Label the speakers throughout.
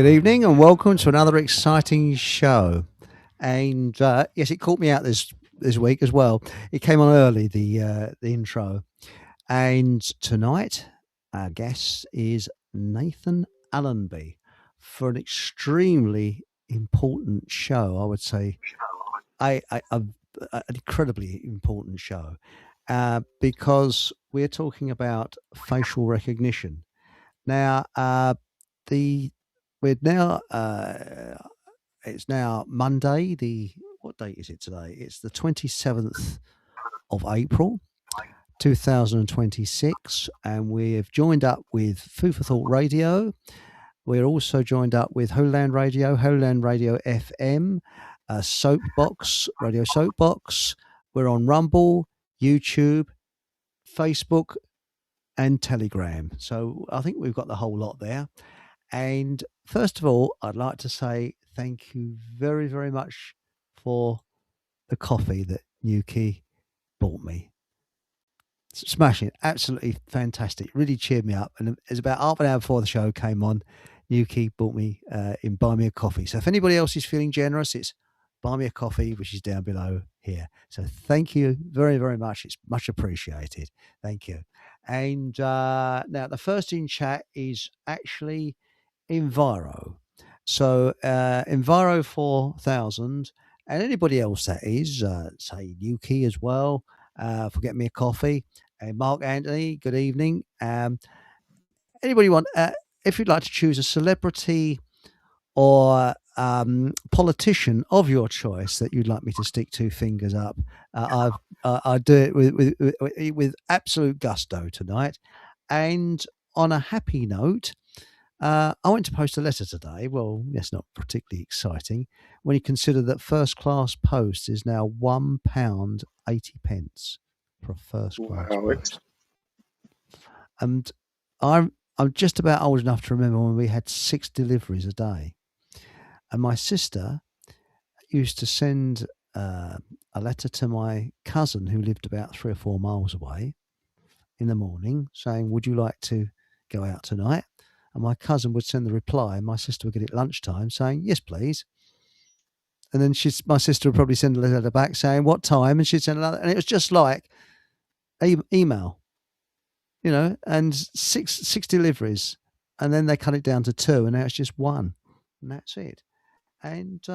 Speaker 1: Good evening and welcome to another exciting show. And yes, it caught me out this week as well. It came on early, the intro. And tonight, our guest is Nathan Allenby for an extremely important show. I would say an incredibly important show because we're talking about facial recognition. Now, the we're now it's now Monday. The What date is it today? It's the 27th of April, 2026, and we've joined up with Food for Thought Radio. We're also joined up with Holand Radio FM, Soapbox Radio Soapbox. We're on Rumble, YouTube, Facebook, and Telegram. So I think we've got the whole lot there. And first of all, I'd like to say thank you very, very much for the coffee that Nuki bought me. Smashing, absolutely fantastic. Really cheered me up. And it was about half an hour before the show came on. Nuki bought me buy me a coffee. So if anybody else is feeling generous, it's buy me a coffee, which is down below here. So thank you very, very much. It's much appreciated. Thank you. And now the first in chat is actually Enviro. So Enviro 4000 and anybody else that is, say Yuki as well, for getting me a coffee. And Mark Anthony, good evening. Anybody want, if you'd like to choose a celebrity or politician of your choice that you'd like me to stick two fingers up, I do it with absolute gusto tonight. And on a happy note, I went to post a letter today. Well, that's not particularly exciting when you consider that first class post is now £1.80 for a first class post. And I'm just about old enough to remember when we had 6 deliveries a day. And my sister used to send a letter to my cousin who lived about 3 or 4 miles away in the morning saying, would you like to go out tonight? And my cousin would send the reply, and my sister would get it lunchtime saying, yes, please. And then my sister would probably send a letter back saying, what time? And she'd send another. And it was just like email, and six deliveries. And then they cut it down to 2, and now it's just 1. And that's it. And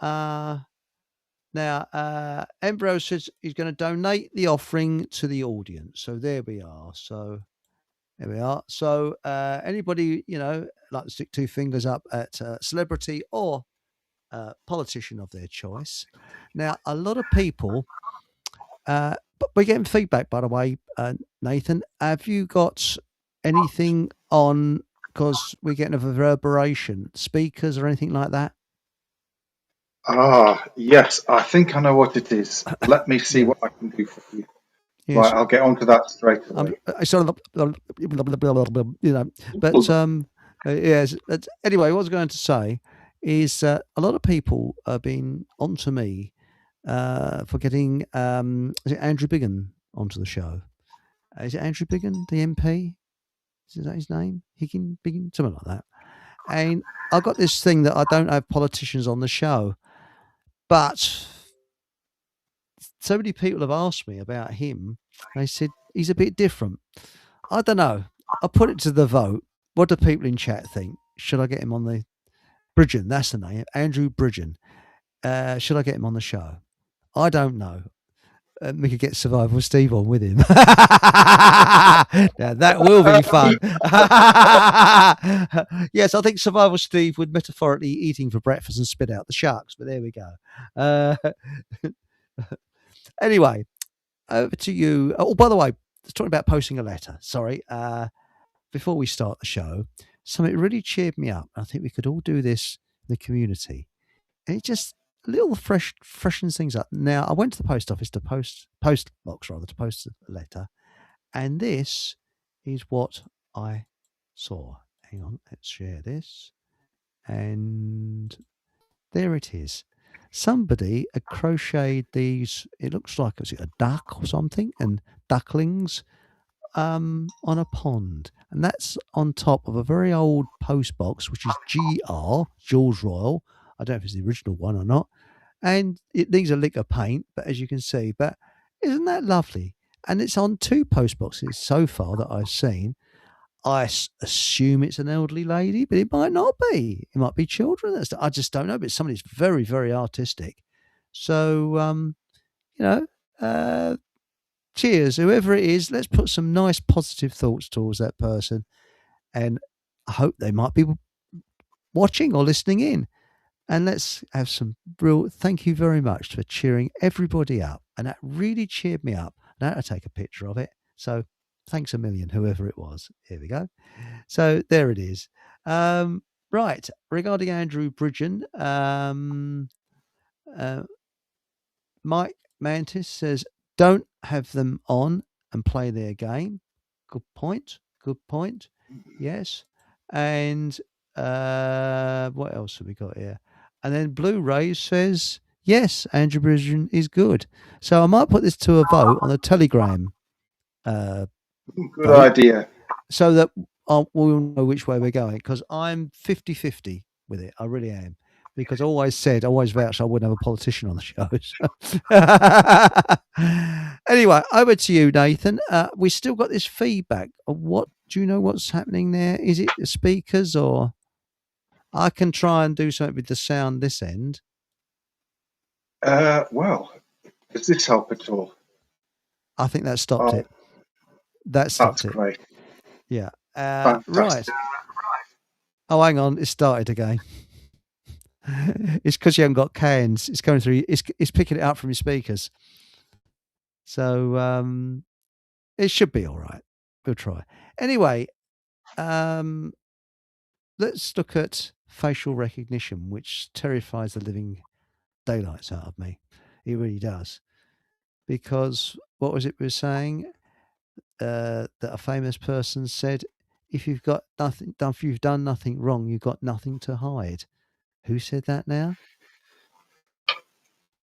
Speaker 1: now Embryo says he's going to donate the offering to the audience. So there we are. So there we are. So anybody, like to stick 2 fingers up at celebrity or politician of their choice. Now, a lot of people, but we're getting feedback, by the way, Nathan. Have you got anything on, because we're getting a reverberation, speakers or anything like that?
Speaker 2: Yes, I think I know what it is. Let me see what I can do for you. Yes. Right, I'll get onto that straight away.
Speaker 1: But yes. Anyway, what I was going to say is a lot of people have been onto me for getting is it Andrew Biggin onto the show? Is it Andrew Biggin, the MP? Is that his name? Biggin, something like that. And I've got this thing that I don't have politicians on the show, but so many people have asked me about him. They said he's a bit different. I don't know. I put it to the vote. What do people in chat think? Should I get him on the Bridgen? That's the name, Andrew Bridgen. Should I get him on the show? I don't know. We could get Survival Steve on with him. Now that will be fun. Yes, I think Survival Steve would metaphorically eating for breakfast and spit out the sharks. But there we go. Anyway, over to you. Oh, by the way, talking about posting a letter. Sorry. Before we start the show, something really cheered me up. I think we could all do this in the community. And it just a little freshens things up. Now, I went to the post office to post a letter. And this is what I saw. Hang on, let's share this. And there it is. Somebody had crocheted these, it looks like, is it a duck or something? And ducklings on a pond. and that's on top of a very old post box, which is GR, George Royal. I don't know if it's the original one or not. And it needs a lick of paint, but as you can see, but isn't that lovely? And it's on 2 post boxes so far that I've seen. I assume it's an elderly lady, but it might not be. It might be children. I just don't know. But somebody's very, very artistic. So, you know, cheers, whoever it is. Let's put some nice, positive thoughts towards that person, and I hope they might be watching or listening in. And let's have some real thank you very much for cheering everybody up. And that really cheered me up. And I had to take a picture of it. So thanks a million, whoever it was. Here we go. So there it is. Right. Regarding Andrew Bridgen, Mike Mantis says, don't have them on and play their game. Good point. Good point. Yes. And what else have we got here? And then Blue Ray says, yes, Andrew Bridgen is good. So I might put this to a vote on the Telegram.
Speaker 2: Good idea.
Speaker 1: So that we'll know which way we're going, because I'm 50-50 with it. I really am. Because I always vouched I wouldn't have a politician on the show. Anyway, over to you, Nathan. We still got this feedback. What do you know what's happening there? Is it the speakers, or I can try and do something with the sound this end?
Speaker 2: Well, does this help at all?
Speaker 1: I think that stopped it. That stopped
Speaker 2: That's
Speaker 1: it.
Speaker 2: Great.
Speaker 1: Yeah. Right. Oh, hang on. It started again. It's because you haven't got cans. It's going through. It's picking it up from your speakers. So it should be all right. We'll try. Anyway, let's look at facial recognition, which terrifies the living daylights out of me. It really does. Because what was it we were saying? That a famous person said, if you've done nothing wrong, you've got nothing to hide. Who said that now?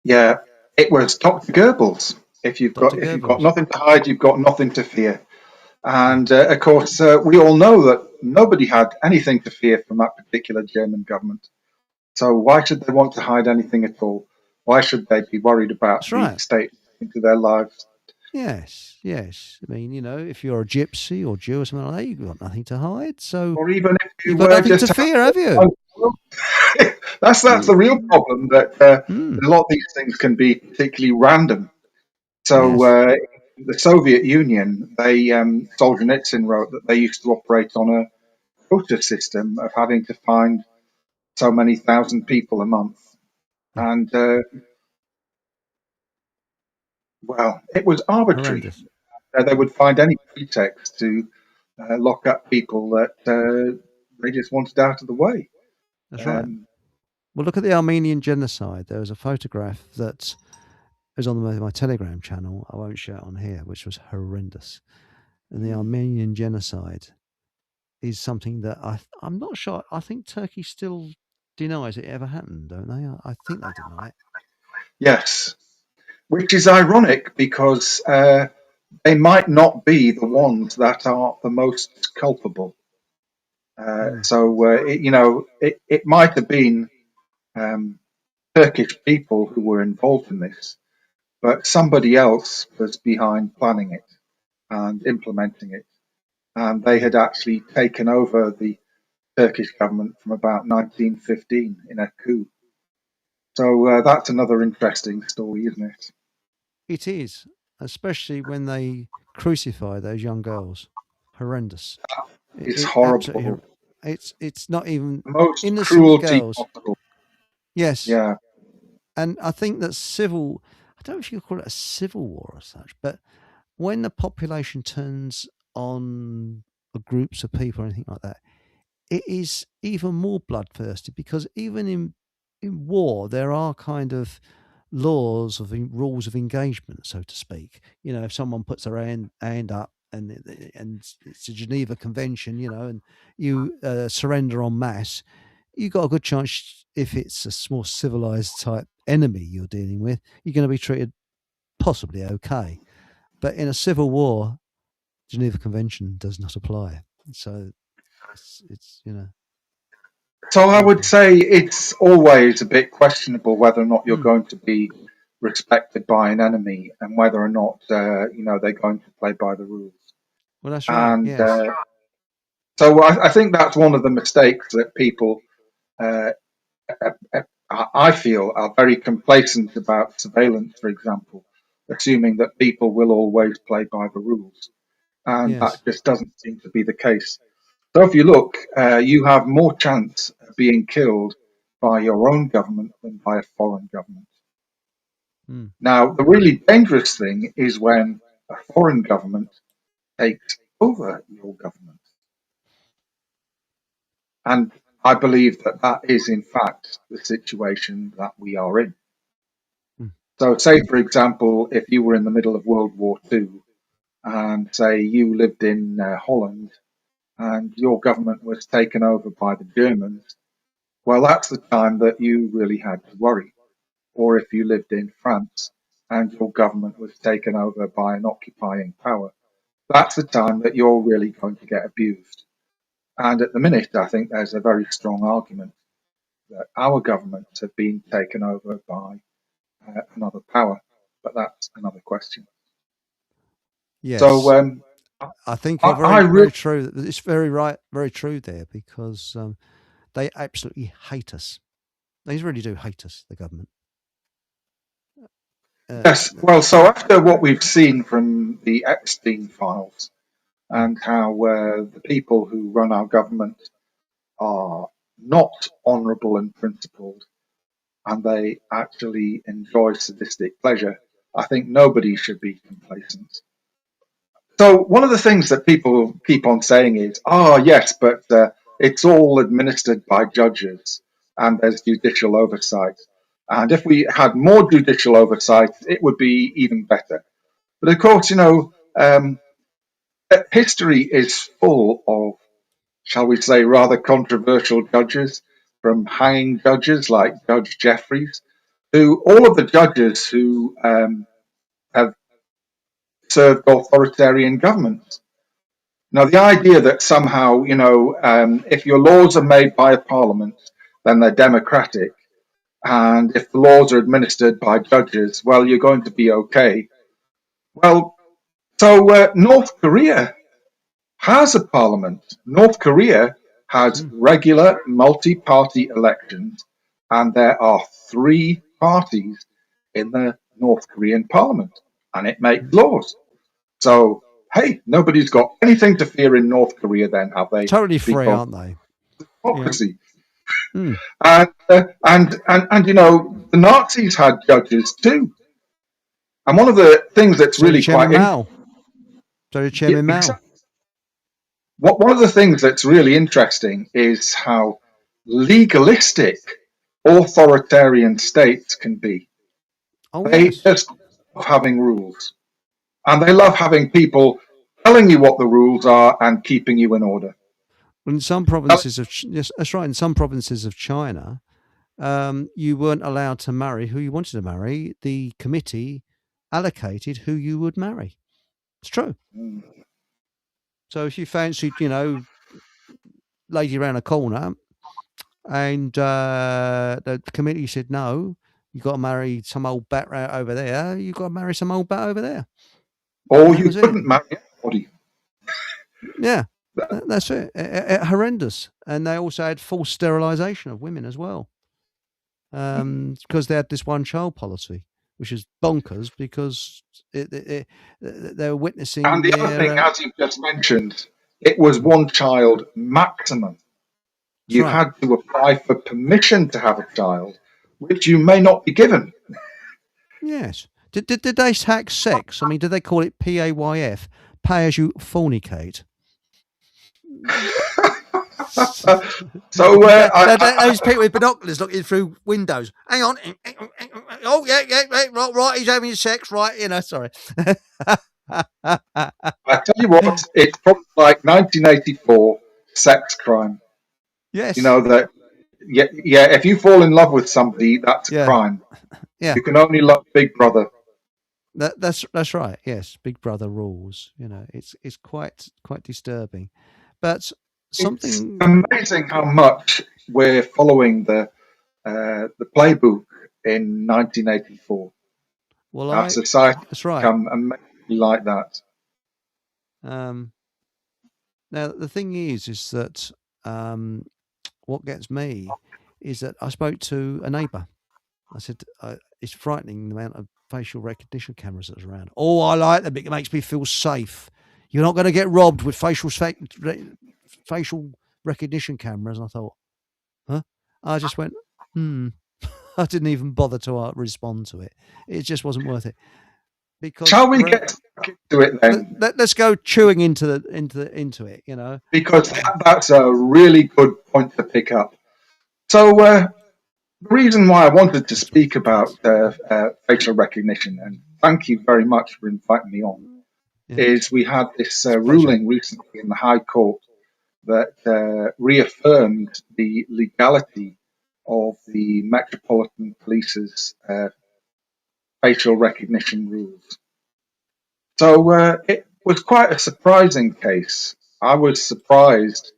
Speaker 2: Yeah, it was Dr. Goebbels. If you've got nothing to hide, you've got nothing to fear. And of course, we all know that nobody had anything to fear from that particular German government. So why should they want to hide anything at all? Why should they be worried about the state into their lives?
Speaker 1: Yes. I mean, if you're a gypsy or Jew or something like that, you've got nothing to hide. So,
Speaker 2: or even if
Speaker 1: you've got nothing to fear, have you?
Speaker 2: That's the real problem. That a lot of these things can be particularly random. So the Soviet Union, Solzhenitsyn wrote that they used to operate on a quota system of having to find so many thousand people a month, and well, it was arbitrary. They would find any pretext to lock up people that they just wanted out of the way.
Speaker 1: That's right. Well, look at the Armenian genocide. There was a photograph that was on my Telegram channel. I won't share it on here, which was horrendous. And the Armenian genocide is something that I'm not sure. I think Turkey still denies it ever happened, don't they? I think they deny it.
Speaker 2: Yes, which is ironic because they might not be the ones that are the most culpable. So, it might have been Turkish people who were involved in this, but somebody else was behind planning it and implementing it. And they had actually taken over the Turkish government from about 1915 in a coup. So that's another interesting story, isn't it?
Speaker 1: It is, especially when they crucify those young girls. Horrendous.
Speaker 2: It's horrible.
Speaker 1: It's not even
Speaker 2: the most
Speaker 1: innocent
Speaker 2: cruelty
Speaker 1: girls.
Speaker 2: Possible.
Speaker 1: Yes.
Speaker 2: Yeah.
Speaker 1: And I think that I don't know if you could call it a civil war or such, but when the population turns on groups of people or anything like that, it is even more bloodthirsty, because even in war, there are kind of rules of engagement, so to speak. If someone puts their hand up and it's a Geneva Convention, and you surrender en masse, you've got a good chance, if it's a more civilized type enemy you're dealing with, you're going to be treated possibly okay. But in a civil war, Geneva Convention does not apply. So it's
Speaker 2: So I would say it's always a bit questionable whether or not you're going to be respected by an enemy and whether or not they're going to play by the rules.
Speaker 1: Well, that's right.
Speaker 2: And
Speaker 1: Yes.
Speaker 2: so I think that's one of the mistakes that people, I feel, are very complacent about surveillance, for example, assuming that people will always play by the rules. And that just doesn't seem to be the case. So if you look, you have more chance of being killed by your own government than by a foreign government. Now, the really dangerous thing is when a foreign government takes over your government. And I believe that that is, in fact, the situation that we are in. So, say, for example, if you were in the middle of World War II and, say, you lived in Holland and your government was taken over by the Germans, well, that's the time that you really had to worry. Or if you lived in France and your government was taken over by an occupying power, that's the time that you're really going to get abused. And at the minute, I think there's a very strong argument that our governments have been taken over by another power, but that's another question.
Speaker 1: Yes.
Speaker 2: So
Speaker 1: I think you're very true. It's very true there, because they absolutely hate us. They really do hate us, the government.
Speaker 2: Yes. Well, so after what we've seen from the Epstein files and how the people who run our government are not honourable and principled, and they actually enjoy sadistic pleasure, I think nobody should be complacent. So one of the things that people keep on saying is, "Oh, yes, but it's all administered by judges, and there's judicial oversight. And if we had more judicial oversight, it would be even better." But of course, history is full of, shall we say, rather controversial judges, from hanging judges like Judge Jeffries, to all of the judges who have served authoritarian governments. Now, the idea that somehow, if your laws are made by a parliament, then they're democratic, and if the laws are administered by judges, well, you're going to be okay. Well, so North Korea has a parliament. North Korea has regular multi-party elections, and there are 3 parties in the North Korean parliament, and it makes laws. So, hey, nobody's got anything to fear in North Korea then, have they?
Speaker 1: Totally free, aren't they?
Speaker 2: Democracy. Yeah. And the Nazis had judges too. And one of the things that's really quite
Speaker 1: Mao.
Speaker 2: One of the things that's really interesting is how legalistic authoritarian states can be. They just love having rules. And they love having people telling you what the rules are and keeping you in order.
Speaker 1: Well, in some provinces that's right. In some provinces of China, you weren't allowed to marry who you wanted to marry. The committee allocated who you would marry. It's true. So if you fancied, lady around a corner, and the committee said no, you got to marry some old bat over there. You got to marry some old bat over there.
Speaker 2: Or you couldn't marry anybody.
Speaker 1: Yeah, that's it. Horrendous. And they also had forced sterilisation of women as well, because they had this one-child policy, which is bonkers, because they were witnessing.
Speaker 2: And the other thing, as you've just mentioned, it was one child maximum. You had to apply for permission to have a child, which you may not be given.
Speaker 1: Yes. Did they tax sex? I mean, did they call it PAYF? Pay as you fornicate?
Speaker 2: So
Speaker 1: those people with binoculars looking through windows. Hang on. Oh yeah, right. He's having sex, right? Sorry.
Speaker 2: I tell you what, it's probably like 1984 sex crime.
Speaker 1: Yes.
Speaker 2: That. Yeah. If you fall in love with somebody, that's a crime.
Speaker 1: Yeah.
Speaker 2: You can only love Big Brother.
Speaker 1: That's right. Yes, Big Brother rules. It's quite disturbing. But something
Speaker 2: it's amazing how much we're following the playbook in 1984.
Speaker 1: Well,
Speaker 2: our society
Speaker 1: that's right.
Speaker 2: become amazingly like that.
Speaker 1: Now the thing is that what gets me is that I spoke to a neighbour. I said, it's frightening the amount of facial recognition cameras that's around. Oh, I like them. It makes me feel safe. You're not going to get robbed with facial recognition cameras. And I thought, huh? I just went, I didn't even bother to respond to it. It just wasn't worth it. Because
Speaker 2: shall we get to it then?
Speaker 1: Let's go chewing into it, you know.
Speaker 2: Because that's a really good point to pick up. So the reason why I wanted to speak about facial recognition, and thank you very much for inviting me on, is we had this ruling recently in the High Court that reaffirmed the legality of the Metropolitan Police's facial recognition rules. So it was quite a surprising case. I was surprised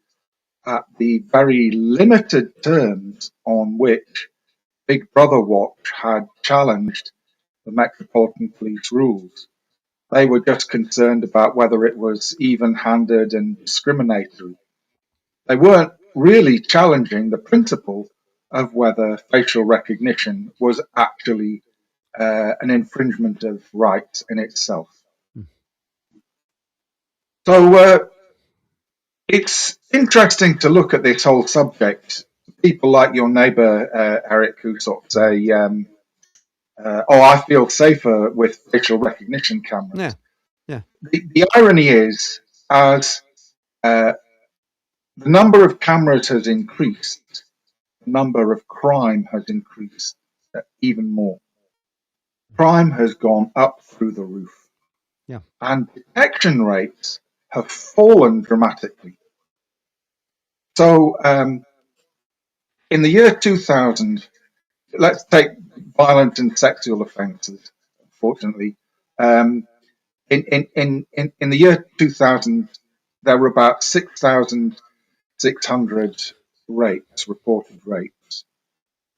Speaker 2: at the very limited terms on which Big Brother Watch had challenged the Metropolitan Police rules. They were just concerned about whether it was even-handed and discriminatory. They weren't really challenging the principle of whether facial recognition was actually an infringement of rights in itself. So it's interesting to look at this whole subject. People like your neighbour, Eric, who sort of say, I feel safer with facial recognition cameras.
Speaker 1: Yeah.
Speaker 2: The irony is, as the number of cameras has increased, the number of crime has increased even more. Crime has gone up through the roof.
Speaker 1: Yeah.
Speaker 2: And detection rates have fallen dramatically. So in the year 2000, let's take violent and sexual offences, unfortunately. In the year 2000, there were about 6,600 reported rapes.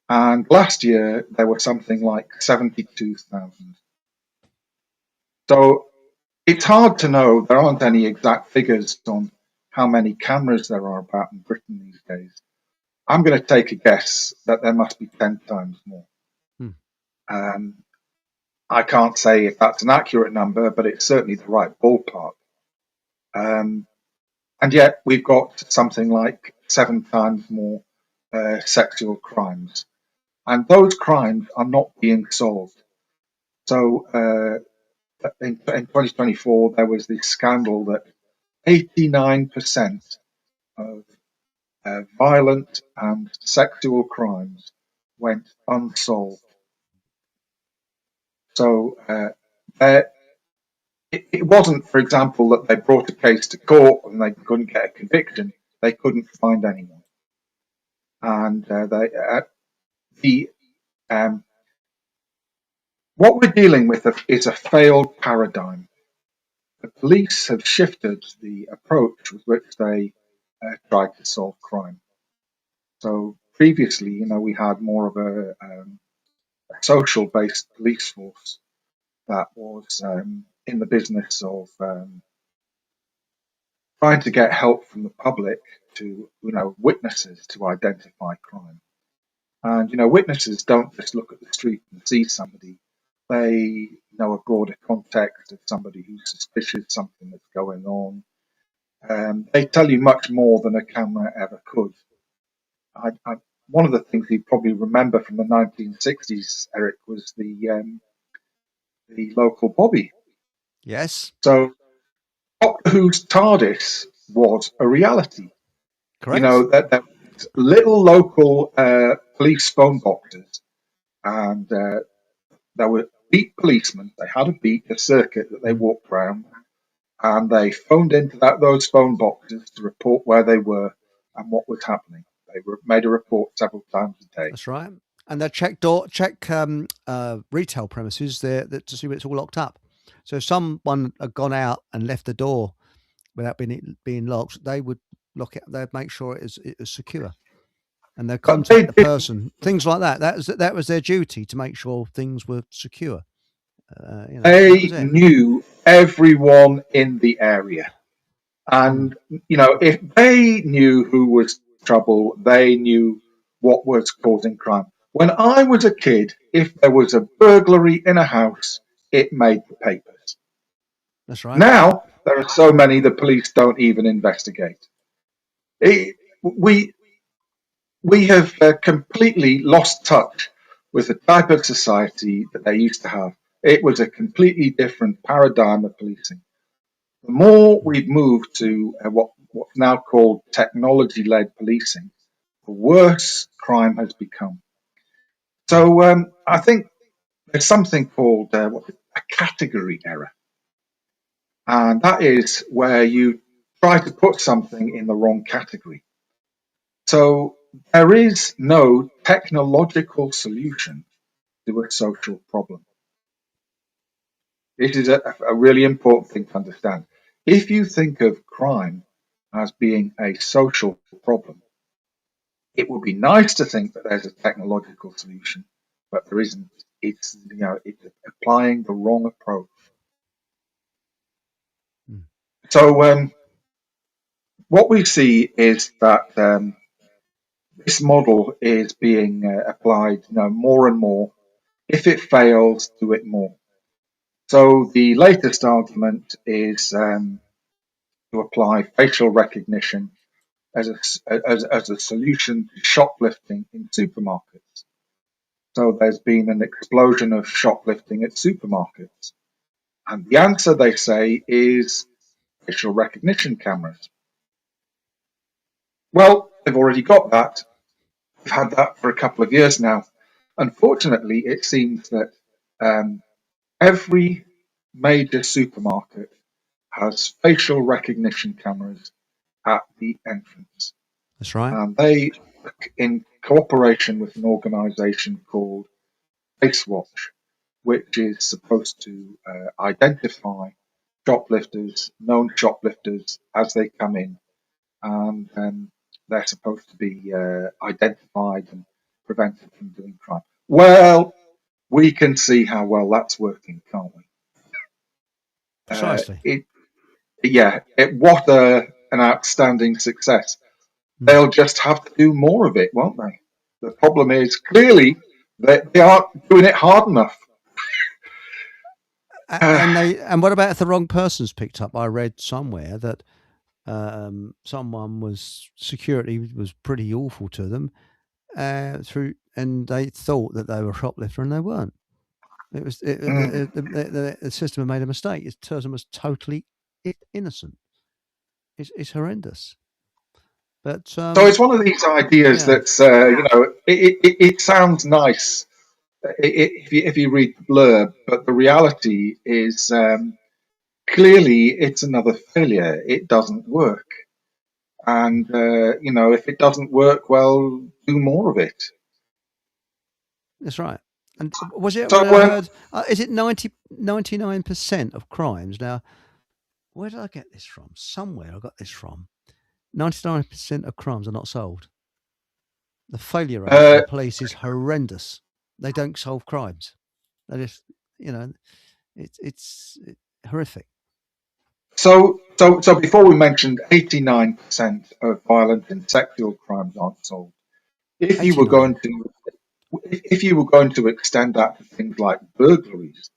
Speaker 2: And last year, there were something like 72,000. So it's hard to know. There aren't any exact figures on how many cameras there are about in Britain these days. I'm going to take a guess that there must be 10 times more. I can't say if that's an accurate number, but it's certainly the right ballpark. And yet we've got something like 7 times more sexual crimes. And those crimes are not being solved. So in 2024, there was this scandal that 89% of violent and sexual crimes went unsolved. So it wasn't, for example, that they brought a case to court and they couldn't get a conviction. They couldn't find anyone. And what we're dealing with is a failed paradigm. The police have shifted the approach with which they tried to solve crime. So previously, we had more of a social-based police force that was in the business of trying to get help from the public to, witnesses to identify crime. And, witnesses don't just look at the street and see somebody. They know a broader context of somebody who's suspicious, something that's going on. They tell you much more than a camera ever could. One of the things you probably remember from the 1960s, Eric, was the local Bobby.
Speaker 1: Yes.
Speaker 2: So Doctor Who's TARDIS was a reality.
Speaker 1: Correct.
Speaker 2: That little local police phone boxes, and there were beat policemen. They had a circuit that they walked around, and they phoned into those phone boxes to report where they were and what was happening. They made a report several times a day.
Speaker 1: That's right. And they check retail premises there to see when it's all locked up. So if someone had gone out and left the door without being locked, they would lock it. They'd make sure it was secure, and they'd contact the person. Things like that. That was their duty, to make sure things were secure.
Speaker 2: They knew everyone in the area, and if they knew who was trouble, they knew what was causing crime. When I was a kid, if there was a burglary in a house, it made the papers.
Speaker 1: That's right.
Speaker 2: Now there are so many, the police don't even investigate. We have completely lost touch with the type of society that they used to have. It was a completely different paradigm of policing. The more we've moved to what's now called technology-led policing, the worse crime has become. So I think there's something called a category error. And that is where you try to put something in the wrong category. So there is no technological solution to a social problem. This is a really important thing to understand. If you think of crime as being a social problem, it would be nice to think that there's a technological solution, but there isn't. It's applying the wrong approach. So what we see is that this model is being applied more and more. If it fails, do it more. So the latest argument is to apply facial recognition as a solution to shoplifting in supermarkets. So there's been an explosion of shoplifting at supermarkets. And the answer, they say, is facial recognition cameras. Well, they've already got that. We've had that for a couple of years now. Unfortunately, it seems that every major supermarket has facial recognition cameras at the entrance.
Speaker 1: That's right.
Speaker 2: And they, in cooperation with an organisation called FaceWatch, which is supposed to identify shoplifters, known shoplifters, as they come in, and they're supposed to be identified and prevented from doing crime. Well, we can see how well that's working, can't we?
Speaker 1: Precisely.
Speaker 2: What an outstanding success. They'll just have to do more of it, won't they? The problem is clearly that they aren't doing it hard enough.
Speaker 1: And what about if the wrong person's picked up? I read somewhere that security was pretty awful to them and they thought that they were a shoplifter and they weren't. The system had made a mistake. It tells them was totally innocent. It's horrendous. But
Speaker 2: so it's one of these ideas that's it sounds nice if you read the blurb, but the reality is clearly it's another failure. It doesn't work, and if it doesn't work, well, do more of it.
Speaker 1: That's right. And was it? I heard, is it 99% of crimes? Now, where did I get this from? Somewhere I got this from. 99% of crimes are not solved. The failure rate of the police is horrendous. They don't solve crimes. They just, it's horrific.
Speaker 2: So before we mentioned 89% of violent and sexual crimes aren't solved. If you were going to extend that to things like burglaries,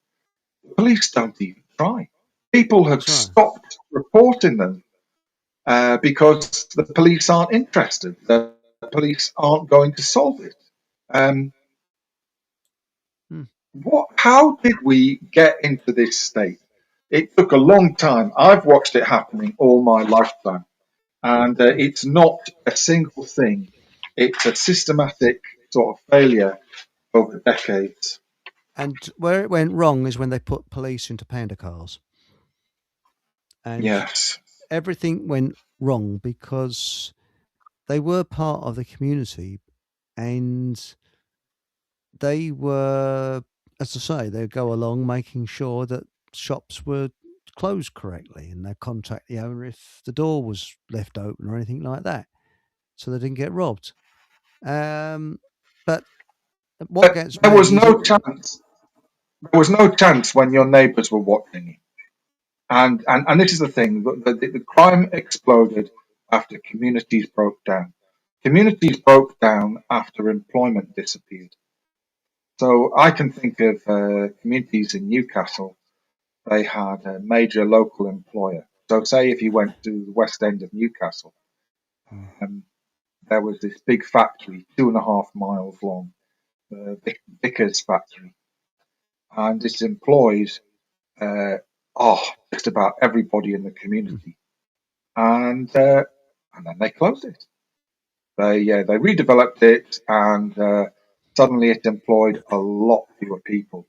Speaker 2: the police don't even try. People have stopped reporting them because the police aren't interested. The police aren't going to solve it. How did we get into this state? It took a long time. I've watched it happening all my lifetime. And it's not a single thing. It's a systematic sort of failure over decades.
Speaker 1: And where it went wrong is when they put police into panda cars. And
Speaker 2: yes,
Speaker 1: everything went wrong because they were part of the community and they were, as I say, they'd go along making sure that shops were closed correctly, and they'd contact the owner if the door was left open or anything like that, so they didn't get robbed. But what gets
Speaker 2: there
Speaker 1: me
Speaker 2: was
Speaker 1: is
Speaker 2: no chance. There was no chance when your neighbours were watching you. And this is the thing: the crime exploded after communities broke down. Communities broke down after employment disappeared. So I can think of communities in Newcastle. They had a major local employer. So say if you went to the west end of Newcastle, there was this big factory, 2.5 miles long, the Vickers factory, and this employed just about everybody in the community. And then they closed it. They redeveloped it, and suddenly it employed a lot fewer people.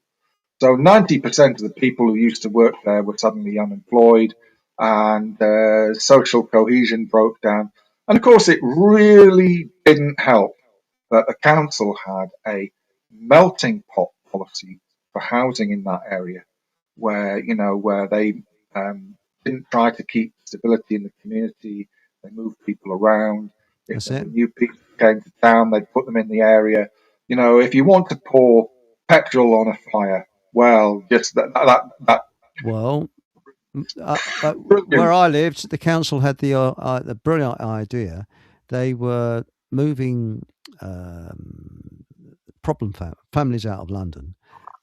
Speaker 2: So 90% of the people who used to work there were suddenly unemployed, and social cohesion broke down. And of course, it really didn't help that the council had a melting pot policy for housing in that area, where they didn't try to keep stability in the community. They moved people around. If there were new people came to town, they'd put them in the area. If you want to pour petrol on a fire, well, just that.
Speaker 1: Well, where I lived, the council had the brilliant idea. They were moving problem families out of London,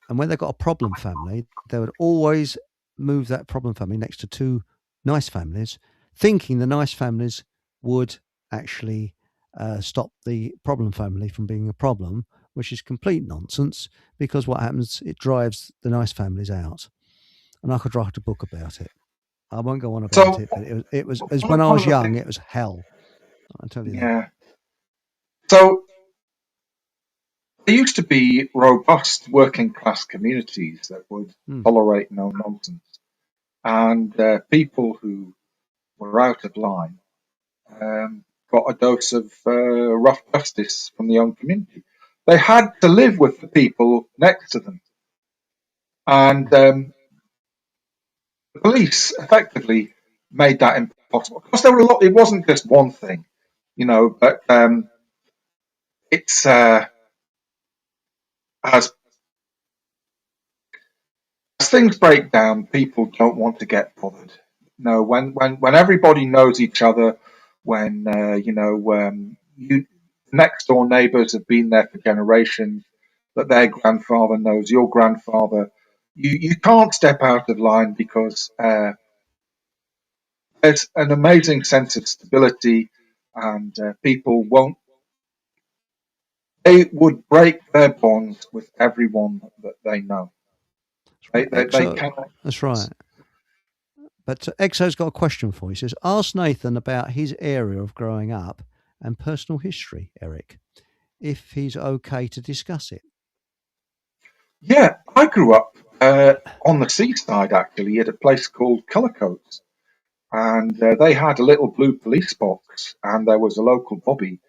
Speaker 1: and when they got a problem family, they would always move that problem family next to two nice families, thinking the nice families would actually stop the problem family from being a problem, which is complete nonsense, because what happens, it drives the nice families out. And I could write a book about it. I won't go on about it, but it was when I was young, it was hell. I'll tell you that.
Speaker 2: Yeah. So there used to be robust working class communities that would tolerate no nonsense. And people who were out of line got a dose of rough justice from the own community. They had to live with the people next to them. And the police effectively made that impossible. Of course, there were a lot, it wasn't just one thing, but it's as things break down, people don't want to get bothered. When everybody knows each other, when next door neighbours have been there for generations, that their grandfather knows your grandfather, you can't step out of line, because there's an amazing sense of stability, and people won't. They would break their bonds with everyone that they know. They cannot.
Speaker 1: That's right. But Exo's got a question for you. He says, ask Nathan about his area of growing up and personal history, Eric, if he's okay to discuss it.
Speaker 2: Yeah, I grew up on the seaside, actually, at a place called Cullercoats. And they had a little blue police box, and there was a local Bobby.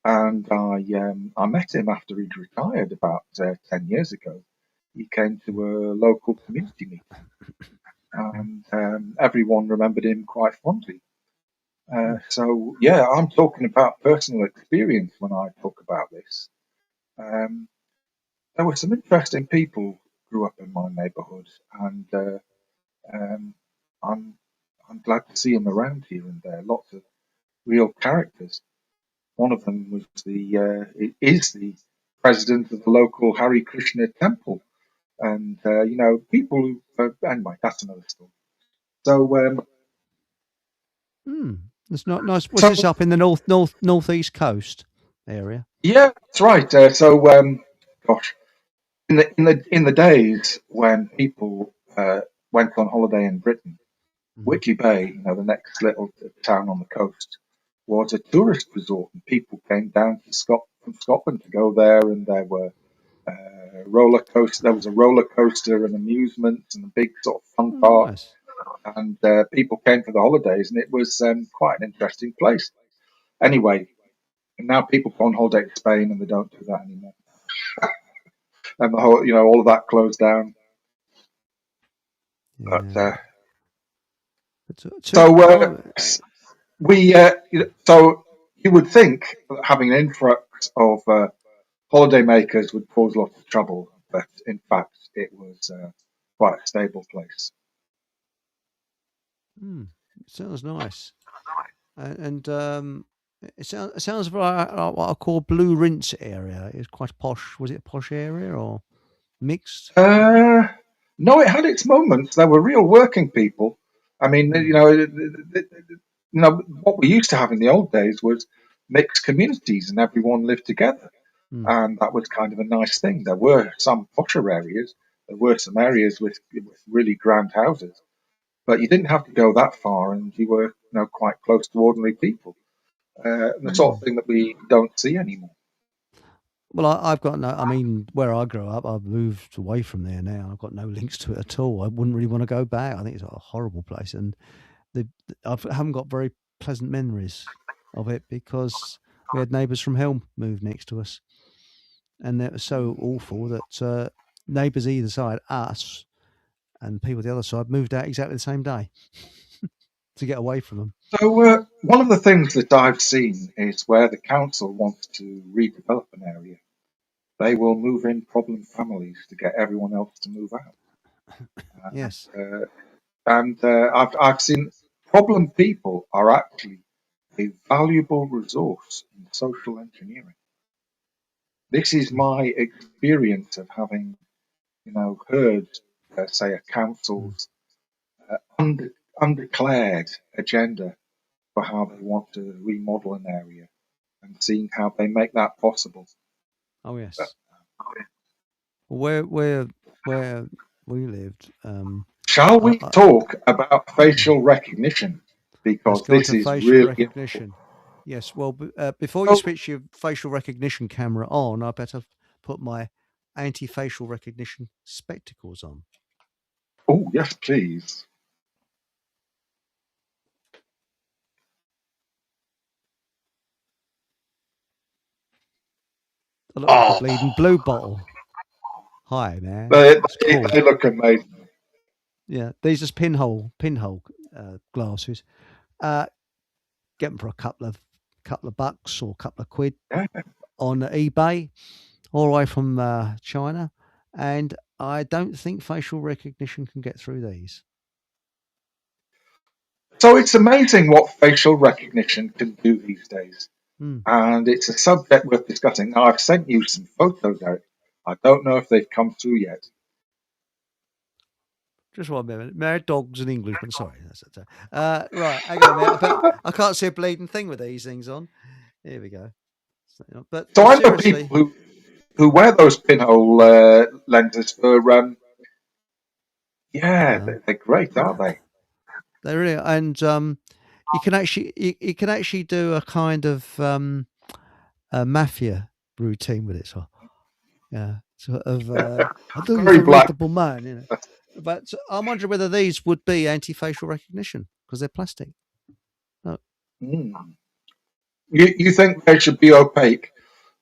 Speaker 2: And I met him after he'd retired about 10 years ago. He came to a local community meeting, and everyone remembered him quite fondly. So, yeah, I'm talking about personal experience when I talk about this. There were some interesting people who grew up in my neighbourhood, and I'm glad to see them around here and there. Lots of real characters. One of them is the president of the local Hare Krishna temple, and people who. Anyway, that's another story. So,
Speaker 1: it's not nice. Was this up in the northeast coast area?
Speaker 2: Yeah, that's right. Gosh, in the days when people went on holiday in Britain, Whitley Bay, the next little town on the coast, was a tourist resort, and people came down from Scotland to go there, and there were roller coaster. There was a roller coaster and amusements and a big sort of fun park,
Speaker 1: nice.
Speaker 2: And people came for the holidays, and it was quite an interesting place. Anyway, now people go on holiday to Spain, and they don't do that anymore. And the whole, all of that closed down.
Speaker 1: Yeah.
Speaker 2: But So you would think that having an influx of holidaymakers would cause lots of trouble, but in fact, it was quite a stable place.
Speaker 1: Sounds nice, and it sounds like what I call Blue Rinse area. It's quite posh. Was it a posh area or mixed?
Speaker 2: No, it had its moments. There were real working people. I mean, what we used to have in the old days was mixed communities, and everyone lived together, and that was kind of a nice thing. There were some posher areas. There were some areas with really grand houses, but you didn't have to go that far, and you were quite close to ordinary people. The sort of thing that we don't see anymore.
Speaker 1: Well, I've got no. I mean, where I grew up, I've moved away from there now. I've got no links to it at all. I wouldn't really want to go back. I think it's a horrible place, and I haven't got very pleasant memories of it because we had neighbours from Helm move next to us, and it was so awful that neighbours either side, us and people the other side, moved out exactly the same day to get away from them.
Speaker 2: So one of the things that I've seen is where the council wants to redevelop an area, they will move in problem families to get everyone else to move out.
Speaker 1: Yes.
Speaker 2: And I've seen problem people are actually a valuable resource in social engineering. This is my experience of having, heard, say, a council's undeclared agenda for how they want to remodel an area and seeing how they make that possible.
Speaker 1: Oh yes. Where we lived.
Speaker 2: Shall we talk about facial recognition? Because this is really
Speaker 1: recognition. Important. Yes. Well, before you switch your facial recognition camera on, I better put my anti-facial recognition spectacles on.
Speaker 2: Oh yes, please.
Speaker 1: I look like a bleeding blue bottle. Hi, man.
Speaker 2: They look amazing.
Speaker 1: Yeah, these are pinhole glasses. Get them for a couple of bucks or a couple of quid on eBay, all the way from China, and I don't think facial recognition can get through these.
Speaker 2: So it's amazing what facial recognition can do these days. And it's a subject worth discussing. Now, I've sent you some photos, Eric. I don't know if they've come through yet.
Speaker 1: Just 1 minute. Married dogs and Englishmen. Sorry. Right, hang on a minute. I can't see a bleeding thing with these things on. Here we go. But
Speaker 2: so I know people who wear those pinhole lenses for, they're great, aren't they?
Speaker 1: They really are. And you can actually do a kind of a mafia routine with it. So, yeah, sort of I thought he was a readable man, But I'm wondering whether these would be anti-facial recognition because they're plastic. No.
Speaker 2: You think they should be opaque?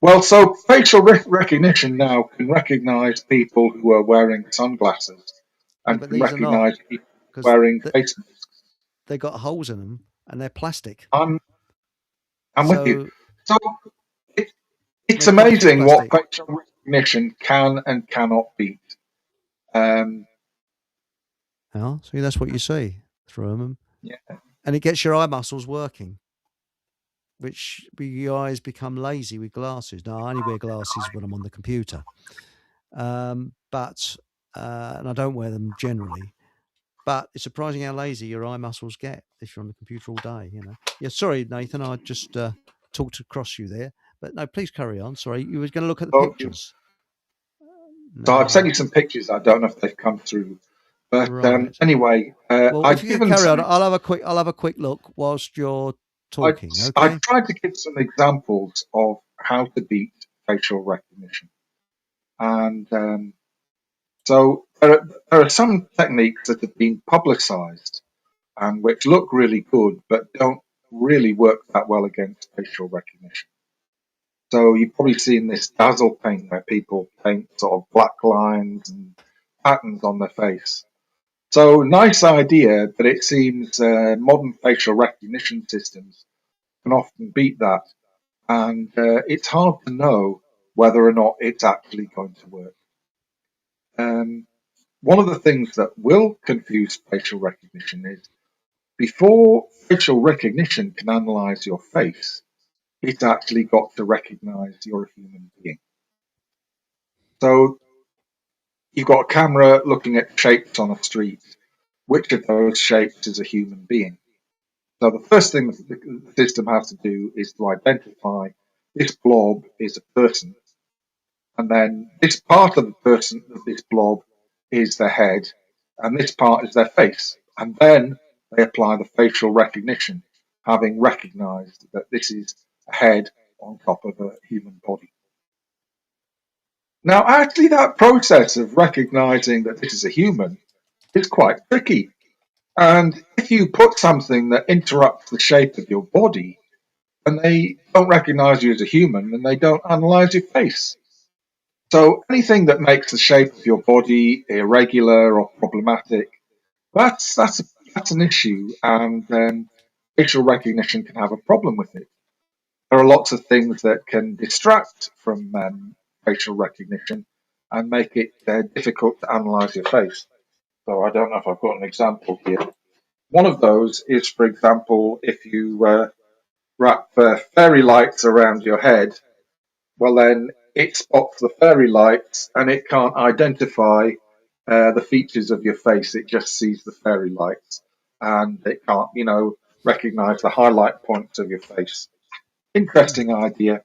Speaker 2: Well, so facial recognition now can recognise people who are wearing sunglasses and can recognise people wearing face masks.
Speaker 1: They got holes in them and they're plastic.
Speaker 2: I'm with you. So it's amazing what facial recognition can and cannot beat.
Speaker 1: See, that's what you see through them.
Speaker 2: Yeah.
Speaker 1: And it gets your eye muscles working, which your eyes become lazy with glasses. Now, I only wear glasses when I'm on the computer, but and I don't wear them generally. But it's surprising how lazy your eye muscles get if you're on the computer all day. Yeah. Sorry, Nathan, I just talked across you there, but no, please carry on. Sorry, you were going to look at the pictures.
Speaker 2: So I've sent you some pictures. I don't know if they've come through. But anyway,
Speaker 1: if you carry on, I'll have a quick look whilst you're talking.
Speaker 2: I've tried to give some examples of how to beat facial recognition, and so there are some techniques that have been publicised and which look really good, but don't really work that well against facial recognition. So you've probably seen this dazzle paint where people paint sort of black lines and patterns on their face. So nice idea, but it seems modern facial recognition systems can often beat that, and it's hard to know whether or not it's actually going to work. One of the things that will confuse facial recognition is before facial recognition can analyze your face, it's actually got to recognize you're a human being. So you've got a camera looking at shapes on a street. Which of those shapes is a human being? So the first thing the system has to do is to identify this blob is a person, and then this part of the person of this blob is their head, and this part is their face. And then they apply the facial recognition, having recognized that this is a head on top of a human body. Now, actually, that process of recognizing that this is a human is quite tricky. And if you put something that interrupts the shape of your body, and they don't recognize you as a human, and they don't analyze your face. So anything that makes the shape of your body irregular or problematic, that's an issue, and facial recognition can have a problem with it. There are lots of things that can distract from facial recognition and make it difficult to analyze your face. So I don't know if I've got an example here. One of those is, for example, if you wrap fairy lights around your head, well then it spots the fairy lights and it can't identify the features of your face. It just sees the fairy lights and it can't, recognize the highlight points of your face. Interesting idea,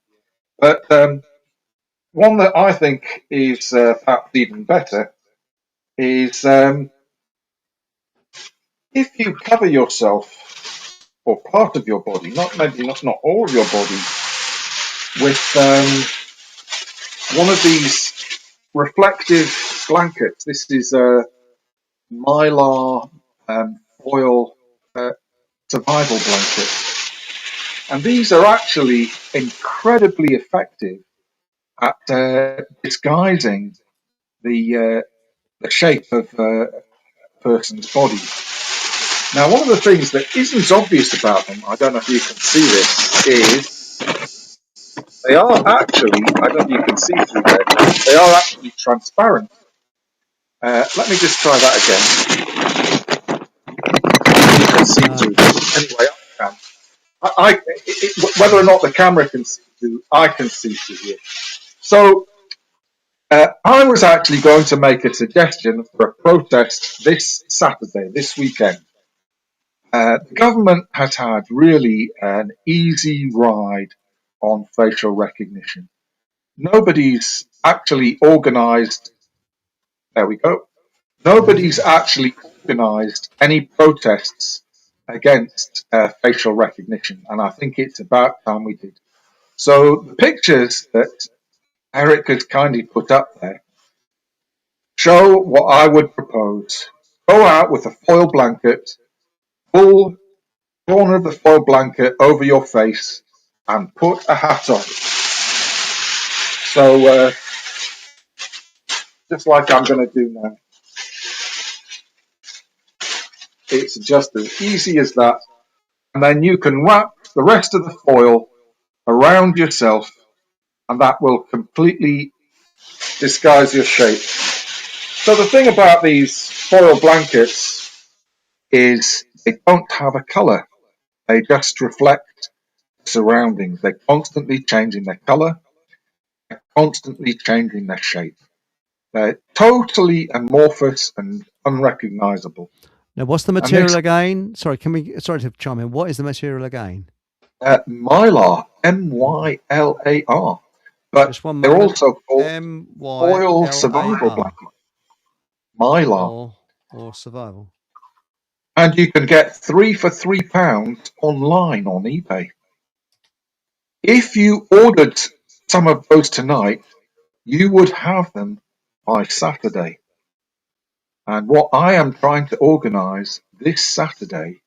Speaker 2: but one that I think is perhaps even better is if you cover yourself or part of your body, not all of your body, with one of these reflective blankets. This is a mylar foil survival blanket, and these are actually incredibly effective at disguising the shape of a person's body. Now, one of the things that isn't obvious about them, I don't know if you can see this, is they are actually, I don't know if you can see through there, they are actually transparent. Let me just try that again. You can see through this. Anyway, I can. Whether or not the camera can see through, I can see through here. So I was actually going to make a suggestion for a protest this Saturday, this weekend. The government has had really an easy ride on facial recognition. Nobody's actually organised. There we go. Nobody's actually organised any protests against facial recognition, and I think it's about time we did. So the pictures that Eric has kindly put up there show what I would propose. Go out with a foil blanket, pull corner of the foil blanket over your face, and put a hat on. So just like I'm going to do now. It's just as easy as that. And then you can wrap the rest of the foil around yourself, and that will completely disguise your shape. So the thing about these foil blankets is they don't have a colour. They just reflect surroundings. They're constantly changing their colour. They're constantly changing their shape. They're totally amorphous and unrecognisable.
Speaker 1: Now, what's the material again? Sorry to chime in. What is the material again?
Speaker 2: Mylar, M-Y-L-A-R. But they're also called foil survival blanket. Mylar.
Speaker 1: Or survival.
Speaker 2: And you can get 3 for £3 online on eBay. If you ordered some of those tonight, you would have them by Saturday. And what I am trying to organise this Saturday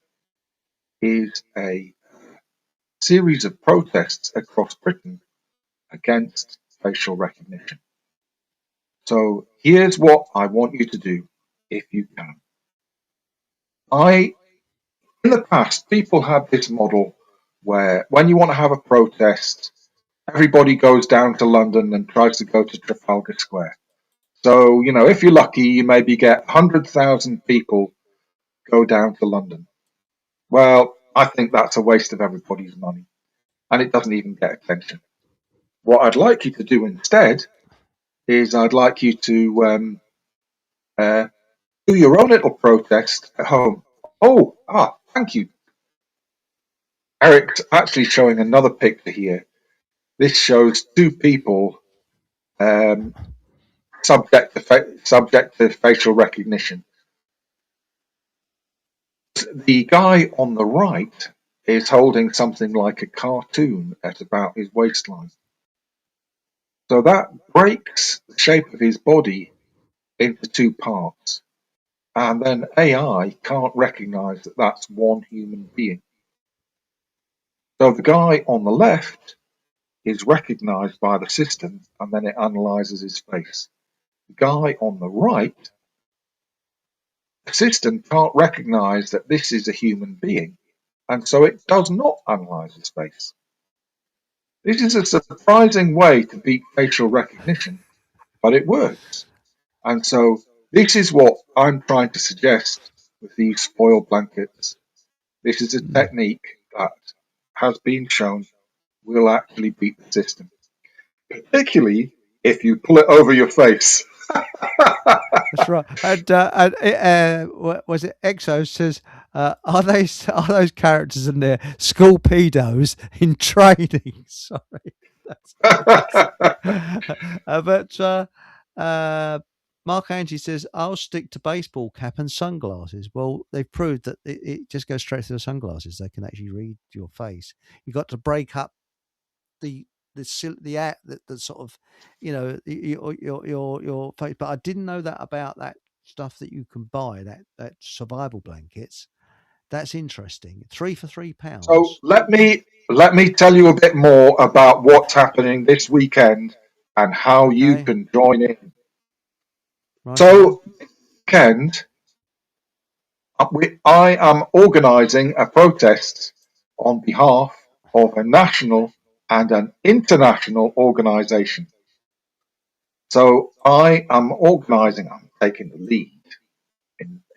Speaker 2: is a series of protests across Britain against facial recognition. So here's what I want you to do if you can. In the past, people had this model where when you want to have a protest, everybody goes down to London and tries to go to Trafalgar Square. So, if you're lucky, you maybe get 100,000 people go down to London. Well, I think that's a waste of everybody's money, and it doesn't even get attention. What I'd like you to do instead is I'd like you to do your own little protest at home. Thank you. Eric's actually showing another picture here. This shows two people subject to facial recognition. The guy on the right is holding something like a cartoon at about his waistline. So that breaks the shape of his body into two parts. And then AI can't recognize that that's one human being. So the guy on the left is recognized by the system, and then it analyzes his face. The guy on the right, the system can't recognize that this is a human being, and so it does not analyze his face. This is a surprising way to beat facial recognition, but it works. And so this is what I'm trying to suggest with these spoil blankets. This is a technique that has been shown will actually beat the system, particularly if you pull it over your face.
Speaker 1: That's right. And what was it? Exo says, are those characters in there school pedos in training? Sorry, but Mark Angie says, I'll stick to baseball cap and sunglasses. Well, they've proved that it just goes straight through the sunglasses. They can actually read your face. You've got to break up the sort of, your face. But I didn't know that about that stuff that you can buy, that survival blankets. That's interesting. 3 for £3.
Speaker 2: So let me tell you a bit more about what's happening this weekend and how you can join in.
Speaker 1: Right.
Speaker 2: So this weekend, I am organising a protest on behalf of a national and an international organisation. So I am I'm taking the lead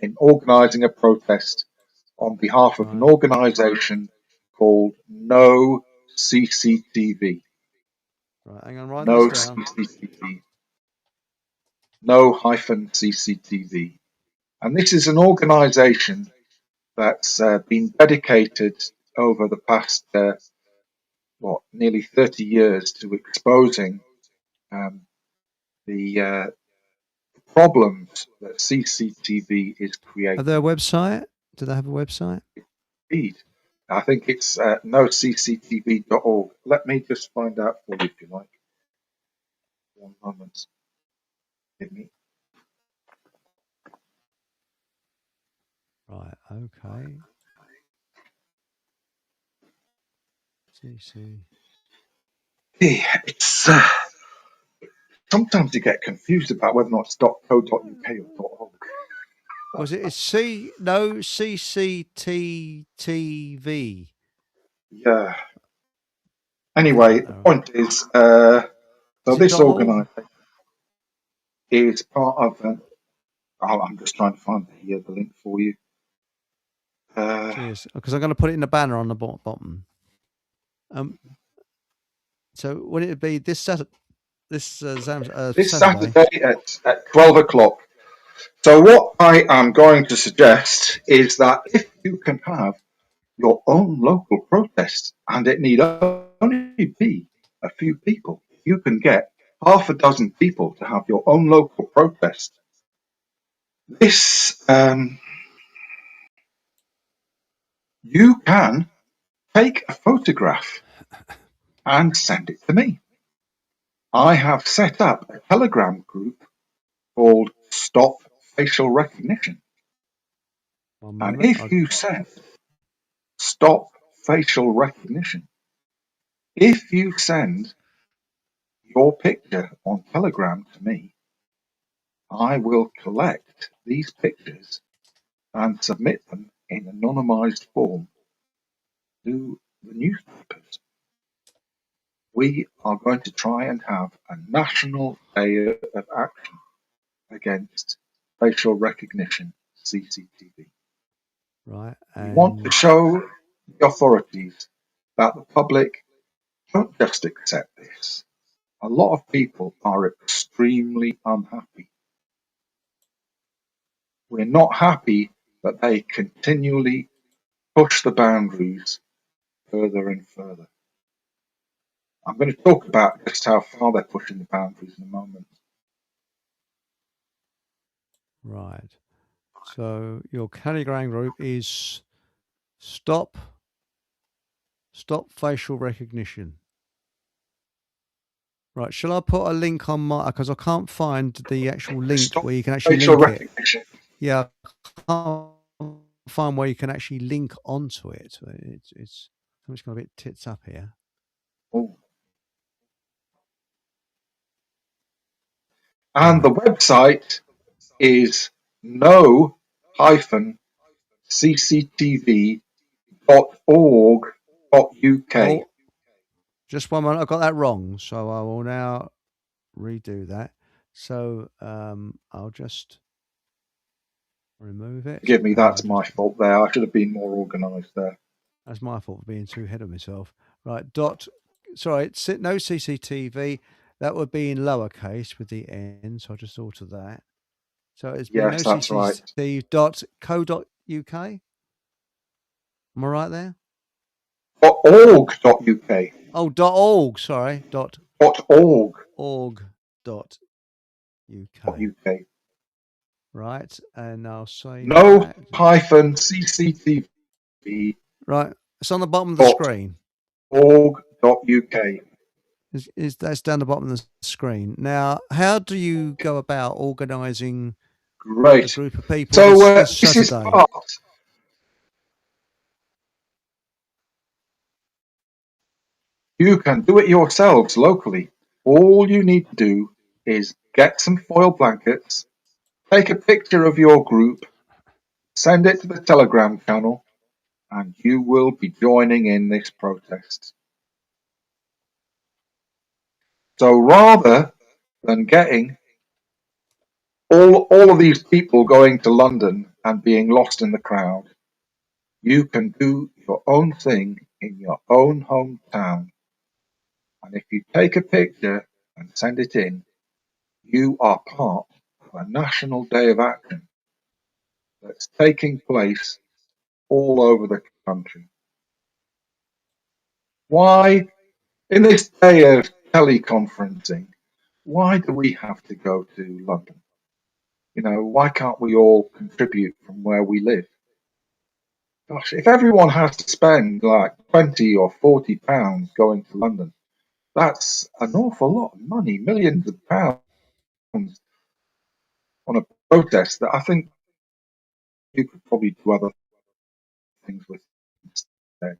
Speaker 2: in organising a protest on behalf of an organisation called No CCTV.
Speaker 1: Right, hang on, write
Speaker 2: No
Speaker 1: this down.
Speaker 2: CCTV. No-CCTV. And this is an organisation that's been dedicated over the past, nearly 30 years to exposing the problems that CCTV is creating.
Speaker 1: Are there a website? Do they have a website?
Speaker 2: Indeed. I think it's nocctv.org. Let me just find out for you if you like. One moment. Give me.
Speaker 1: Right, okay. CC.
Speaker 2: It's sometimes you get confused about whether or not it's .co.uk or .org.
Speaker 1: Was it CCTV?
Speaker 2: Yeah. Anyway, the point is, so this organisation is part of. I'm just trying to find the link for you.
Speaker 1: Cheers, because I'm going to put it in the banner on the bottom. So would it be this Saturday? This
Speaker 2: Saturday at 12 o'clock. So what I am going to suggest is that if you can have your own local protest, and it need only be a few people, you can get half a dozen people to have your own local protest. This you can take a photograph and send it to me. I have set up a Telegram group called Stop Facial Recognition. And if you send Stop Facial Recognition, if you send your picture on Telegram to me, I will collect these pictures and submit them in anonymized form to the newspapers. We are going to try and have a national day of action against facial recognition CCTV.
Speaker 1: Right.
Speaker 2: We want to show the authorities that the public don't just accept this. A lot of people are extremely unhappy. We're not happy that they continually push the boundaries further and further. I'm going to talk about just how far they're pushing the boundaries in a moment.
Speaker 1: Right. So your Telegram group is Stop Facial Recognition. Right. Shall I put a link on my, because I can't find the actual link
Speaker 2: Stop
Speaker 1: where you can actually
Speaker 2: facial
Speaker 1: link
Speaker 2: recognition.
Speaker 1: it. Yeah, I can't find where you can actually link onto it. It's I'm just going a bit tits up here.
Speaker 2: Oh. And the website is no-cctv.org.uk.
Speaker 1: Oh, just one moment. I got that wrong, so I will now redo that. So I'll just remove it.
Speaker 2: Forgive me, that's my fault there. I should have been more organised there.
Speaker 1: That's my fault for being too ahead of myself. Right, sorry, no CCTV. That would be in lowercase with the N, so I just alter that. So it's been
Speaker 2: yes, that's right.
Speaker 1: .co.uk. Am I right there?
Speaker 2: .org.uk.
Speaker 1: Oh, .org. Sorry,
Speaker 2: .org.
Speaker 1: .org.uk.
Speaker 2: .uk.
Speaker 1: Right, and I'll say
Speaker 2: no-cctv.
Speaker 1: Right, it's on the bottom of the screen.
Speaker 2: .org.uk.
Speaker 1: That's down the bottom of the screen. Now, how do you go about organising a group of people this
Speaker 2: This is
Speaker 1: Saturday?
Speaker 2: part. You can do it yourselves locally. All you need to do is get some foil blankets, take a picture of your group, send it to the Telegram channel, and you will be joining in this protest. So rather than getting all of these people going to London and being lost in the crowd, you can do your own thing in your own hometown. And if you take a picture and send it in, you are part of a national day of action that's taking place all over the country. Why, in this day of teleconferencing, why do we have to go to London? You know, why can't we all contribute from where we live? Gosh, if everyone has to spend like 20 or 40 pounds going to London, that's an awful lot of money, millions of pounds on a protest that I think you could probably do other things with instead.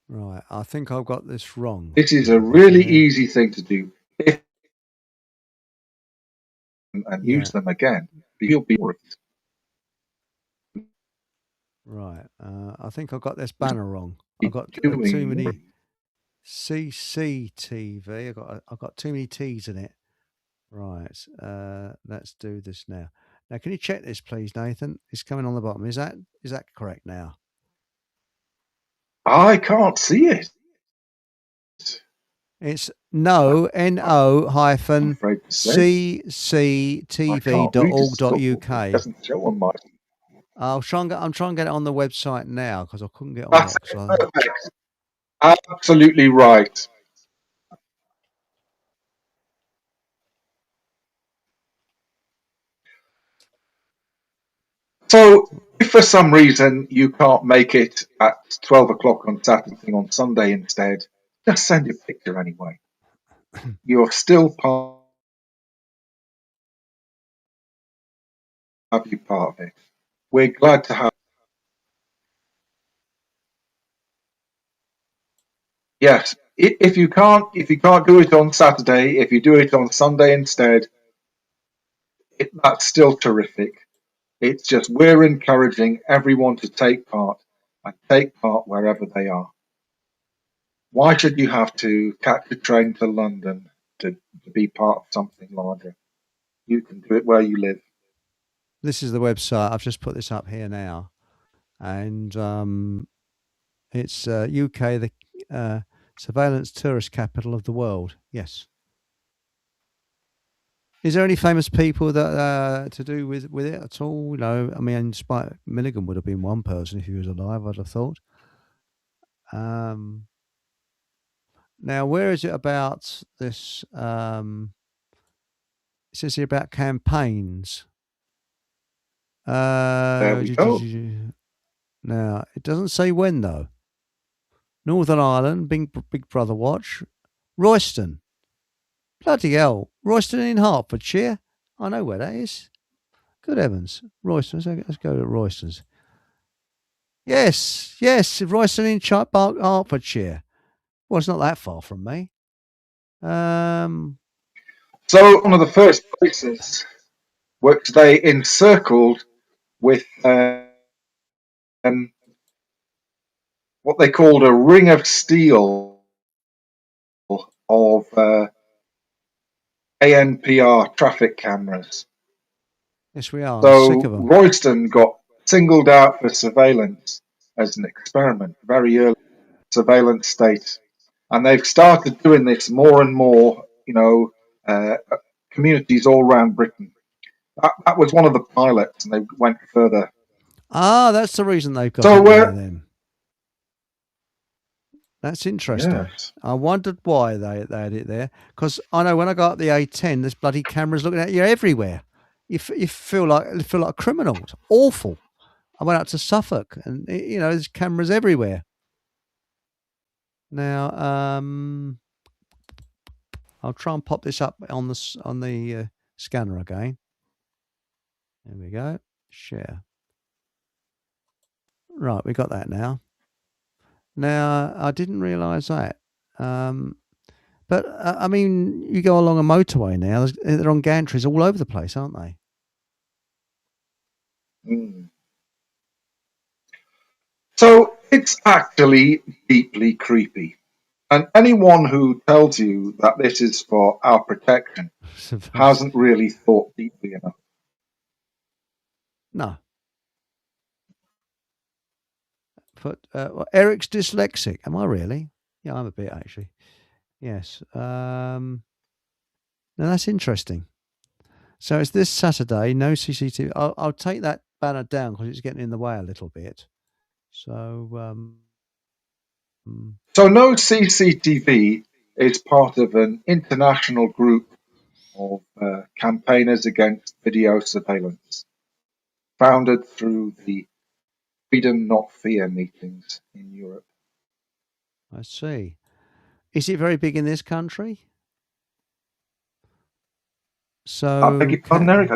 Speaker 1: Right, I think I've got this wrong.
Speaker 2: This is a really easy thing to do and use them again. You'll be
Speaker 1: right. I think I've got this banner wrong. I've got too many CCTV. I've got too many T's in it. Right. Let's do this now. Now, can you check this, please, Nathan? It's coming on the bottom. Is that correct now?
Speaker 2: I can't see it.
Speaker 1: It's no-CCTV.org.uk.
Speaker 2: Doesn't show on mine.
Speaker 1: I'm trying to get it on the website now because I couldn't get on it.
Speaker 2: Perfect. Absolutely right. So, if for some reason you can't make it at 12 o'clock on Saturday on Sunday instead, just send your picture anyway. You're still part of it. We're glad to have. Yes, if you can't do it on Saturday, if you do it on Sunday instead, that's still terrific. It's just we're encouraging everyone to take part and take part wherever they are. Why should you have to catch a train to London to be part of something larger? You can do it where you live.
Speaker 1: This is the website. I've just put this up here now, and it's UK, the surveillance tourist capital of the world. Yes. Is there any famous people that to do with it at all? You know, I mean, Spike Milligan would have been one person if he was alive, I'd have thought. Now, where is it about this? It says here about campaigns.
Speaker 2: There we go.
Speaker 1: Now, it doesn't say when, though. Northern Ireland, Big Brother watch. Royston. Bloody hell. Royston in Hertfordshire. I know where that is. Good heavens. Royston. Let's go to Royston's. Yes. Royston in Hertfordshire. Well, it's not that far from me.
Speaker 2: So one of the first places which they encircled with what they called a ring of steel of ANPR traffic cameras.
Speaker 1: Yes, we are.
Speaker 2: So Royston got singled out for surveillance as an experiment, very early surveillance state. And they've started doing this more and more, communities all around Britain. That was one of the pilots, and they went further.
Speaker 1: Ah, that's the reason they've got it there then. That's interesting. Yes. I wondered why they had it there. Because I know when I go up the A10, there's bloody cameras looking at you everywhere. You feel like a criminal. It's awful. I went out to Suffolk, and there's cameras everywhere. Now, I'll try and pop this up on the scanner again. There we go. Share. Right, we got that now. Now, I didn't realise that. But, I mean, you go along a motorway now, they're on gantries all over the place, aren't they?
Speaker 2: Mm. So it's actually deeply creepy. And anyone who tells you that this is for our protection hasn't really thought deeply enough.
Speaker 1: No. But Eric's dyslexic. Am I really? Yeah, I'm a bit actually. Yes. Now that's interesting. So it's this Saturday. No CCTV. I'll take that banner down because it's getting in the way a little bit. So.
Speaker 2: So no CCTV is part of an international group of campaigners against video surveillance, founded through the Freedom Not Fear meetings in Europe.
Speaker 1: I see. Is it very big in this country? So
Speaker 2: I beg your pardon, Eric?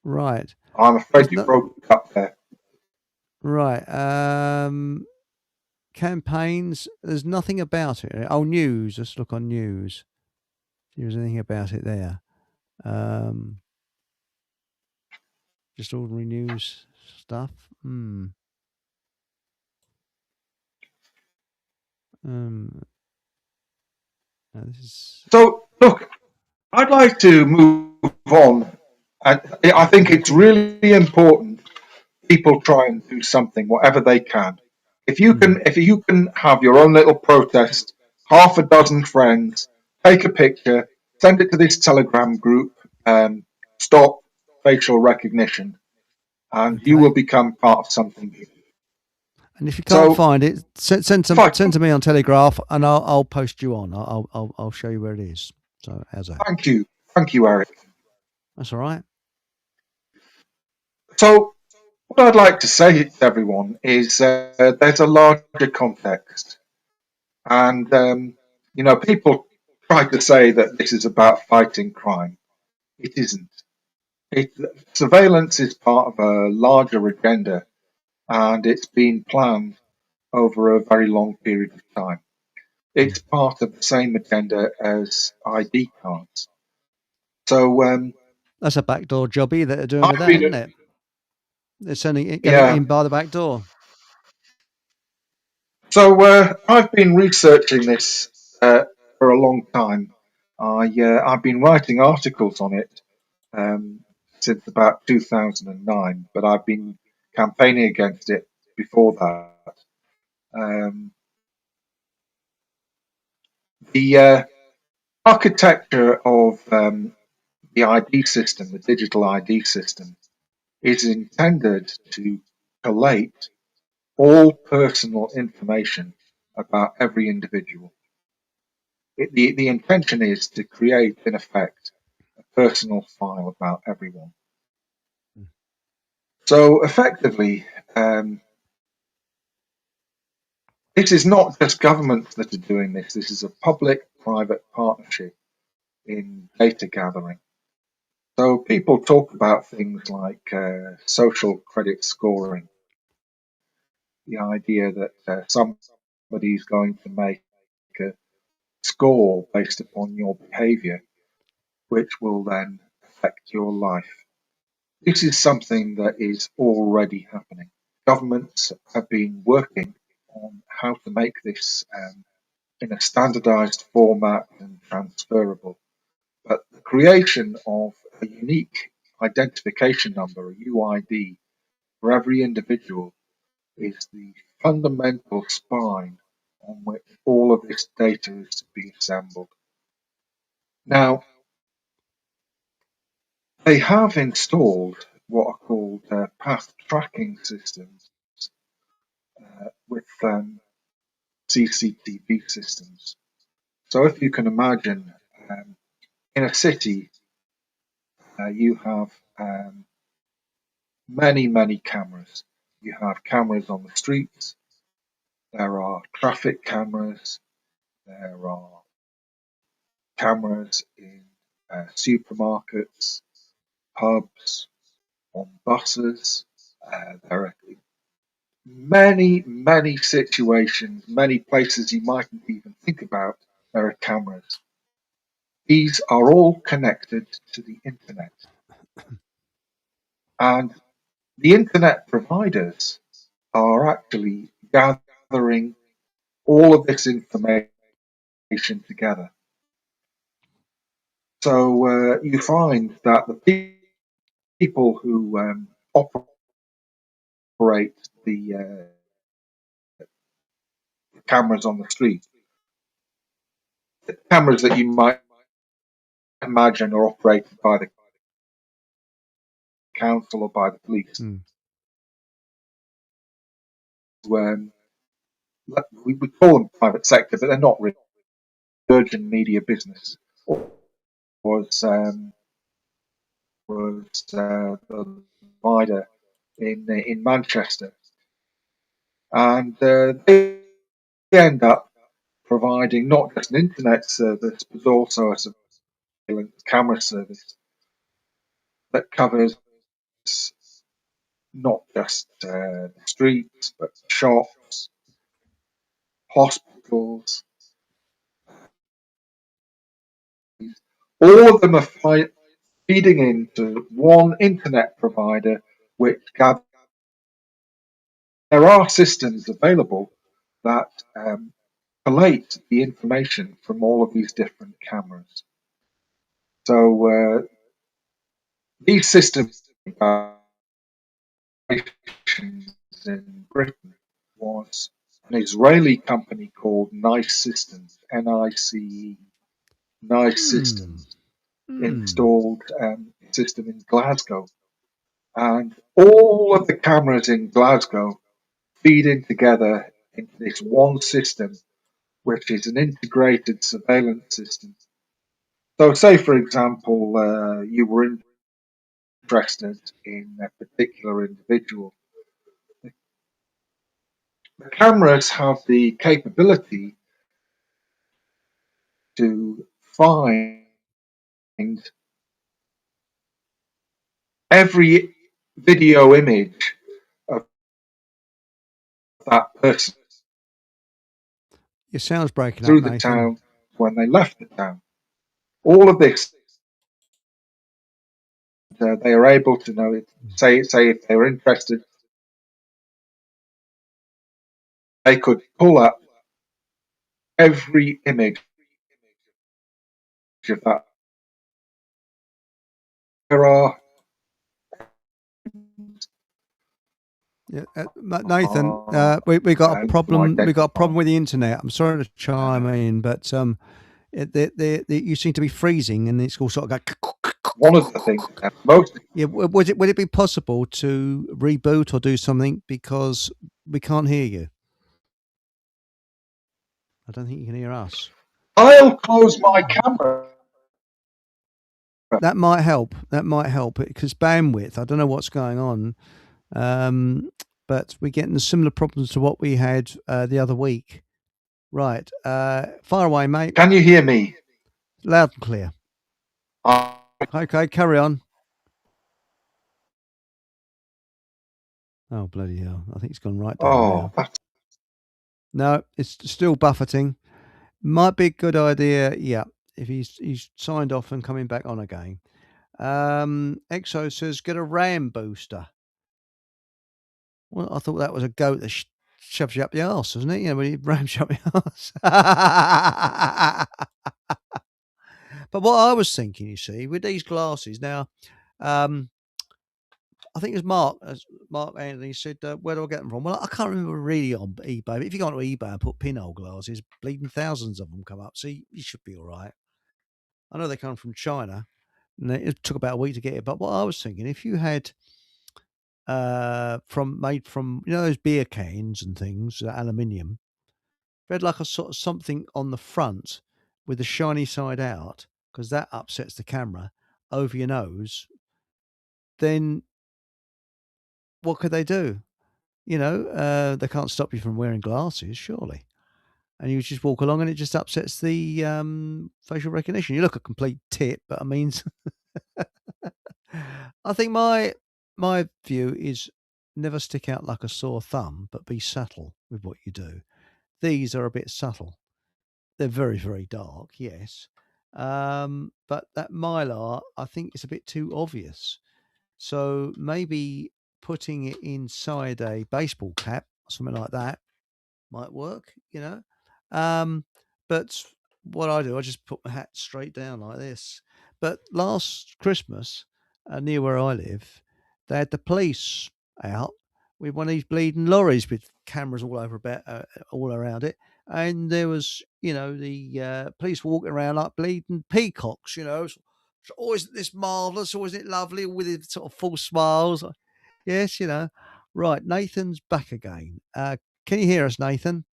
Speaker 1: Right.
Speaker 2: I'm afraid you broke up there.
Speaker 1: Right. Campaigns. There's nothing about it. Oh, news. Let's look on news. If there's anything about it there. Just ordinary news stuff.
Speaker 2: So, look, I'd like to move on. I think it's really important people try and do something, whatever they can. If you can have your own little protest, half a dozen friends, take a picture, send it to this Telegram group, stop facial recognition, and you will become part of something new.
Speaker 1: And if you can't find it, send to me on Telegraph, and I'll post you on. I'll show you where it is. So how's that?
Speaker 2: Thank you, Eric.
Speaker 1: That's all right.
Speaker 2: So what I'd like to say to everyone is there's a larger context, and people try to say that this is about fighting crime. It isn't. Surveillance is part of a larger agenda, and it's been planned over a very long period of time. It's part of the same agenda as ID cards. So
Speaker 1: That's a backdoor jobby that they're doing with that, isn't it? They're sending it, getting it in by the back door.
Speaker 2: So I've been researching this for a long time. I've been writing articles on it since about 2009, but I've been campaigning against it before that. The architecture of the ID system, the digital ID system, is intended to collate all personal information about every individual. The intention is to create, in effect, a personal file about everyone. So effectively, this is not just governments that are doing this. This is a public-private partnership in data gathering. So people talk about things like social credit scoring, the idea that somebody's going to make a score based upon your behavior, which will then affect your life. This is something that is already happening. Governments have been working on how to make this in a standardized format and transferable. But the creation of a unique identification number, a UID, for every individual is the fundamental spine on which all of this data is to be assembled. Now, they have installed what are called path tracking systems with CCTV systems. So if you can imagine, in a city, you have many cameras. You have cameras on the streets, there are traffic cameras, there are cameras in supermarkets, pubs, on buses. There are many situations, many places you mightn't even think about, there are cameras. These are all connected to the internet. And the internet providers are actually gathering all of this information together. So you find that the people who operate the cameras on the street, the cameras that you might imagine are operated by the council or by the police. When we call them private sector, but they're not really. Virgin Media Business was the provider in Manchester, and they end up providing not just an internet service but also a surveillance camera service that covers not just the streets but shops, hospitals. All of them are feeding into one internet provider, which gathers. There are systems available that collate the information from all of these different cameras. So these systems in Britain was an Israeli company called Nice Systems, N-I-C-E, Nice Systems, installed a system in Glasgow. And all of the cameras in Glasgow feed in together into this one system, which is an integrated surveillance system. So say, for example, you were interested in a particular individual. The cameras have the capability to find every video image of that person.
Speaker 1: Your sound's breaking
Speaker 2: through
Speaker 1: up,
Speaker 2: the
Speaker 1: Nathan.
Speaker 2: town when they left the town. All of this they are able to know it. Say if they were interested, they could pull up every image of that. There are.
Speaker 1: Yeah, Nathan, we got a problem. We got a problem with the internet. I'm sorry to chime in, but you seem to be freezing, and it's all sort of go.
Speaker 2: One of the things, most.
Speaker 1: Yeah, would it be possible to reboot or do something, because we can't hear you? I don't think you can hear us.
Speaker 2: I'll close my camera.
Speaker 1: That might help. That might help, because bandwidth. I don't know what's going on, but we're getting similar problems to what we had the other week. Right, fire away, mate.
Speaker 2: Can you hear me?
Speaker 1: Loud and clear. Okay, carry on. Oh, bloody hell. I think it's gone right down now. No, it's still buffeting. Might be a good idea, yeah, if he's signed off and coming back on again. Exo says, get a RAM booster. Well, I thought that was a goat that shoves you up the arse, wasn't it? Yeah, when you ram shove your arse. But what I was thinking, you see, with these glasses now, I think it was Mark Anthony said, where do I get them from? Well, I can't remember really on eBay, but if you go onto eBay and put pinhole glasses, bleeding thousands of them come up. So you should be all right. I know they come from China, and it took about a week to get it. But what I was thinking, if you had made from, those beer cans and things, aluminium, if you had like a sort of something on the front with the shiny side out, because that upsets the camera, over your nose, then what could they do? They can't stop you from wearing glasses, surely. And you just walk along and it just upsets the facial recognition. You look a complete tit, but I mean, I think my view is never stick out like a sore thumb, but be subtle with what you do. These are a bit subtle. They're very, very dark, yes. But that Mylar, I think it's a bit too obvious. So maybe putting it inside a baseball cap, something like that, might work, But what I do, I just put my hat straight down like this. But last Christmas, near where I live, they had the police out with one of these bleeding lorries with cameras all over all around it, and there was, the police walking around like bleeding peacocks. It's always this marvelous, always it lovely with its sort of full smiles. Yes, Right, Nathan's back again. Can you hear us, Nathan?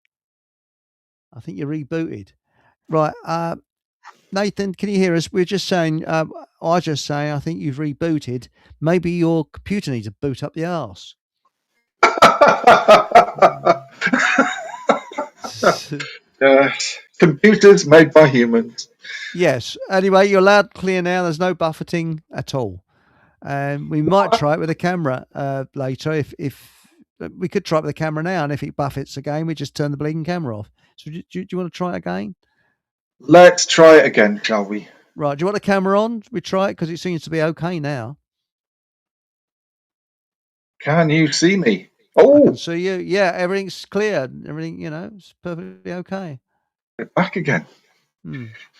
Speaker 1: I think you're rebooted. Right, Nathan, can you hear us? We're just saying, I just say, I think you've rebooted. Maybe your computer needs a boot up the arse.
Speaker 2: Computers made by humans.
Speaker 1: Yes. Anyway, you're loud and clear now. There's no buffeting at all. We might try it with a camera later. If we could try it with a camera now, and if it buffets again, we just turn the bleeding camera off. So do you want to try it again?
Speaker 2: Let's try it again, shall we?
Speaker 1: Right. Do you want the camera on? We try it, because it seems to be okay now.
Speaker 2: Can you see me?
Speaker 1: Oh, I can see you. Yeah, everything's clear. Everything, it's perfectly okay.
Speaker 2: Back again.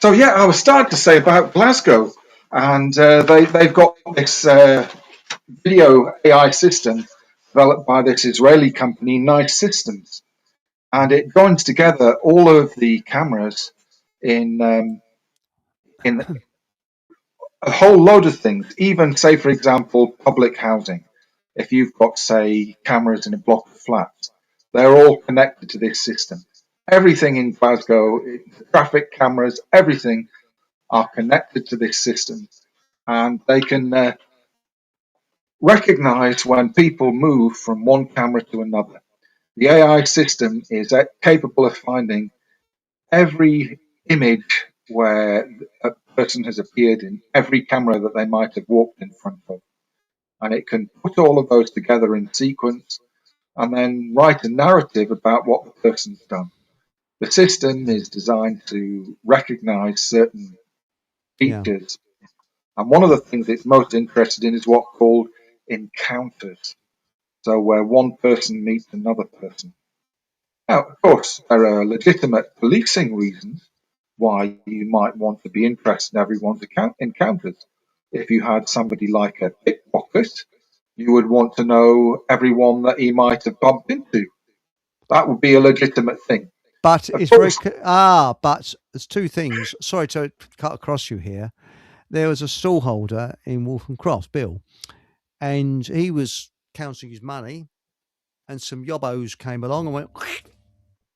Speaker 2: So yeah, I was starting to say about Glasgow, and they've got this video AI system developed by this Israeli company, Nice Systems, and it joins together all of the cameras in a whole load of things. Even, say, for example, public housing. If you've got, say, cameras in a block of flats, they're all connected to this system. Everything in Glasgow, traffic cameras, everything are connected to this system, and they can recognize when people move from one camera to another. The AI system is capable of finding every image where a person has appeared in every camera that they might have walked in front of. And it can put all of those together in sequence and then write a narrative about what the person's done. The system is designed to recognize certain features And one of the things it's most interested in is what's called encounters. So where one person meets another person. Now, of course, there are legitimate policing reasons why you might want to be interested in everyone's encounters. If you had somebody like a pickpocket, you would want to know everyone that he might have bumped into. That would be a legitimate thing.
Speaker 1: But
Speaker 2: Of
Speaker 1: it's very
Speaker 2: course,
Speaker 1: but there's two things. Sorry to cut across you here. There was a stallholder in Waltham Cross, Bill, and he was counting his money, and some yobbos came along and went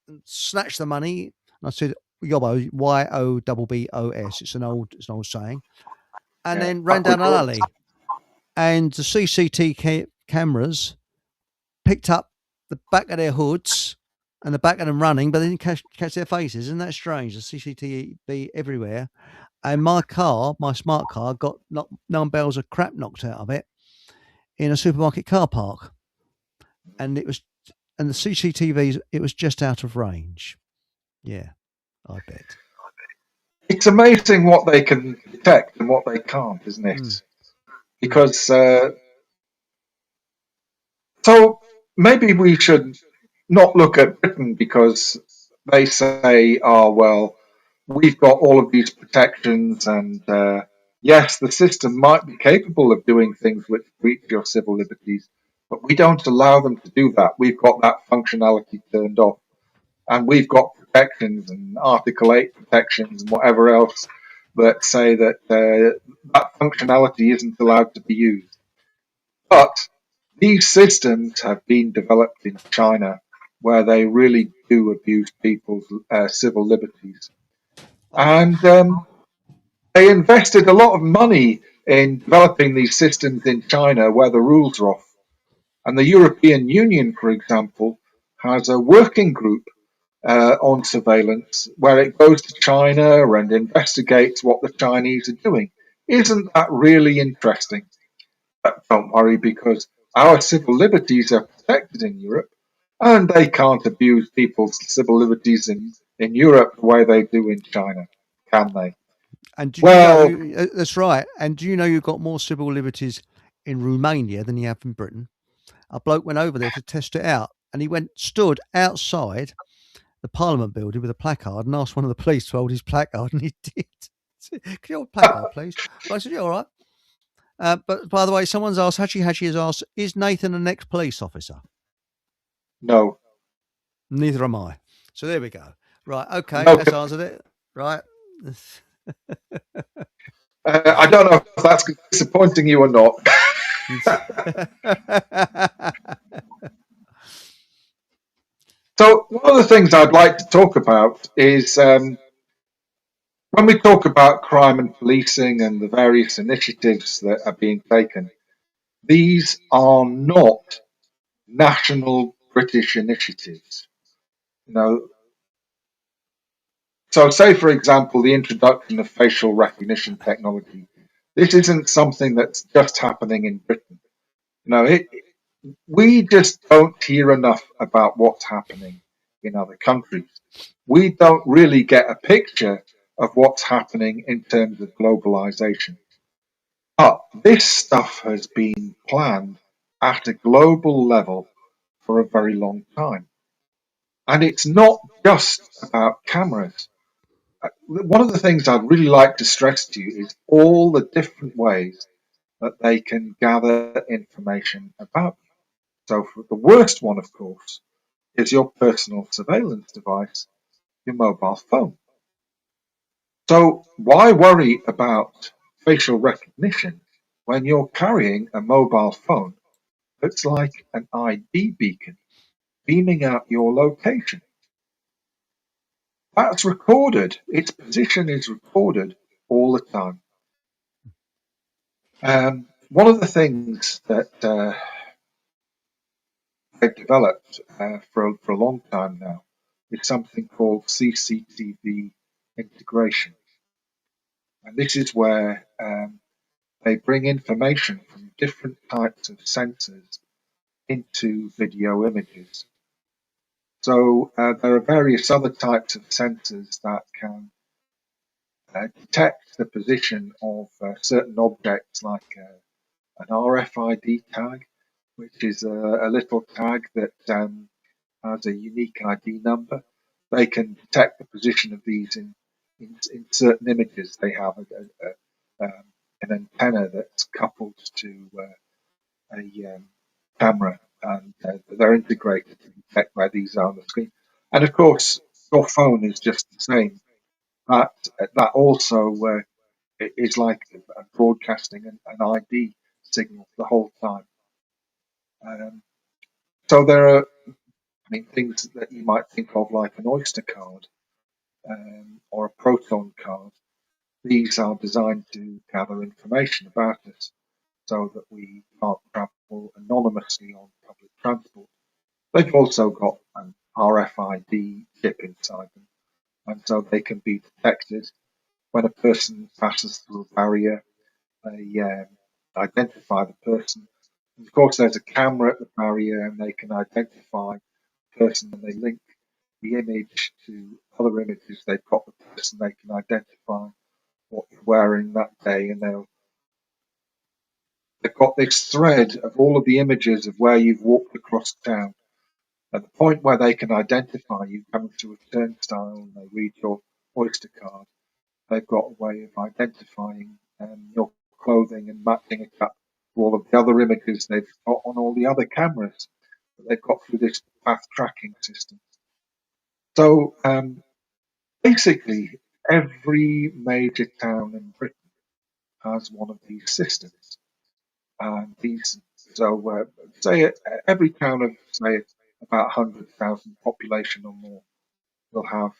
Speaker 1: and snatched the money. And I said, "Yobbo, Yobbos. It's an old saying." And
Speaker 2: yeah,
Speaker 1: then ran down an alley, and the CCTV cameras picked up the back of their hoods and the back of them running, but they didn't catch their faces. Isn't that strange? The CCTV everywhere. And my smart car, got 9 barrels of crap knocked out of it in a supermarket car park. And the CCTVs, it was just out of range. Yeah, I bet.
Speaker 2: It's amazing what they can detect and what they can't, isn't it? Because so maybe we should not look at Britain because they say, "Oh well, we've got all of these protections, and yes, the system might be capable of doing things which breach your civil liberties, but we don't allow them to do that. We've got that functionality turned off, and we've got protections and Article 8 protections and whatever else that say that that functionality isn't allowed to be used." But these systems have been developed in China, where they really do abuse people's civil liberties. And they invested a lot of money in developing these systems in China where the rules are off. And the European Union, for example, has a working group on surveillance where it goes to China and investigates what the Chinese are doing. Isn't that really interesting? But don't worry, because our civil liberties are protected in Europe, and they can't abuse people's civil liberties in Europe the way they do in China, can they?
Speaker 1: And did you know that's right? And do you know you've got more civil liberties in Romania than you have in Britain? A bloke went over there to test it out, and he stood outside the Parliament building with a placard and asked one of the police to hold his placard, and he did. Can you hold a placard, please? I said, "Yeah, all right." But by the way, someone's asked, Hachi has asked, is Nathan an ex-police officer?
Speaker 2: No.
Speaker 1: Neither am I. So there we go. Right, okay,
Speaker 2: No.
Speaker 1: that's answered it. Right.
Speaker 2: I don't know if that's disappointing you or not. So one of the things I'd like to talk about is when we talk about crime and policing and the various initiatives that are being taken, these are not national British initiatives. You know, so say for example the introduction of facial recognition technology. This isn't something that's just happening in Britain. We just don't hear enough about what's happening in other countries. We don't really get a picture of what's happening in terms of globalization. But this stuff has been planned at a global level for a very long time. And it's not just about cameras. One of the things I'd really like to stress to you is all the different ways that they can gather information about you. So, for the worst one, of course, is your personal surveillance device, your mobile phone. So, why worry about facial recognition when you're carrying a mobile phone that's like an ID beacon beaming out your location? That's recorded. Its position is recorded all the time. One of the things that they've developed for a long time now is something called CCTV integration. And this is where they bring information from different types of sensors into video images. So there are various other types of sensors that can detect the position of certain objects like an RFID tag, which is a little tag that has a unique ID number. They can detect the position of these in certain images. They have an antenna that's coupled to a camera, and they're integrated to detect where these are on the screen. And of course, your phone is just the same. That also is like broadcasting an ID signal the whole time. So there are things that you might think of like an Oyster card or a Proton card. These are designed to gather information about us so that we can't travel anonymously on public transport. They've also got an RFID chip inside them, and so they can be detected when a person passes through a barrier. They identify the person. And of course, there's a camera at the barrier, and they can identify the person, and they link the image to other images. They've got the person. They can identify what you're wearing that day, and they've got this thread of all of the images of where you've walked across town. At the point where they can identify you coming through a turnstile and they read your Oyster card, they've got a way of identifying your clothing and matching it up to all of the other images they've got on all the other cameras that they've got through this path tracking system. So basically, every major town in Britain has one of these systems. And say every town of, say, about 100,000 population or more will have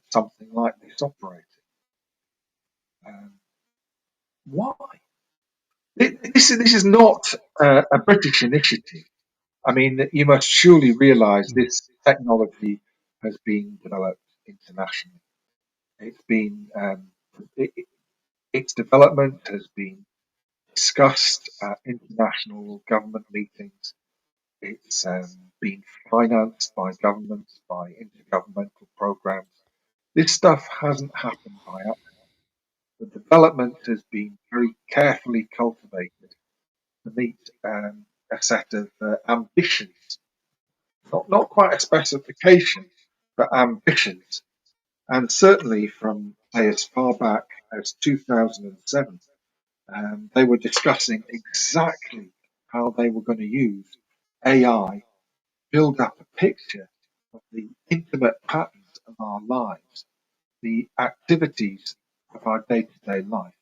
Speaker 2: something like this operating. Why? This is not a British initiative. I mean, you must surely realise this technology has been developed internationally. It's been its development has been discussed at international government meetings. It's been financed by governments, by intergovernmental programs. This stuff hasn't happened by accident. The development has been very carefully cultivated to meet a set of ambitions, not quite a specification, but ambitions. And certainly from, say, as far back as 2007, they were discussing exactly how they were going to use AI, build up a picture of the intimate patterns of our lives, the activities of our day-to-day life.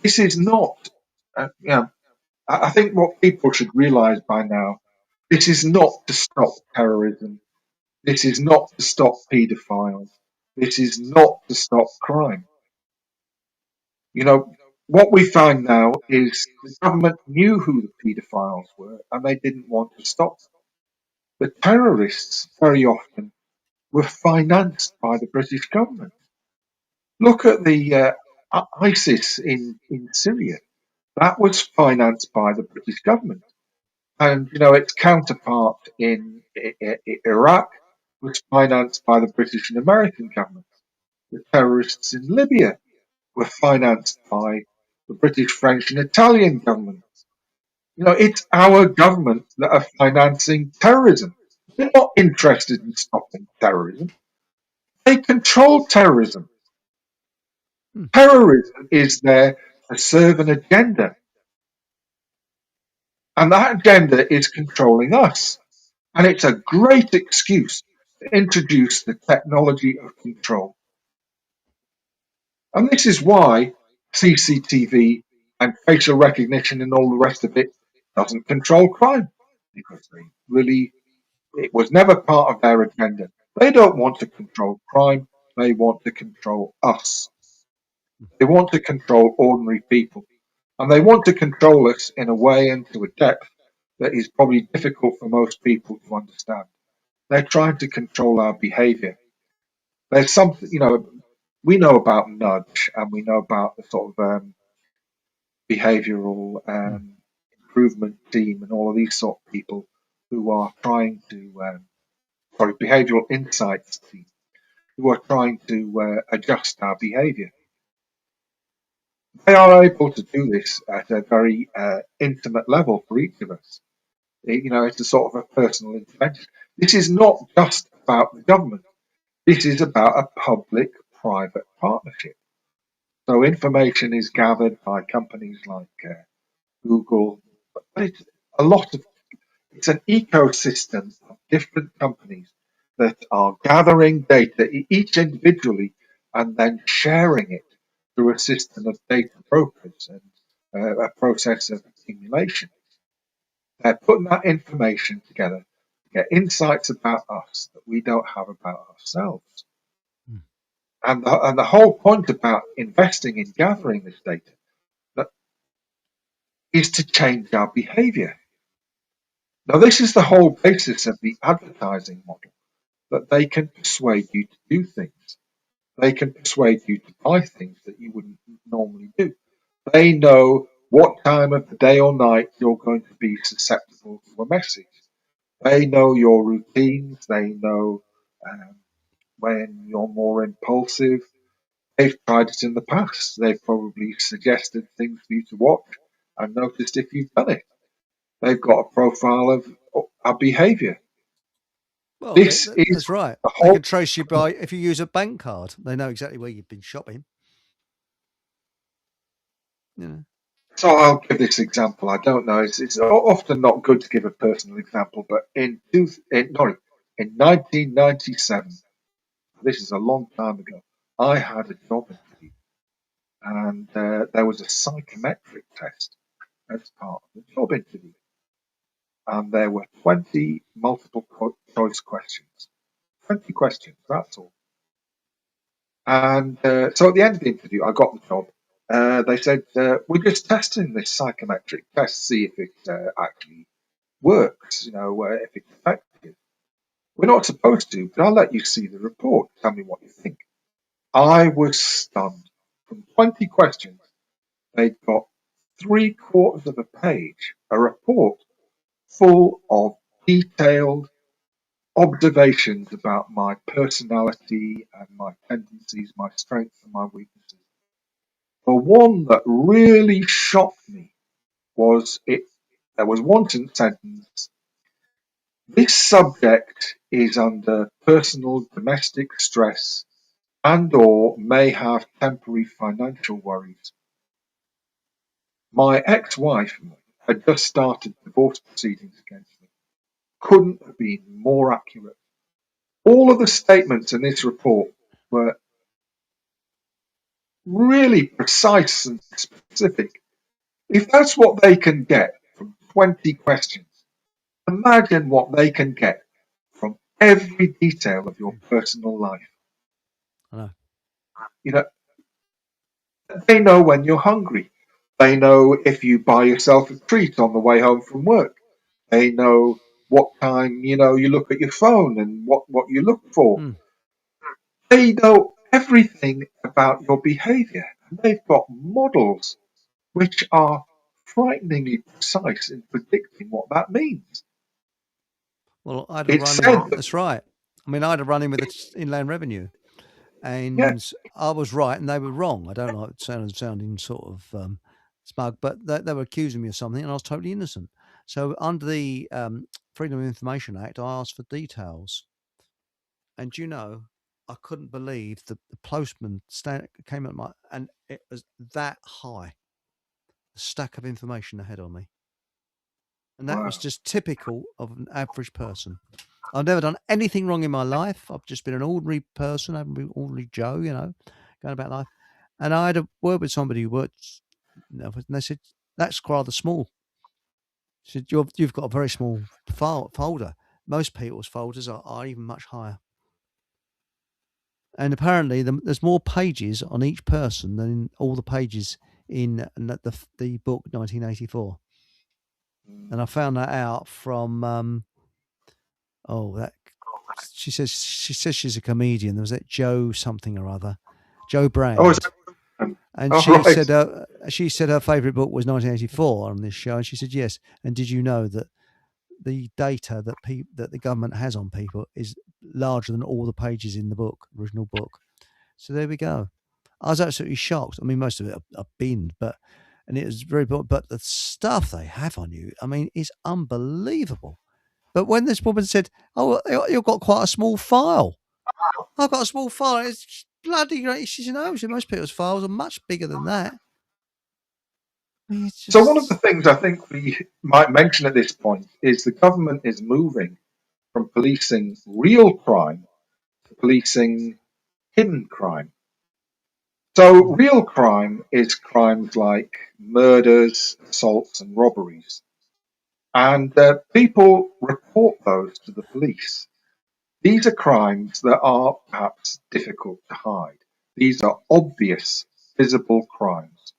Speaker 2: This is not, I think what people should realise by now, this is not to stop terrorism. This is not to stop paedophiles. This is not to stop crime. What we find now is the government knew who the paedophiles were and they didn't want to stop them. The terrorists very often were financed by the British government. Look at the ISIS in Syria. That was financed by the British government. And, its counterpart in Iraq was financed by the British and American governments. The terrorists in Libya were financed by the British, French, and Italian governments. It's our government that are financing terrorism. They're not interested in stopping terrorism. They control terrorism. Terrorism is there to serve an agenda. And that agenda is controlling us. And it's a great excuse to introduce the technology of control. And this is why CCTV and facial recognition and all the rest of it doesn't control crime. Because it was never part of their agenda. They don't want to control crime. They want to control us. They want to control ordinary people. And they want to control us in a way and to a depth that is probably difficult for most people to understand. They're trying to control our behavior. There's something, we know about nudge and we know about the sort of behavioral improvement team and all of these sort of people who are trying to, behavioral insights team. who are trying to adjust our behaviour. They are able to do this at a very intimate level for each of us. It's a sort of a personal intervention. This is not just about the government. This is about a public-private partnership. So information is gathered by companies like Google, but it's an ecosystem of different companies that are gathering data, each individually, and then sharing it through a system of data brokers and a process of accumulation. They're putting that information together to get insights about us that we don't have about ourselves. And the whole point about investing in gathering this data is to change our behavior. Now, this is the whole basis of the advertising model, that they can persuade you to do things. They can persuade you to buy things that you wouldn't normally do. They know what time of the day or night you're going to be susceptible to a message. They know your routines. They know when you're more impulsive. They've tried it in the past. They've probably suggested things for you to watch and noticed if you've done it. They've got a profile of our behaviour.
Speaker 1: Well, that's right. They can trace you by, if you use a bank card, they know exactly where you've been shopping. Yeah.
Speaker 2: So I'll give this example. I don't know. It's often not good to give a personal example, but in 1997, this is a long time ago, I had a job interview, and there was a psychometric test as part of the job interview. And there were 20 multiple choice questions. 20 questions, that's all. And so at the end of the interview, I got the job. They said, we're just testing this psychometric test to see if it actually works, if it's effective. We're not supposed to, but I'll let you see the report. Tell me what you think. I was stunned. From 20 questions, they'd got 3/4 of a page, a report full of detailed observations about my personality and my tendencies, my strengths and my weaknesses. The one that really shocked me was there was one sentence. This subject is under personal domestic stress and/or may have temporary financial worries. My ex-wife had just started divorce proceedings against me. Couldn't have been more accurate. All of the statements in this report were really precise and specific. If that's what they can get from 20 questions, imagine what they can get from every detail of your personal life.
Speaker 1: I know.
Speaker 2: They know when you're hungry. They know if you buy yourself a treat on the way home from work. They know what time, you look at your phone and what you look for. They know everything about your behaviour. And they've got models which are frighteningly precise in predicting what that means.
Speaker 1: Well, I had a run-in. That's right. I mean, I had a run-in with the Inland Revenue, and I was right and they were wrong. I don't like sounding sort of smug, but they were accusing me of something, and I was totally innocent. So under the Freedom of Information Act, I asked for details, and I couldn't believe the postman came at and it was that high, a stack of information ahead of me. And that was just typical of an average person. I've never done anything wrong in my life. I've just been an ordinary person, an ordinary Joe, going about life. And I had a word with somebody who worked, and they said, that's rather small. She said, you've got a very small folder. Most people's folders are even much higher. And apparently there's more pages on each person than in all the pages in the book 1984. And I found that out from she says she's a comedian. There was that Joe something or other, Joe Brand. And she said her favourite book was 1984 on this show, and she said yes. And did you know that the data that the government has on people is larger than all the pages in the book, original book. So there we go. I was absolutely shocked. I mean, most of it I binned, and it was very, but the stuff they have on you, I mean, is unbelievable. But when this woman said, "Oh, you've got quite a small file," I've got a small file. It's bloody great. She said, "No, most people's files are much bigger than that." I mean,
Speaker 2: So one of the things I think we might mention at this point is the government is moving from policing real crime to policing hidden crime. So real crime is crimes like murders, assaults, and robberies. And people report those to the police. These are crimes that are perhaps difficult to hide. These are obvious, visible crimes.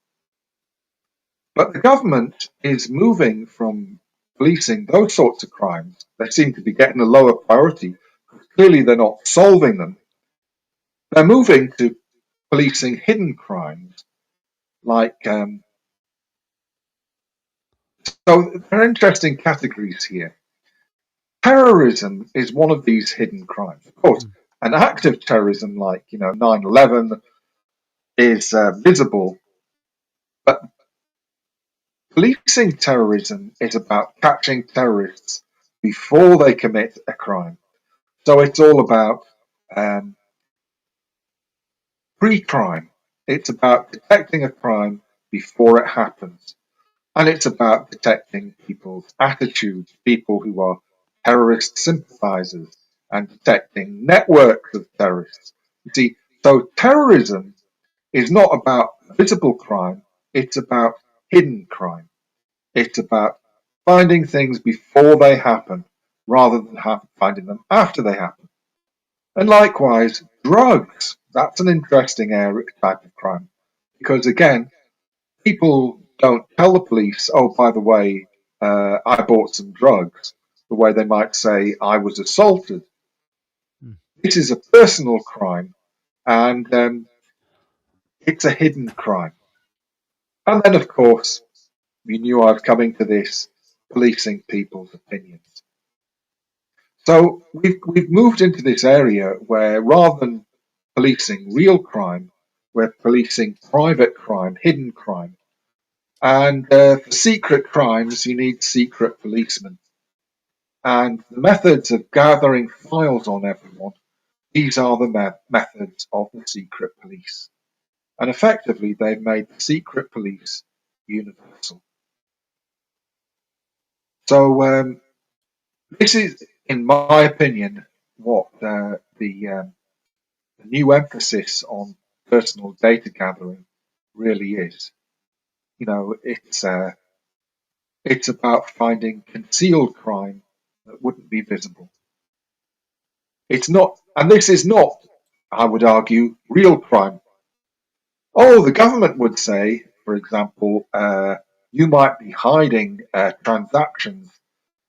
Speaker 2: But the government is moving from policing those sorts of crimes. They seem to be getting a lower priority. Clearly, they're not solving them. They're moving to policing hidden crimes like. So there are interesting categories here. Terrorism is one of these hidden crimes. Of course, an act of terrorism like 9/11 is visible, but policing terrorism is about catching terrorists before they commit a crime. So it's all about pre-crime. It's about detecting a crime before it happens. And it's about detecting people's attitudes, people who are terrorist sympathizers, and detecting networks of terrorists. You see, so terrorism is not about visible crime, it's about hidden crime. It's about finding things before they happen rather than finding them after they happen. And likewise, drugs. That's an interesting type of crime because, again, people don't tell the police, oh, by the way, I bought some drugs, the way they might say, I was assaulted. This is a personal crime and it's a hidden crime. And then, of course, we knew I was coming to this, policing people's opinions. So we've moved into this area where rather than policing real crime, we're policing private crime, hidden crime. And for secret crimes, you need secret policemen. And the methods of gathering files on everyone, these are the methods of the secret police. And effectively, they've made the secret police universal. So this is, in my opinion, what the new emphasis on personal data gathering really is. It's about finding concealed crime that wouldn't be visible. It's not, and this is not, I would argue, real crime. Oh, the government would say, for example, you might be hiding transactions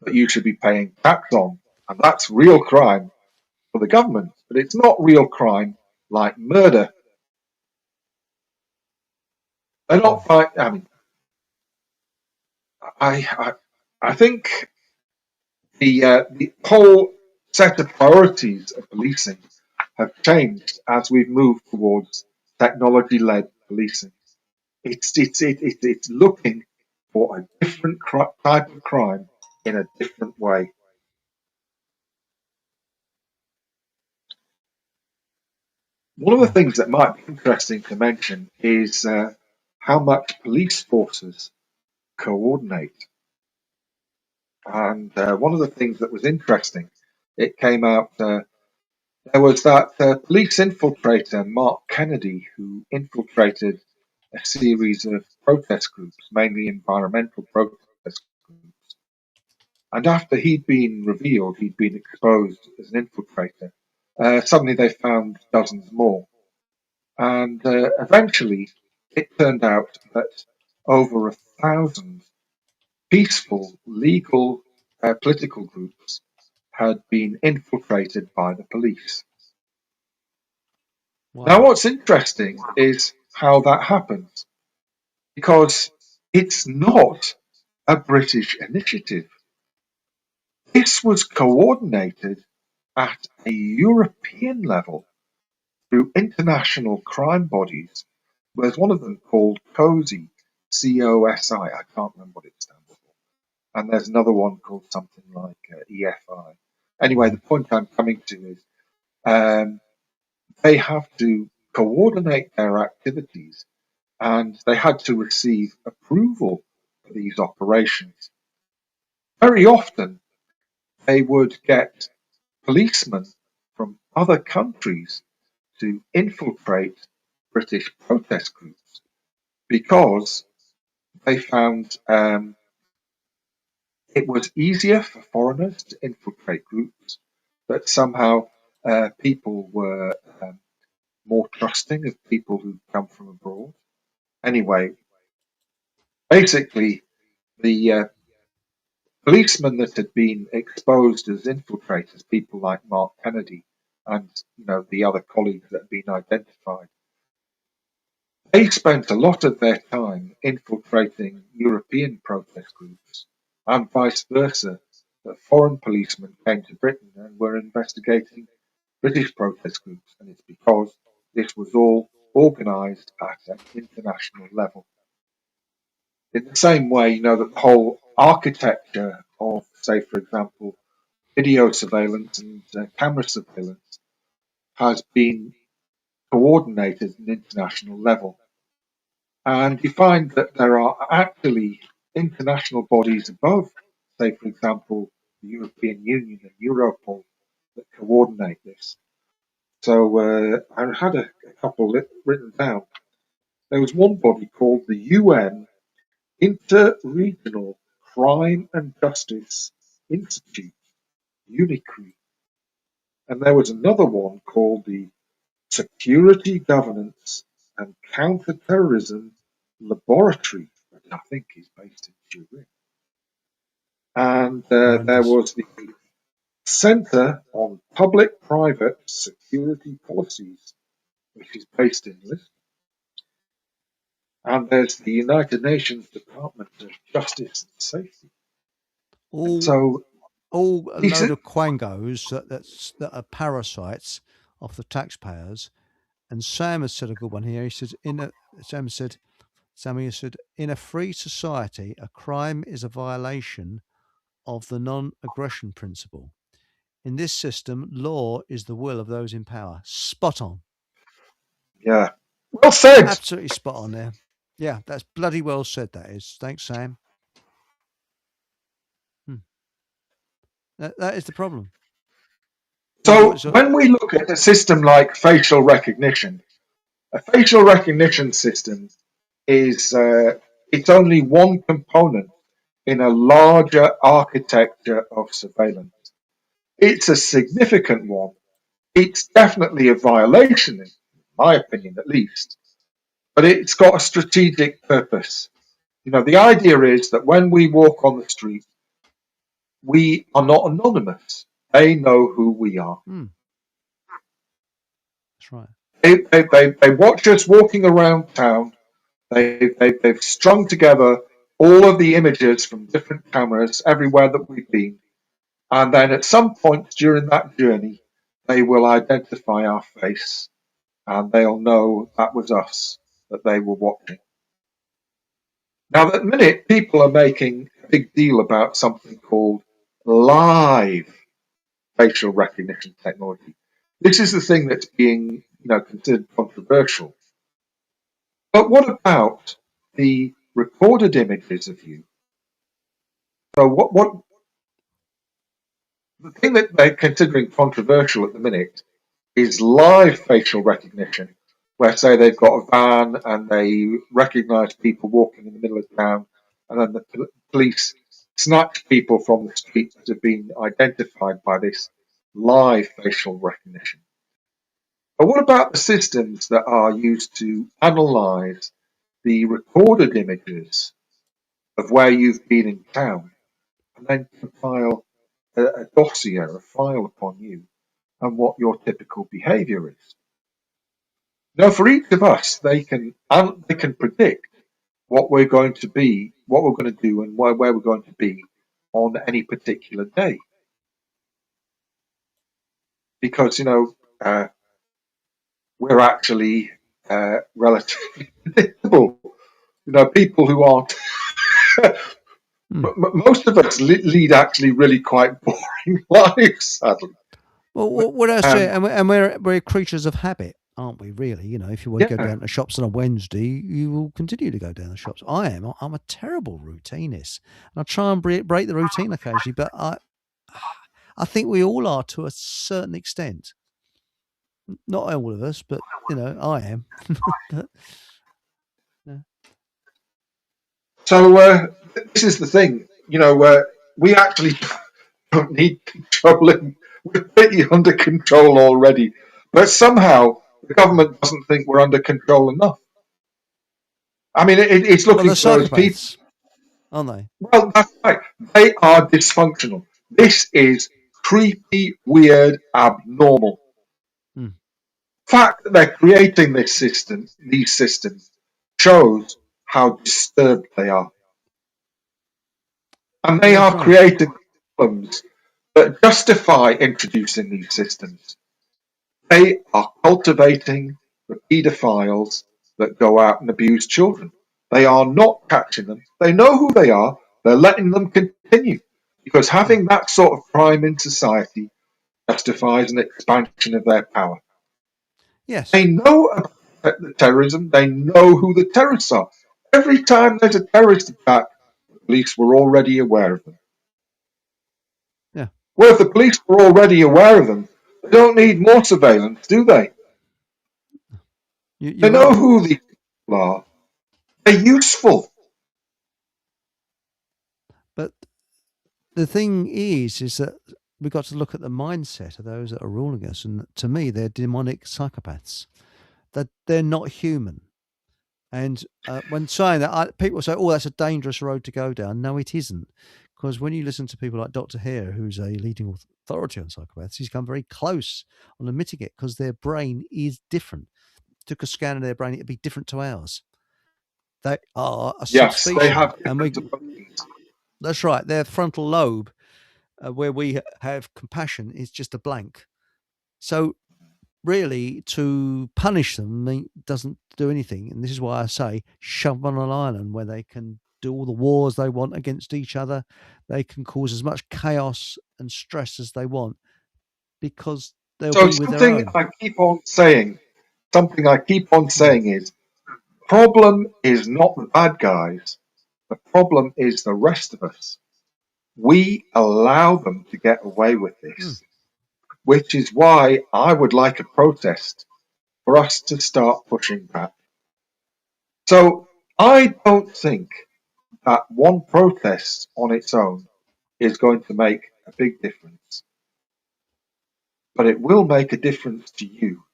Speaker 2: that you should be paying tax on, and that's real crime for the government, but it's not real crime like murder. They're not. I mean, I think the whole set of priorities of policing have changed as we've moved towards technology-led policing. It's looking for a different type of crime in a different way. One of the things that might be interesting to mention is how much police forces coordinate. And one of the things that was interesting, it came out, there was that police infiltrator, Mark Kennedy, who infiltrated a series of protest groups, mainly environmental protest groups. And after he'd been revealed, he'd been exposed as an infiltrator, suddenly they found dozens more. And eventually, it turned out that over 1,000 peaceful, legal political groups had been infiltrated by the police. Wow. Now, what's interesting is how that happens, because it's not a British initiative. This was coordinated at a European level through international crime bodies. There's one of them called COSI, COSI. I can't remember what it stands for. And there's another one called something like EFI. Anyway, the point I'm coming to is they have to coordinate their activities, and they had to receive approval for these operations. Very often, they would get policemen from other countries to infiltrate British protest groups because they found it was easier for foreigners to infiltrate groups, that somehow people were more trusting of people who come from abroad. Anyway, basically, the policemen that had been exposed as infiltrators, people like Mark Kennedy and the other colleagues that had been identified, they spent a lot of their time infiltrating European protest groups, and vice versa, that foreign policemen came to Britain and were investigating British protest groups, and it's because this was all organised at an international level. In the same way, that the whole architecture of, say, for example, video surveillance and camera surveillance has been coordinated at an international level. And you find that there are actually international bodies above, say, for example, the European Union and Europol that coordinate this. So I had a couple written down. There was one body called the UN Inter-Regional Crime and Justice Institute, UNICRI. And there was another one called the Security Governance and Counterterrorism Laboratory, which I think is based in Turin. And there was the Centre on Public-Private Security Policies, which is based in Lisbon. And there's the United Nations Department of Justice and Safety.
Speaker 1: All a load of quangos that are parasites of the taxpayers. And Sam has said a good one here. He said, Sammy said, in a free society, a crime is a violation of the non-aggression principle. In this system, law is the will of those in power. Spot on.
Speaker 2: Yeah. Well said.
Speaker 1: Absolutely spot on there. Yeah, that's bloody well said, that is. Thanks, Sam. That is the problem.
Speaker 2: So when we look at a system like facial recognition, a facial recognition system is it's only one component in a larger architecture of surveillance. It's a significant one. It's definitely a violation, in my opinion at least, but it's got a strategic purpose. The idea is that when we walk on the street, we are not anonymous. They know who we are.
Speaker 1: That's right.
Speaker 2: They watch us walking around town. They've strung together all of the images from different cameras everywhere that we've been. And then at some point during that journey, they will identify our face and they'll know that was us that they were watching. Now, at the minute, people are making a big deal about something called live facial recognition technology. This is the thing that's being considered controversial. But what about the recorded images of you? So what the thing that they're considering controversial at the minute is live facial recognition, where say they've got a van and they recognise people walking in the middle of town, and then the police snatch people from the street that have been identified by this live facial recognition. But what about the systems that are used to analyse the recorded images of where you've been in town and then compile a dossier, a file upon you and what your typical behaviour is? Now, for each of us, they can predict what we're going to be, what we're going to do, and where we're going to be on any particular day. because we're actually relatively predictable. People who aren't. Most of us lead actually really quite boring lives, sadly.
Speaker 1: Well, what else? And we're creatures of habit, aren't we? Really, if you want to go down to the shops on a Wednesday, you will continue to go down the shops. I am. I'm a terrible routinist, and I try and break the routine occasionally, but I think we all are to a certain extent. Not all of us, but I am. But, yeah.
Speaker 2: So this is the thing, we actually don't need controlling. We're pretty under control already, but somehow the government doesn't think we're under control enough. I mean, it's looking for those people,
Speaker 1: aren't they?
Speaker 2: Well, that's right. They are dysfunctional. This is creepy, weird, abnormal. The fact that they're creating these systems, shows how disturbed they are. And they are creating problems that justify introducing these systems. They are cultivating the paedophiles that go out and abuse children. They are not catching them. They know who they are. They're letting them continue. Because having that sort of crime in society justifies an expansion of their power.
Speaker 1: Yes.
Speaker 2: They know about the terrorism. They know who the terrorists are. Every time there's a terrorist attack, the police were already aware of them.
Speaker 1: Yeah.
Speaker 2: Well, if the police were already aware of them, they don't need more surveillance, do they? They know who these people are. They're useful.
Speaker 1: But the thing is that we've got to look at the mindset of those that are ruling us. And to me, they're demonic psychopaths. That they're not human. And when saying that, people say, "Oh, that's a dangerous road to go down." No, it isn't, because when you listen to people like Dr. Hare, who's a leading authority on psychopaths, he's come very close on admitting it because their brain is different. Took a scan of their brain; it'd be different to ours. They are a subspecies.
Speaker 2: They have
Speaker 1: that's right. Their frontal lobe, where we have compassion, is just a blank. So really, to punish them doesn't do anything. And this is why I say shove them on an island where they can do all the wars they want against each other. They can cause as much chaos and stress as they want because they'll be with their own.
Speaker 2: Something I keep on saying is, the problem is not the bad guys. The problem is the rest of us. We allow them to get away with this. Which is why I would like a protest for us to start pushing back. So I don't think that one protest on its own is going to make a big difference. But it will make a difference to you.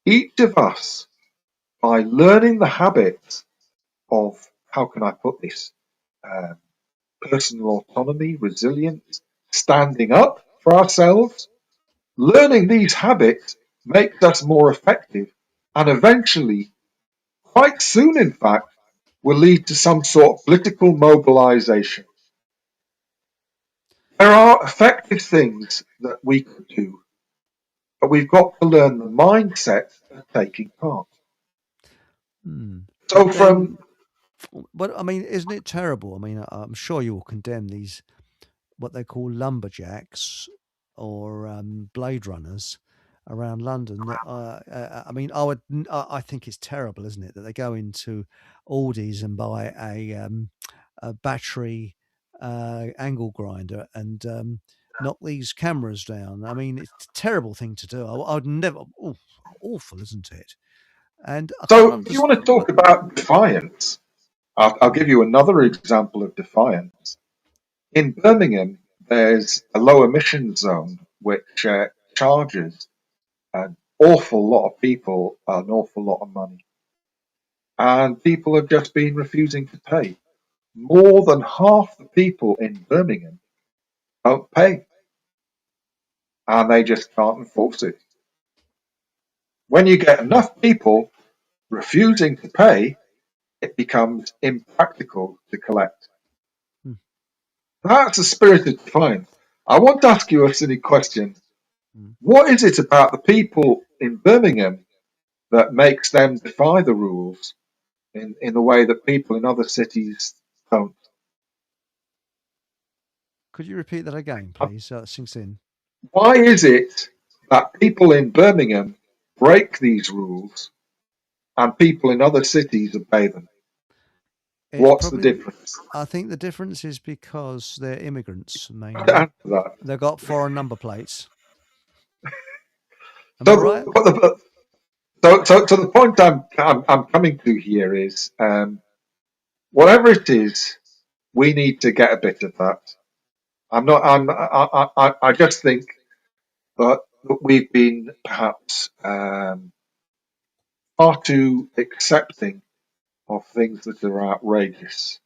Speaker 2: Each of us, by learning the habits of, how can I put this, personal autonomy, resilience, standing up for ourselves, learning these habits makes us more effective and eventually, quite soon in fact, will lead to some sort of political mobilization. There are effective things that we could do, but we've got to learn the mindset of taking part. So
Speaker 1: but I mean, isn't it terrible? I mean, I'm sure you will condemn these, what they call lumberjacks or Blade Runners around London. I mean, I think it's terrible, isn't it, that they go into Aldi's and buy a battery angle grinder and knock these cameras down. I mean, it's a terrible thing to do. I'd never. Awful, isn't it? And
Speaker 2: so, if you want to talk about defiance, I'll give you another example of defiance. In Birmingham, there's a low emission zone which charges an awful lot of people an awful lot of money. And people have just been refusing to pay. More than half the people in Birmingham don't pay. And they just can't enforce it. When you get enough people refusing to pay, it becomes impractical to collect. That's the spirit of defiance. I want to ask you a silly question. What is it about the people in Birmingham that makes them defy the rules in a way that people in other cities don't?
Speaker 1: Could you repeat that again, please? So it sinks in.
Speaker 2: Why is it that people in Birmingham break these rules and people in other cities obey them? What's the difference?
Speaker 1: I think the difference is because they're immigrants mainly.
Speaker 2: Answer that.
Speaker 1: They've got foreign number plates. Am
Speaker 2: So,
Speaker 1: I right?
Speaker 2: So the point I'm coming to here is, whatever it is, we need to get a bit of that. I just think that we've been perhaps far too accepting of things that are outrageous.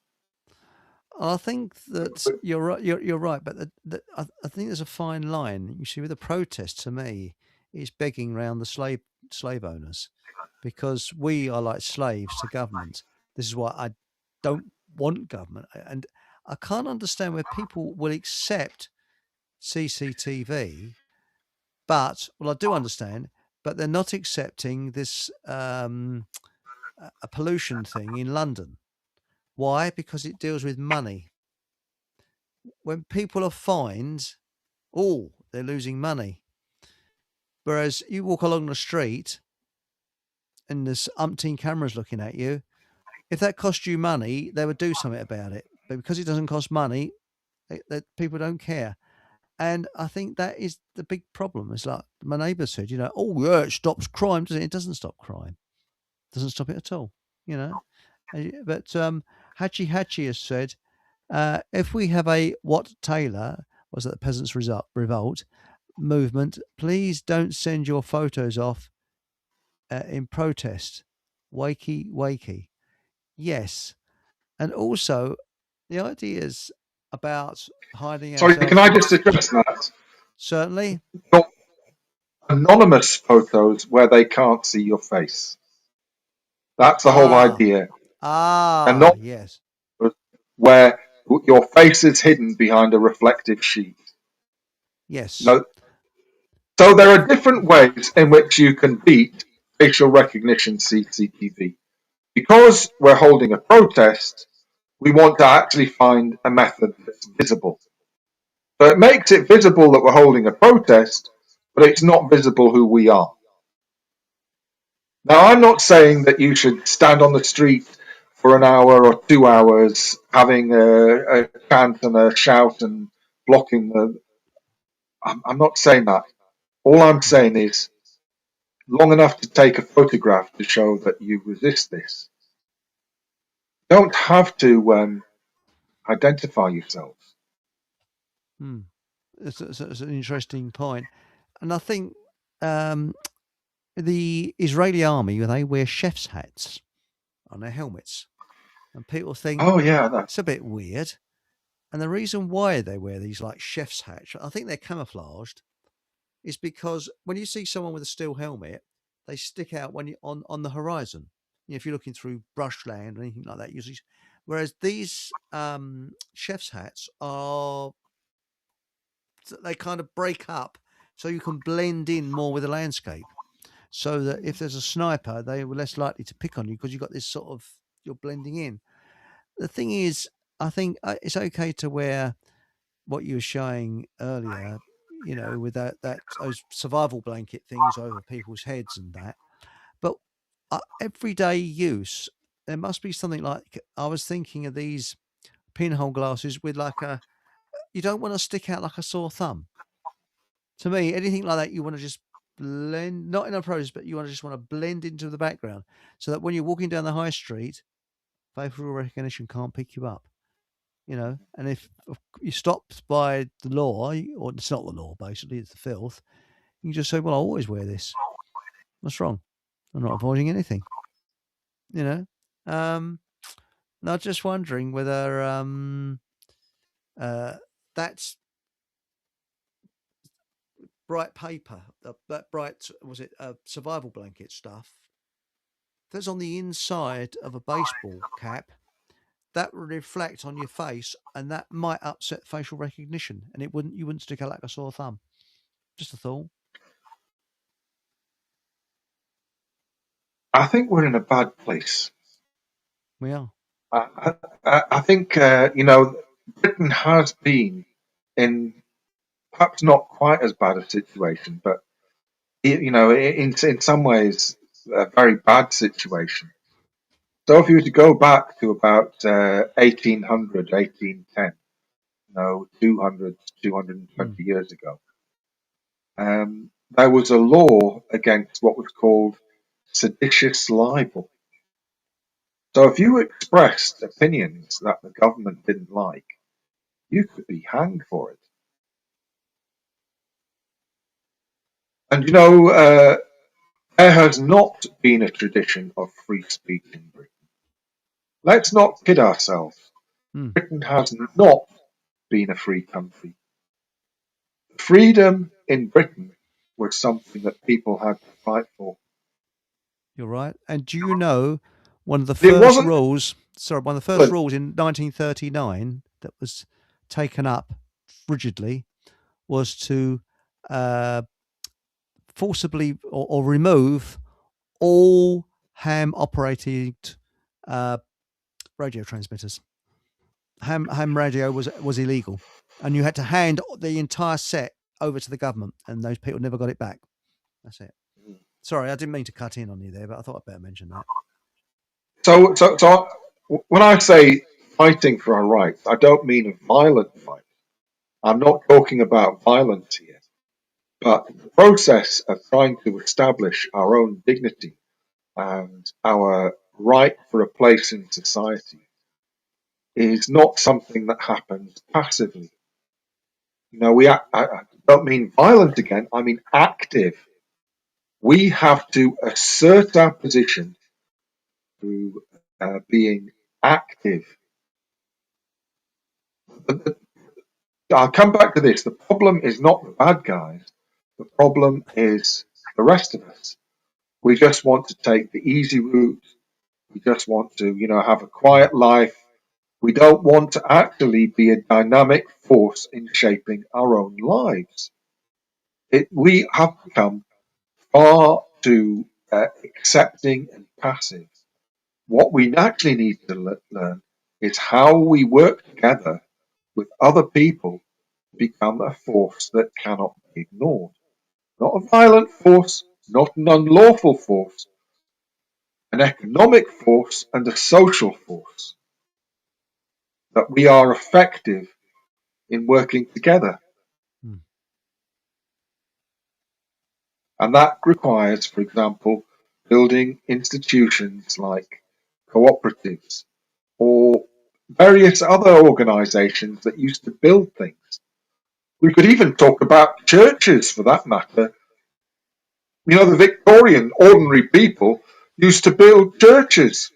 Speaker 1: I think that you're right. You're right, but I think there's a fine line. You see, with the protest, to me, it's begging round the slave owners, because we are like slaves to government. This is why I don't want government, and I can't understand where people will accept CCTV, but well, I do understand, but they're not accepting this a pollution thing in London. Why? Because it deals with money. When people are fined, they're losing money. Whereas you walk along the street and there's umpteen cameras looking at you. If that cost you money, they would do something about it. But because it doesn't cost money, people don't care. And I think that is the big problem. It's like my neighbour said, it stops crime, doesn't it? It doesn't stop crime. It doesn't stop it at all, But Hachi Hachi has said, if we have a Wat Taylor, was that the Peasants' Revolt movement, please don't send your photos off in protest. Wakey, wakey. Yes. And also, the ideas about hiding
Speaker 2: Sorry,
Speaker 1: ourselves.
Speaker 2: can I just address that?
Speaker 1: Certainly.
Speaker 2: Anonymous photos where they can't see your face. That's the whole idea.
Speaker 1: Yes.
Speaker 2: Where your face is hidden behind a reflective sheet.
Speaker 1: Yes.
Speaker 2: No. So there are different ways in which you can beat facial recognition CCTV. Because we're holding a protest, we want to actually find a method that's visible. So it makes it visible that we're holding a protest, but it's not visible who we are. Now, I'm not saying that you should stand on the street for an hour or 2 hours having a chant and a shout and blocking the... I'm not saying that. All I'm saying is long enough to take a photograph to show that you resist this. You don't have to identify yourselves.
Speaker 1: It's an interesting point. And I think the Israeli army, they wear chef's hats on their helmets. And people think, it's a bit weird. And the reason why they wear these like chef's hats, I think they're camouflaged, is because when you see someone with a steel helmet, they stick out when you on the horizon. If you're looking through brushland or anything like that, usually. Whereas these chef's hats they kind of break up so you can blend in more with the landscape. So that if there's a sniper, they were less likely to pick on you because you've got this sort of, you're blending in. The thing is, I think it's okay to wear what you were showing earlier, with those survival blanket things over people's heads and that. But everyday use, there must be something like, I was thinking of these pinhole glasses with you don't want to stick out like a sore thumb. To me, anything like that, you want to just blend, not in a process, but you just want to blend into the background so that when you're walking down the high street, facial recognition can't pick you up. And if you're stopped by the law, or it's not the law, basically, it's the filth, you can just say, well, I always wear this. What's wrong? I'm not avoiding anything. Not just wondering whether that's bright paper, that bright, was it survival blanket stuff, that's on the inside of a baseball cap, that would reflect on your face, and that might upset facial recognition, and you wouldn't stick out like a sore thumb. Just a thought.
Speaker 2: I think we're in a bad place.
Speaker 1: We are.
Speaker 2: I think Britain has been in perhaps not quite as bad a situation, but in some ways a very bad situation. So if you were to go back to about 1800, 1810, 200, 220 years ago, there was a law against what was called seditious libel. So if you expressed opinions that the government didn't like, you could be hanged for it. And there has not been a tradition of free speech in Britain. Let's not kid ourselves. Britain has not been a free country. Freedom in Britain was something that people had to fight for.
Speaker 1: You're right. And do you know one of the first rules in 1939 that was taken up rigidly was to forcibly or remove all ham-operated radio transmitters. Ham radio was illegal, and you had to hand the entire set over to the government, and those people never got it back. That's it. Sorry, I didn't mean to cut in on you there, but I thought I'd better mention that.
Speaker 2: So when I say fighting for our rights, I don't mean a violent fight. I'm not talking about violence here, but the process of trying to establish our own dignity and our right for a place in society is not something that happens passively. I don't mean violent again, I mean active. We have to assert our position through being active. I'll come back to this. The problem is not the bad guys. The problem is the rest of us. We just want to take the easy route. We just want to, have a quiet life. We don't want to actually be a dynamic force in shaping our own lives. We have become far too accepting and passive. What we actually need to learn is how we work together with other people to become a force that cannot be ignored. Not a violent force, not an unlawful force, an economic force and a social force. That we are effective in working together. And that requires, for example, building institutions like cooperatives or various other organizations that used to build things. We could even talk about churches for that matter. The Victorian ordinary people used to build churches.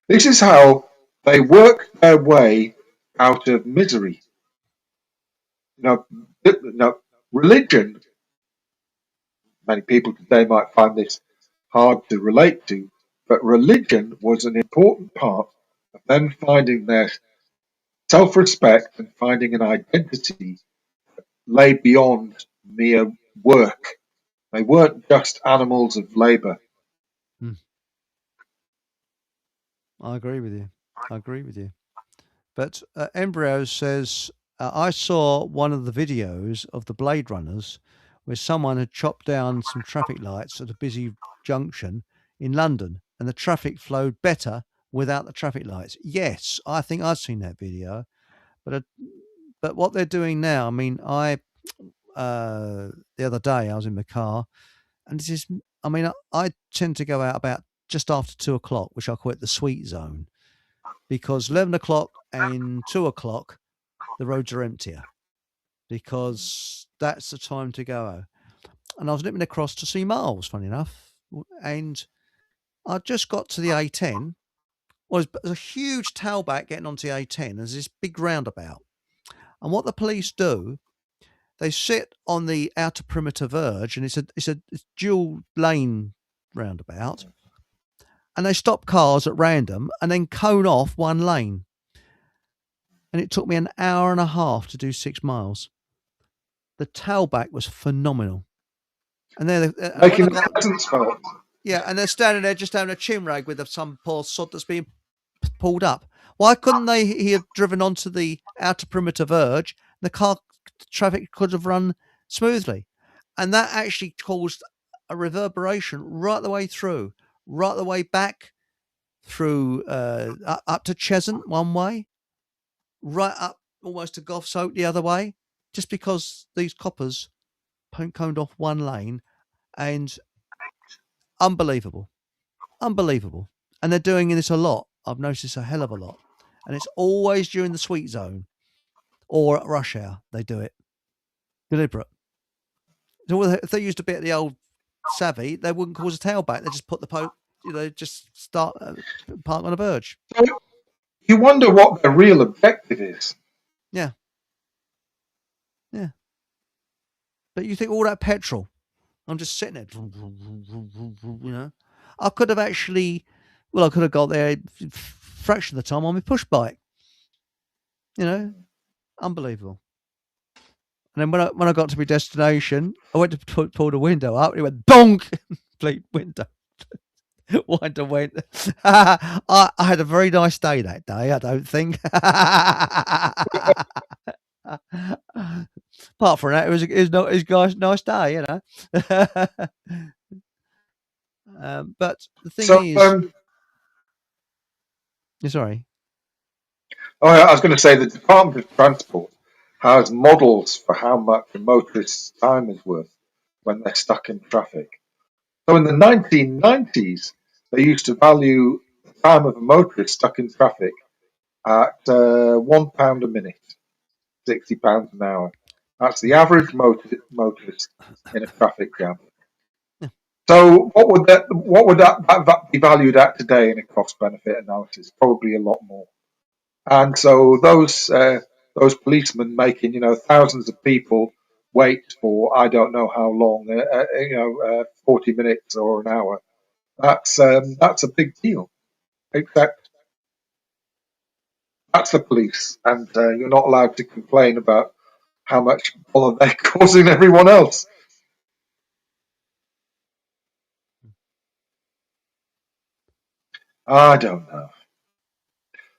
Speaker 2: This is how they worked their way out of misery. Religion, many people today might find this hard to relate to, but religion was an important part of them finding their self-respect and finding an identity that lay beyond mere work. They weren't just animals of labour.
Speaker 1: I agree with you. But Embryo says, I saw one of the videos of the Blade Runners where someone had chopped down some traffic lights at a busy junction in London, and the traffic flowed better without the traffic lights. Yes, I think I've seen that video. But what they're doing now, I mean, the other day I was in my car, and I tend to go out about just after 2:00, which I call it the sweet zone, because 11:00 and 2:00 the roads are emptier, because that's the time to go. And I was nipping across to see Miles, funny enough, and I just got to the A10. Well, there's a huge tailback getting onto the A10. There's this big roundabout, and what the police do, they sit on the outer perimeter verge, and it's a dual lane roundabout, and they stop cars at random and then cone off one lane. and it took me an hour and a half to do 6 miles. The tailback was phenomenal. And they're
Speaker 2: making the presence felt.
Speaker 1: Yeah, and they're standing there just having a chin rag with some poor sod that's being pulled up. Why couldn't he have driven onto the outer perimeter verge? The traffic could have run smoothly. And that actually caused a reverberation right the way through, right the way back through up to Cheshunt one way, right up almost to Goffs Oak the other way, just because these coppers coned off one lane. And unbelievable. And they're doing this a lot. I've noticed a hell of a lot. And it's always during the sweet zone or at rush hour they do it. Deliberate. So if they used to be at the old Savvy, they wouldn't cause a tailback. They just put just start park on a verge.
Speaker 2: So you wonder what the real objective is.
Speaker 1: Yeah. But you think all that petrol, I'm just sitting there, I could have actually, I could have got there a fraction of the time on my push bike. Unbelievable. And then when I got to my destination, I went to pull the window up, and it went donk, complete window. Winder went. I had a very nice day that day, I don't think. Apart from that, it was not a nice day, but the thing is, sorry.
Speaker 2: Oh, I was going to say the Department of Transport has models for how much a motorist's time is worth when they're stuck in traffic. So in the 1990s, they used to value the time of a motorist stuck in traffic at £1 a minute, £60 an hour. That's the average motorist in a traffic jam. So what would that be valued at today in a cost-benefit analysis? Probably a lot more. And so those policemen making thousands of people wait for I don't know how long, 40 minutes or an hour. That's a big deal. Except that's the police, and you're not allowed to complain about how much bother they're causing everyone else. I don't know.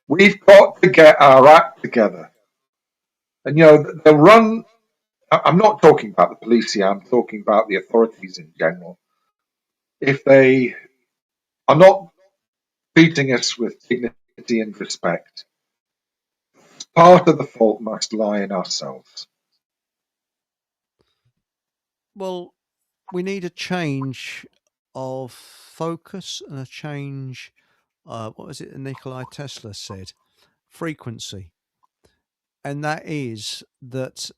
Speaker 2: We've got to get our act together. And, they'll run. I'm not talking about the police here, I'm talking about the authorities in general. If they are not treating us with dignity and respect, part of the fault must lie in ourselves.
Speaker 1: Well, we need a change of focus and a change, what was it Nikola Tesla said? Frequency. And that is that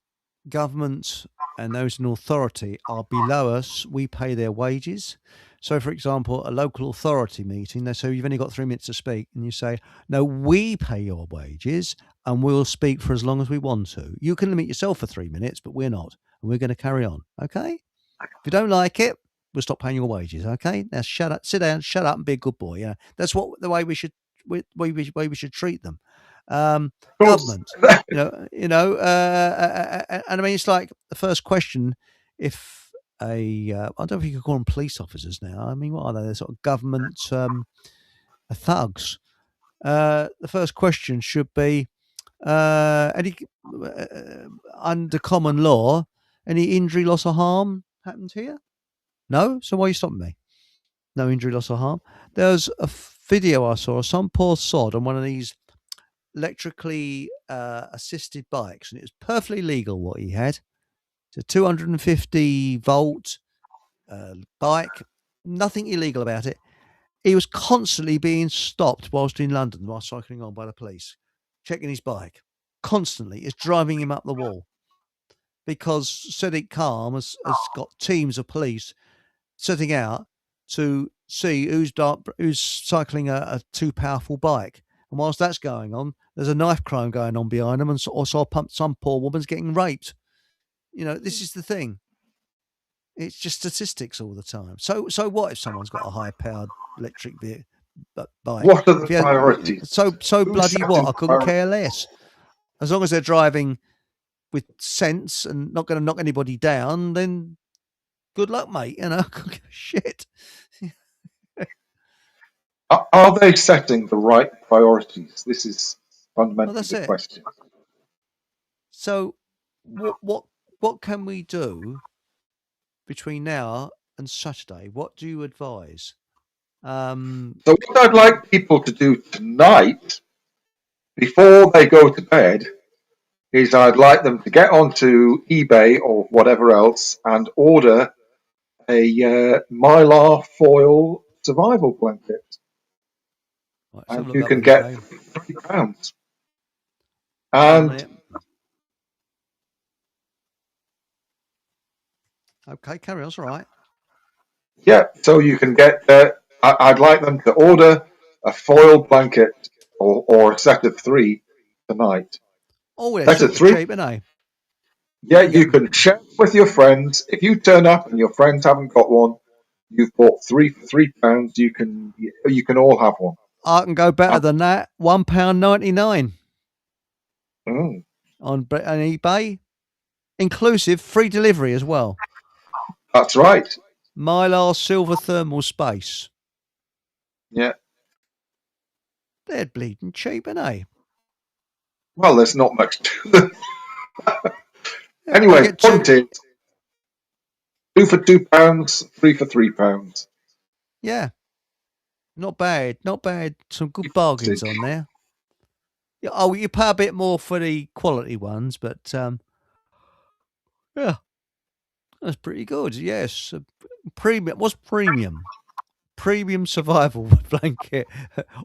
Speaker 1: government and those in authority are below us. We pay their wages. So, for example, a local authority meeting, they say you've only got 3 minutes to speak, and you say, no, we pay your wages and we'll speak for as long as we want to. You can limit yourself for 3 minutes, but we're not. And we're going to carry on. Okay? If you don't like it, we'll stop paying your wages. Okay? Now shut up, sit down, shut up and be a good boy. Yeah. That's the way we should treat them. Government, and I mean, it's like the first question, if I don't know if you could call them police officers now. I mean, what are they? They're sort of government thugs. The first question should be, any under common law, any injury, loss or harm happened here? No? So why are you stopping me? No injury, loss or harm. There's a video I saw of some poor sod on one of these electrically assisted bikes, and it was perfectly legal what he had. It's a 250 volt bike, nothing illegal about it. He was constantly being stopped whilst in London while cycling on by the police, checking his bike constantly. It's driving him up the wall because Sadiq Khan has got teams of police setting out to see who's cycling a too powerful bike. And whilst that's going on, there's a knife crime going on behind them, and also some poor woman's getting raped. This is the thing. It's just statistics all the time. So what if someone's got a high-powered electric bike?
Speaker 2: What are the priorities?
Speaker 1: So bloody what? I couldn't care less. As long as they're driving with sense and not going to knock anybody down, then good luck, mate. Shit.
Speaker 2: Are they setting the right priorities? This is fundamentally the question.
Speaker 1: So, what can we do between now and Saturday? What do you advise?
Speaker 2: So what I'd like people to do tonight, before they go to bed, is I'd like them to get onto eBay or whatever else and order a Mylar foil survival blanket.
Speaker 1: Right,
Speaker 2: and you can get £3. And
Speaker 1: okay, carry on. That's all right.
Speaker 2: Yeah, so you can get. I'd like them to order a foil blanket or a set of 3 tonight.
Speaker 1: Oh, they're super cheap, aren't they?
Speaker 2: Yeah, you can share with your friends. If you turn up and your friends haven't got one, you've bought 3 for £3. You can all have one.
Speaker 1: I can go better than that. £1.99 on eBay, inclusive free delivery as well.
Speaker 2: That's right.
Speaker 1: Mylar silver thermal space.
Speaker 2: Yeah.
Speaker 1: They're bleeding cheap, aren't they?
Speaker 2: Well, there's not much to them. Anyway, point is, 2 for £2, 3 for £3.
Speaker 1: Yeah. Not bad. Not bad. Some good bargains on there. Oh, you pay a bit more for the quality ones, but yeah, that's pretty good. Yes, premium. What's premium? Premium survival blanket.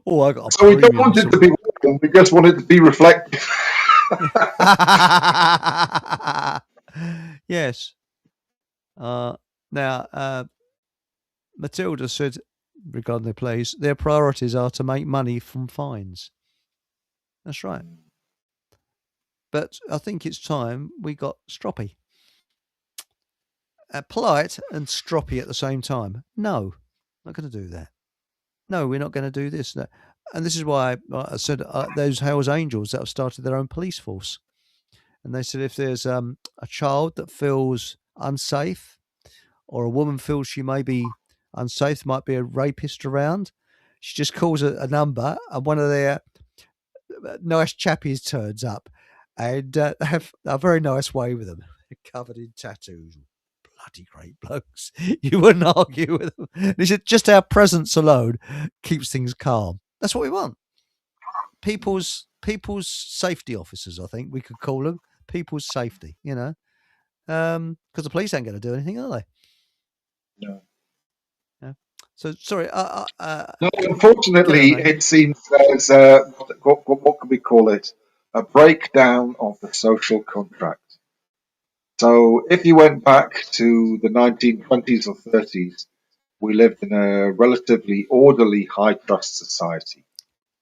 Speaker 1: Oh, I got a
Speaker 2: so we don't want it to be warm. We just want it to be reflective.
Speaker 1: Yes. Now, Matilda said regarding their plays, their priorities are to make money from fines. That's right. But I think it's time we got stroppy. Polite and stroppy at the same time. No, not going to do that. No, we're not going to do this. No. And this is why I said those Hell's Angels that have started their own police force. And they said if there's a child that feels unsafe or a woman feels she may be unsafe, might be a rapist around, she just calls a number and one of their nice chappies turns up and they have a very nice way with them. They're covered in tattoos. Bloody great blokes. You wouldn't argue with them. They said just our presence alone keeps things calm. That's what we want. People's safety officers, I think we could call them. People's safety, because the police ain't going to do anything, are they?
Speaker 2: No.
Speaker 1: Yeah. So sorry.
Speaker 2: No, unfortunately, it seems there's what can we call it? A breakdown of the social contract. So, if you went back to the 1920s or 30s, we lived in a relatively orderly, high trust society.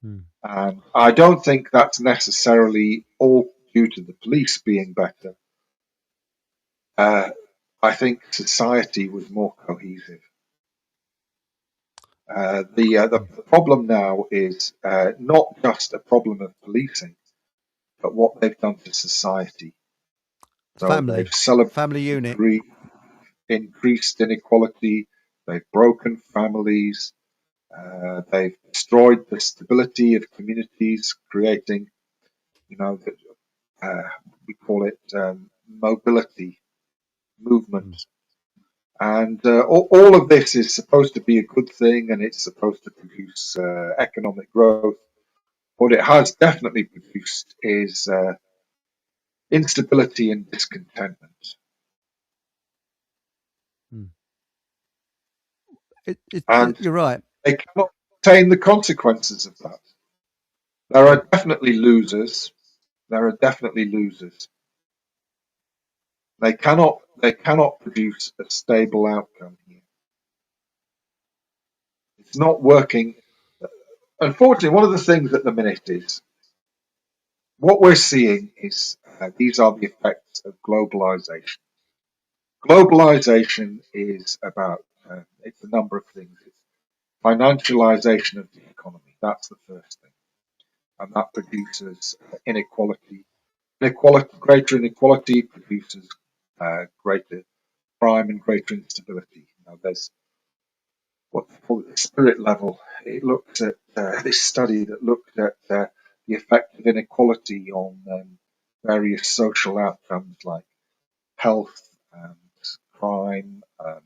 Speaker 2: And I don't think that's necessarily all due to the police being better. I think society was more cohesive. The problem now is not just a problem of policing, but what they've done to society. So
Speaker 1: family unit,
Speaker 2: increased inequality. They've broken families. They've destroyed the stability of communities, creating, we call it mobility, movement. And all of this is supposed to be a good thing, and it's supposed to produce economic growth. What it has definitely produced is instability and discontentment. And
Speaker 1: you're right.
Speaker 2: They cannot contain the consequences of that. There are definitely losers. They cannot produce a stable outcome here. It's not working. Unfortunately, one of the things at the minute is what we're seeing is these are the effects of globalization. Globalization is about it's a number of things. It's financialization of the economy. That's the first thing, and that produces inequality Greater inequality produces greater crime and greater instability. There's what they call the spirit level. It looked at this study that looked at the effect of inequality on various social outcomes like health and crime. And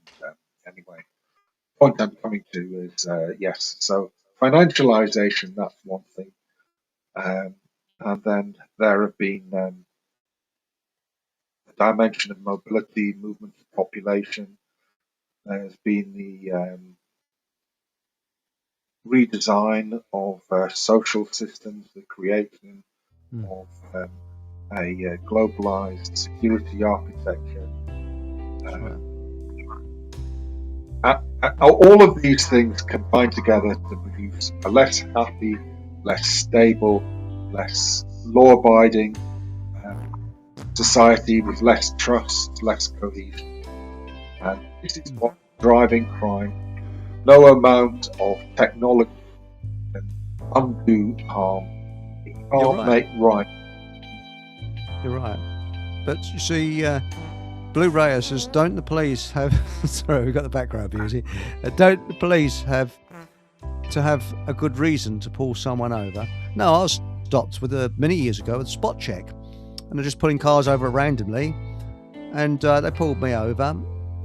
Speaker 2: anyway, the point I'm coming to is yes. So financialization, that's one thing, and then there have been the dimension of mobility, movement of population. There's been the redesign of social systems, the creation of a globalized security architecture. All of these things combine together to produce a less happy, less stable, less law-abiding society with less trust, less cohesion. And this is what's driving crime. No amount of technology can undo harm. It can't make right.
Speaker 1: You're right. But you see, Blue Rayo says, don't the police have... Sorry, we've got the background music. Don't the police have to have a good reason to pull someone over? No, I was stopped many years ago with a spot check. And they're just pulling cars over randomly. And they pulled me over.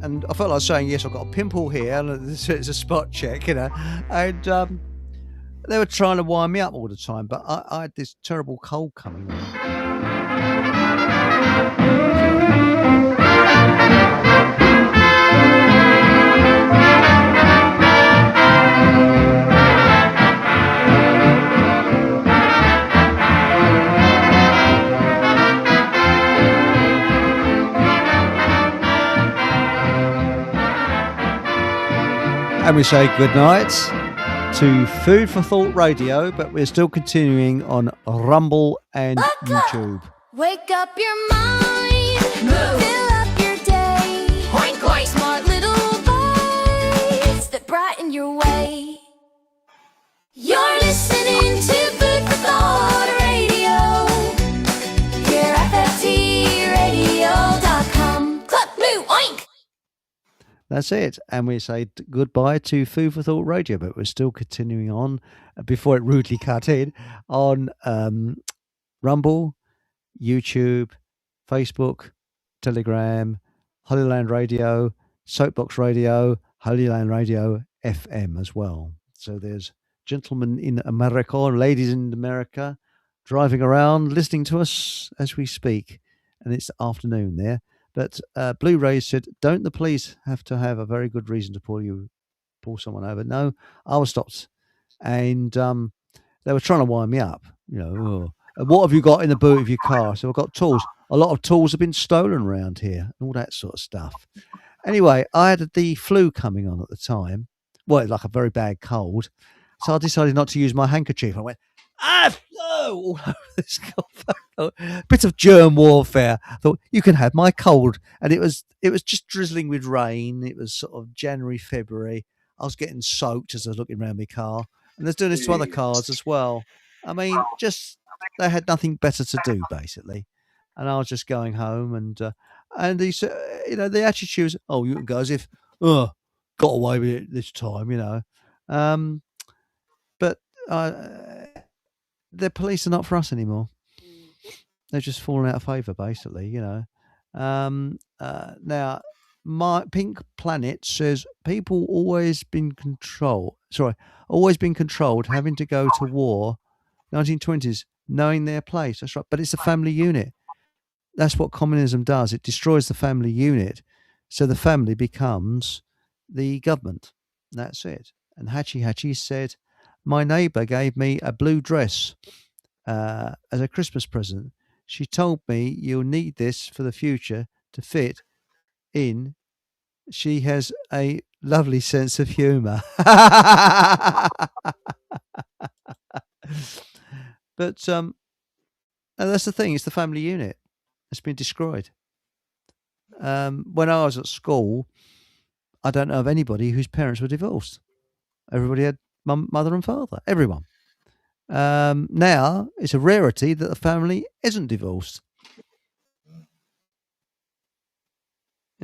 Speaker 1: And I felt like saying, yes, I've got a pimple here, and it's a spot check, And they were trying to wind me up all the time, but I had this terrible cold coming on. And we say good night to Food for Thought Radio, but we're still continuing on Rumble and YouTube.
Speaker 3: Wake up your mind, fill up your day. Oink, oink. Smart little bites that brighten your way. You're listening to Food for Thought Radio. Here at FFTradio.com. Club Moo, oink.
Speaker 1: That's it. And we say goodbye to Food for Thought Radio, but we're still continuing on before it rudely cut in on Rumble, YouTube, Facebook, Telegram, Holyland Radio, Soapbox Radio, Holyland Radio FM as well. So there's gentlemen in America and ladies in America driving around listening to us as we speak. And it's afternoon there. But Blue Ray said, don't the police have to have a very good reason to pull someone over? No, I was stopped. And they were trying to wind me up. What have you got in the boot of your car? So I've got tools. A lot of tools have been stolen around here, and all that sort of stuff. Anyway, I had the flu coming on at the time. Well, like a very bad cold. So I decided not to use my handkerchief. I went, all over this bit of germ warfare. I thought, you can have my cold. And it was just drizzling with rain. It was sort of January, February. I was getting soaked as I was looking around my car. And they're doing this to other cars as well. I mean, they had nothing better to do, basically. And I was just going home, and he said, the attitude was, oh, you can go, as if, got away with it this time, But the police are not for us anymore. They've just fallen out of favour, basically, Now, my Pink Planet says people always been controlled, having to go to war, 1920s, knowing their place. That's right. But it's a family unit. That's what communism does. It destroys the family unit. So the family becomes the government. That's it. And Hachi said, my neighbour gave me a blue dress as a Christmas present. She told me you'll need this for the future to fit in. She has a lovely sense of humour. But that's the thing. It's the family unit. It's been destroyed. When I was at school, I don't know of anybody whose parents were divorced. Everybody had mother and father. Everyone. Now, it's a rarity that the family isn't divorced.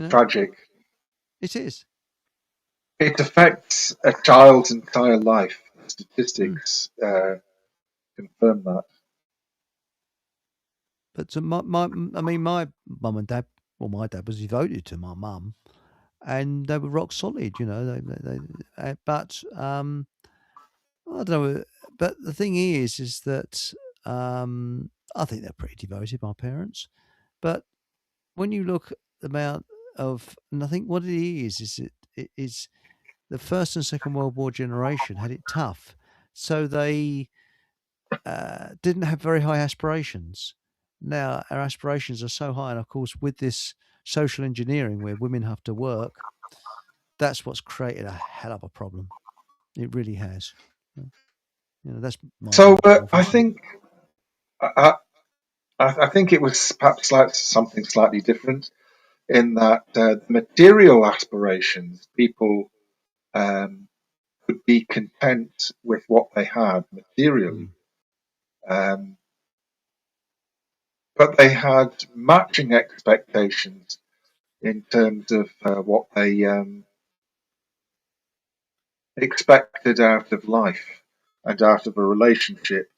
Speaker 2: tragic.
Speaker 1: It is.
Speaker 2: It affects a child's entire life. Statistics confirm that.
Speaker 1: But my mum and dad, well, my dad was devoted to my mum, and they were rock solid, but I don't know. But the thing is that I think they're pretty devoted, my parents. But when you look at the amount of, and I think what it is it is the First and Second World War generation had it tough, so they didn't have very high aspirations. Now our aspirations are so high, and of course, with this social engineering where women have to work, that's what's created a hell of a problem. It really has. That's my
Speaker 2: so. I think I think it was perhaps something slightly different in that the material aspirations, people could be content with what they had materially. But they had matching expectations in terms of what they expected out of life and out of a relationship,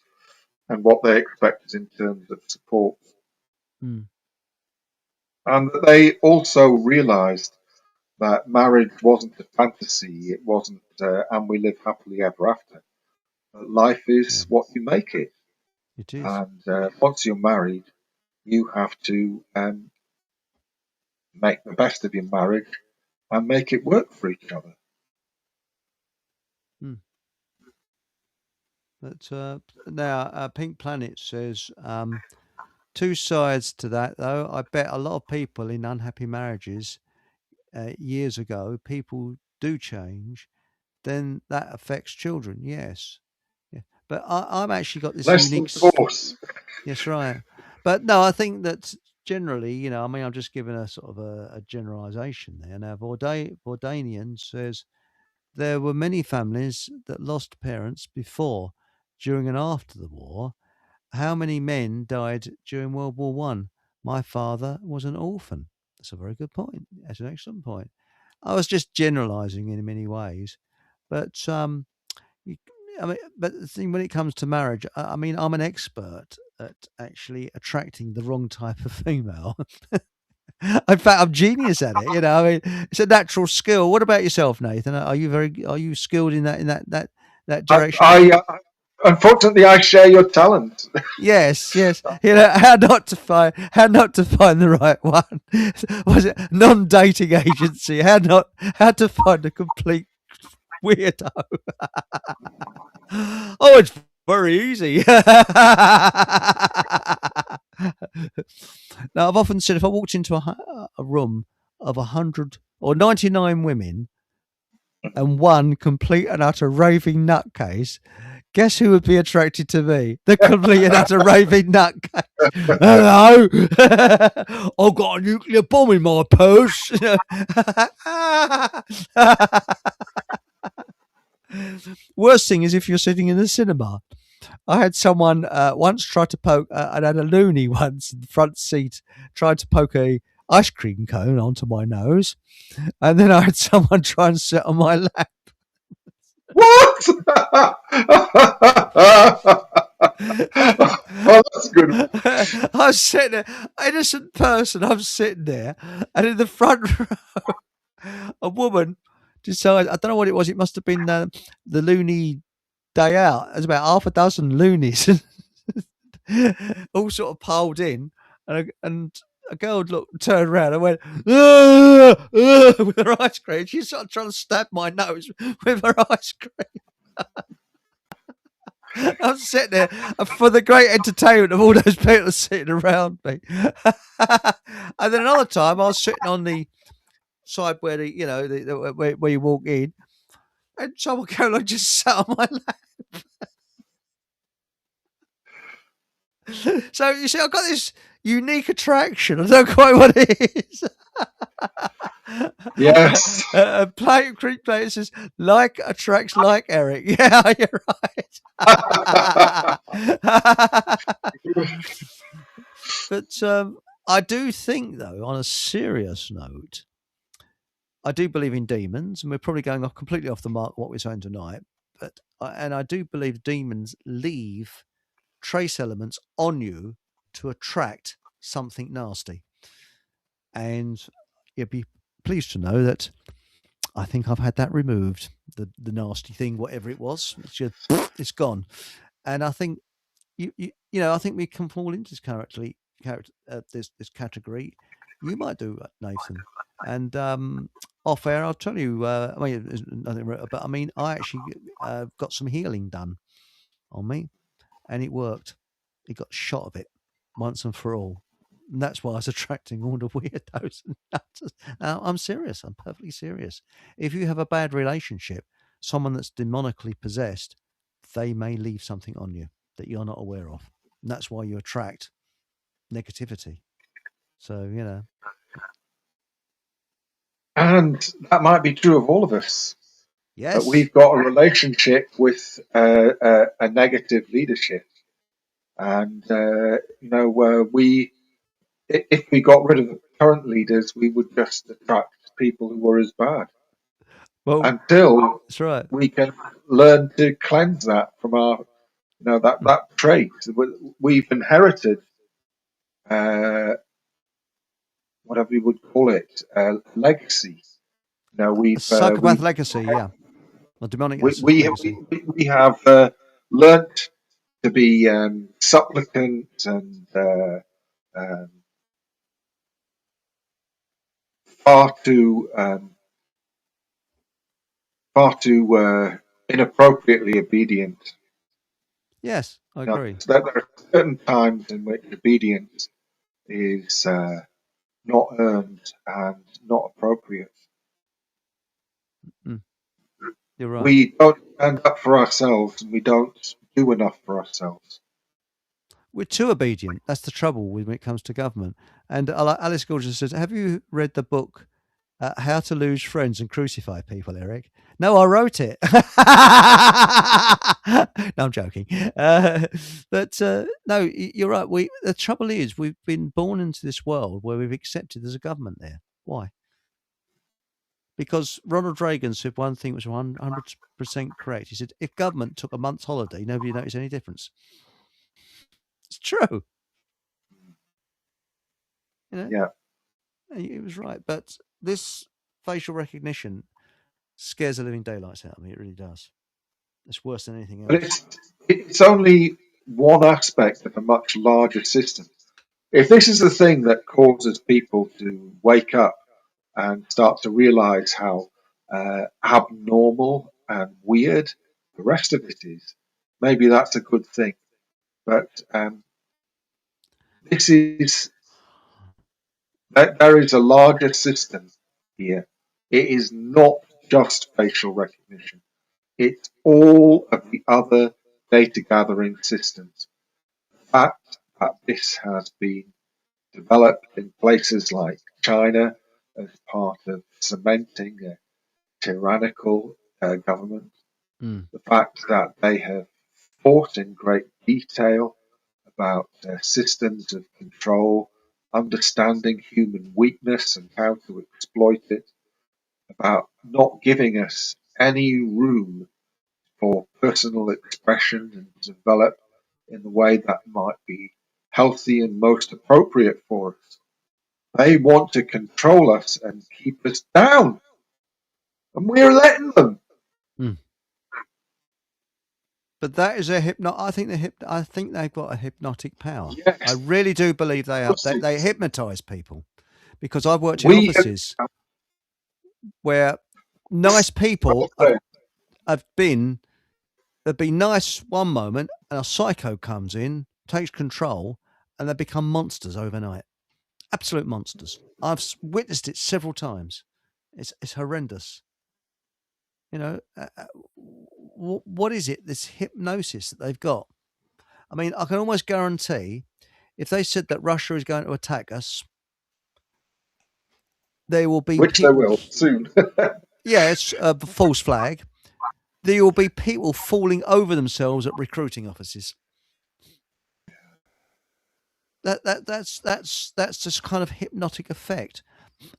Speaker 2: and what they expected in terms of support. And they also realised that marriage wasn't a fantasy, it wasn't, and we live happily ever after. Life is what you make it.
Speaker 1: It is.
Speaker 2: And once you're married, you have to make the best of your marriage and make it work for each other.
Speaker 1: But now, Pink Planet says, two sides to that, though. I bet a lot of people in unhappy marriages years ago, people do change. Then that affects children, yes. Yeah. But I've actually got this unique...
Speaker 2: force.
Speaker 1: Yes, right. But no, I think that generally, I'm just giving a sort of a generalisation there. Now, Vordanian says, there were many families that lost parents before, during and after the war. How many men died during World War One? My father was an orphan. That's a very good point. That's an excellent point. I was just generalising in many ways, but but the thing when it comes to marriage, I'm an expert at actually attracting the wrong type of female. In fact, I'm genius at it. It's a natural skill. What about yourself, Nathan? Are you skilled in that direction?
Speaker 2: Unfortunately, I share your talent.
Speaker 1: Yes. How not to find the right one. Was it non-dating agency? How to find a complete weirdo? Oh, it's very easy. Now, I've often said if I walked into a room of 100 or 99 women and one complete and utter raving nutcase, guess who would be attracted to me? The complete and utter raving nutcase. Hello, I've got a nuclear bomb in my purse. Worst thing is if you're sitting in the cinema. I had someone once try to poke, I had a loony once in the front seat, tried to poke a ice cream cone onto my nose, and then I had someone try and sit on my lap.
Speaker 2: What? Oh, that's good.
Speaker 1: I was sitting there, innocent person, I'm sitting there, and in the front row, a woman decided, I don't know what it was, it must have been the loony day out. There's about half a dozen loonies all sort of piled in, and a girl turned around and went with her ice cream. She started trying to stab my nose with her ice cream. I'm sitting there for the great entertainment of all those people sitting around me. And then another time I was sitting on the side where where you walk in, and someone came along and just sat on my lap. So you see, I've got this unique attraction. I don't know quite what it is.
Speaker 2: Yes.
Speaker 1: Creek Player says, like attracts like, Eric. Yeah, you're right. But I do think, though, on a serious note, I do believe in demons, and we're probably going off completely off the mark what we're saying tonight. But I do believe demons leave trace elements on you to attract something nasty. And you'll be pleased to know that I think I've had that removed. The nasty thing, whatever it was, it's gone. And I think I think we can fall into this category. You might do, Nathan. And off air, I'll tell you. I mean, there's nothing, but I mean, I actually got some healing done on me, and it worked. It got shot of it once and for all. And that's why I was attracting all the weirdos and nutters. I'm serious. I'm perfectly serious. If you have a bad relationship, someone that's demonically possessed, they may leave something on you that you're not aware of. And that's why you attract negativity. So,
Speaker 2: And that might be true of all of us.
Speaker 1: Yes.
Speaker 2: But we've got a relationship with a negative leadership. And, if we got rid of the current leaders, we would just attract people who were as bad.
Speaker 1: Well,
Speaker 2: until
Speaker 1: that's right.
Speaker 2: we can learn to cleanse that from our, that trait. We've inherited, whatever you would call it, legacy. We've
Speaker 1: psychopath legacy, yeah. Or demonic
Speaker 2: legacy. We have learnt to be supplicant and far too inappropriately obedient.
Speaker 1: Yes, I agree.
Speaker 2: There are certain times in which obedience is not earned and not appropriate.
Speaker 1: You're right.
Speaker 2: We don't stand up for ourselves, and we don't do enough for ourselves.
Speaker 1: We're too obedient. That's the trouble when it comes to government. And Alice Gorgeous says, have you read the book How to Lose Friends and Crucify People, Eric? No, I wrote it. No, I'm joking. But no, you're right. The trouble is we've been born into this world where we've accepted there's a government there. Why? Because Ronald Reagan said one thing was 100% correct. He said, if government took a month's holiday, nobody noticed any difference. It's true.
Speaker 2: Yeah.
Speaker 1: It was right. But this facial recognition scares the living daylights out of me. It really does. It's worse than anything else.
Speaker 2: But it's only one aspect of a much larger system. If this is the thing that causes people to wake up and start to realize how abnormal and weird the rest of it is, maybe that's a good thing. But there is a larger system here. It is not just facial recognition. It's all of the other data gathering systems. The fact that this has been developed in places like China as part of cementing a tyrannical government, the fact that they have thought in great detail about systems of control, understanding human weakness and how to exploit it, about not giving us any room for personal expression and develop in the way that might be healthy and most appropriate for us. They want to control us and keep us down, and we're letting them.
Speaker 1: But that is I think they've got a hypnotic power.
Speaker 2: Yes.
Speaker 1: I really do believe they are. They hypnotize people, because I've worked in offices where nice people have been nice one moment, and a psycho comes in, takes control, and they become monsters overnight. Absolute monsters. I've witnessed it several times. It's horrendous. What is it, this hypnosis that they've got? I mean, I can almost guarantee if they said that Russia is going to attack us, there will be
Speaker 2: they will soon.
Speaker 1: Yeah, it's a false flag. There will be people falling over themselves at recruiting offices. that's just kind of hypnotic effect.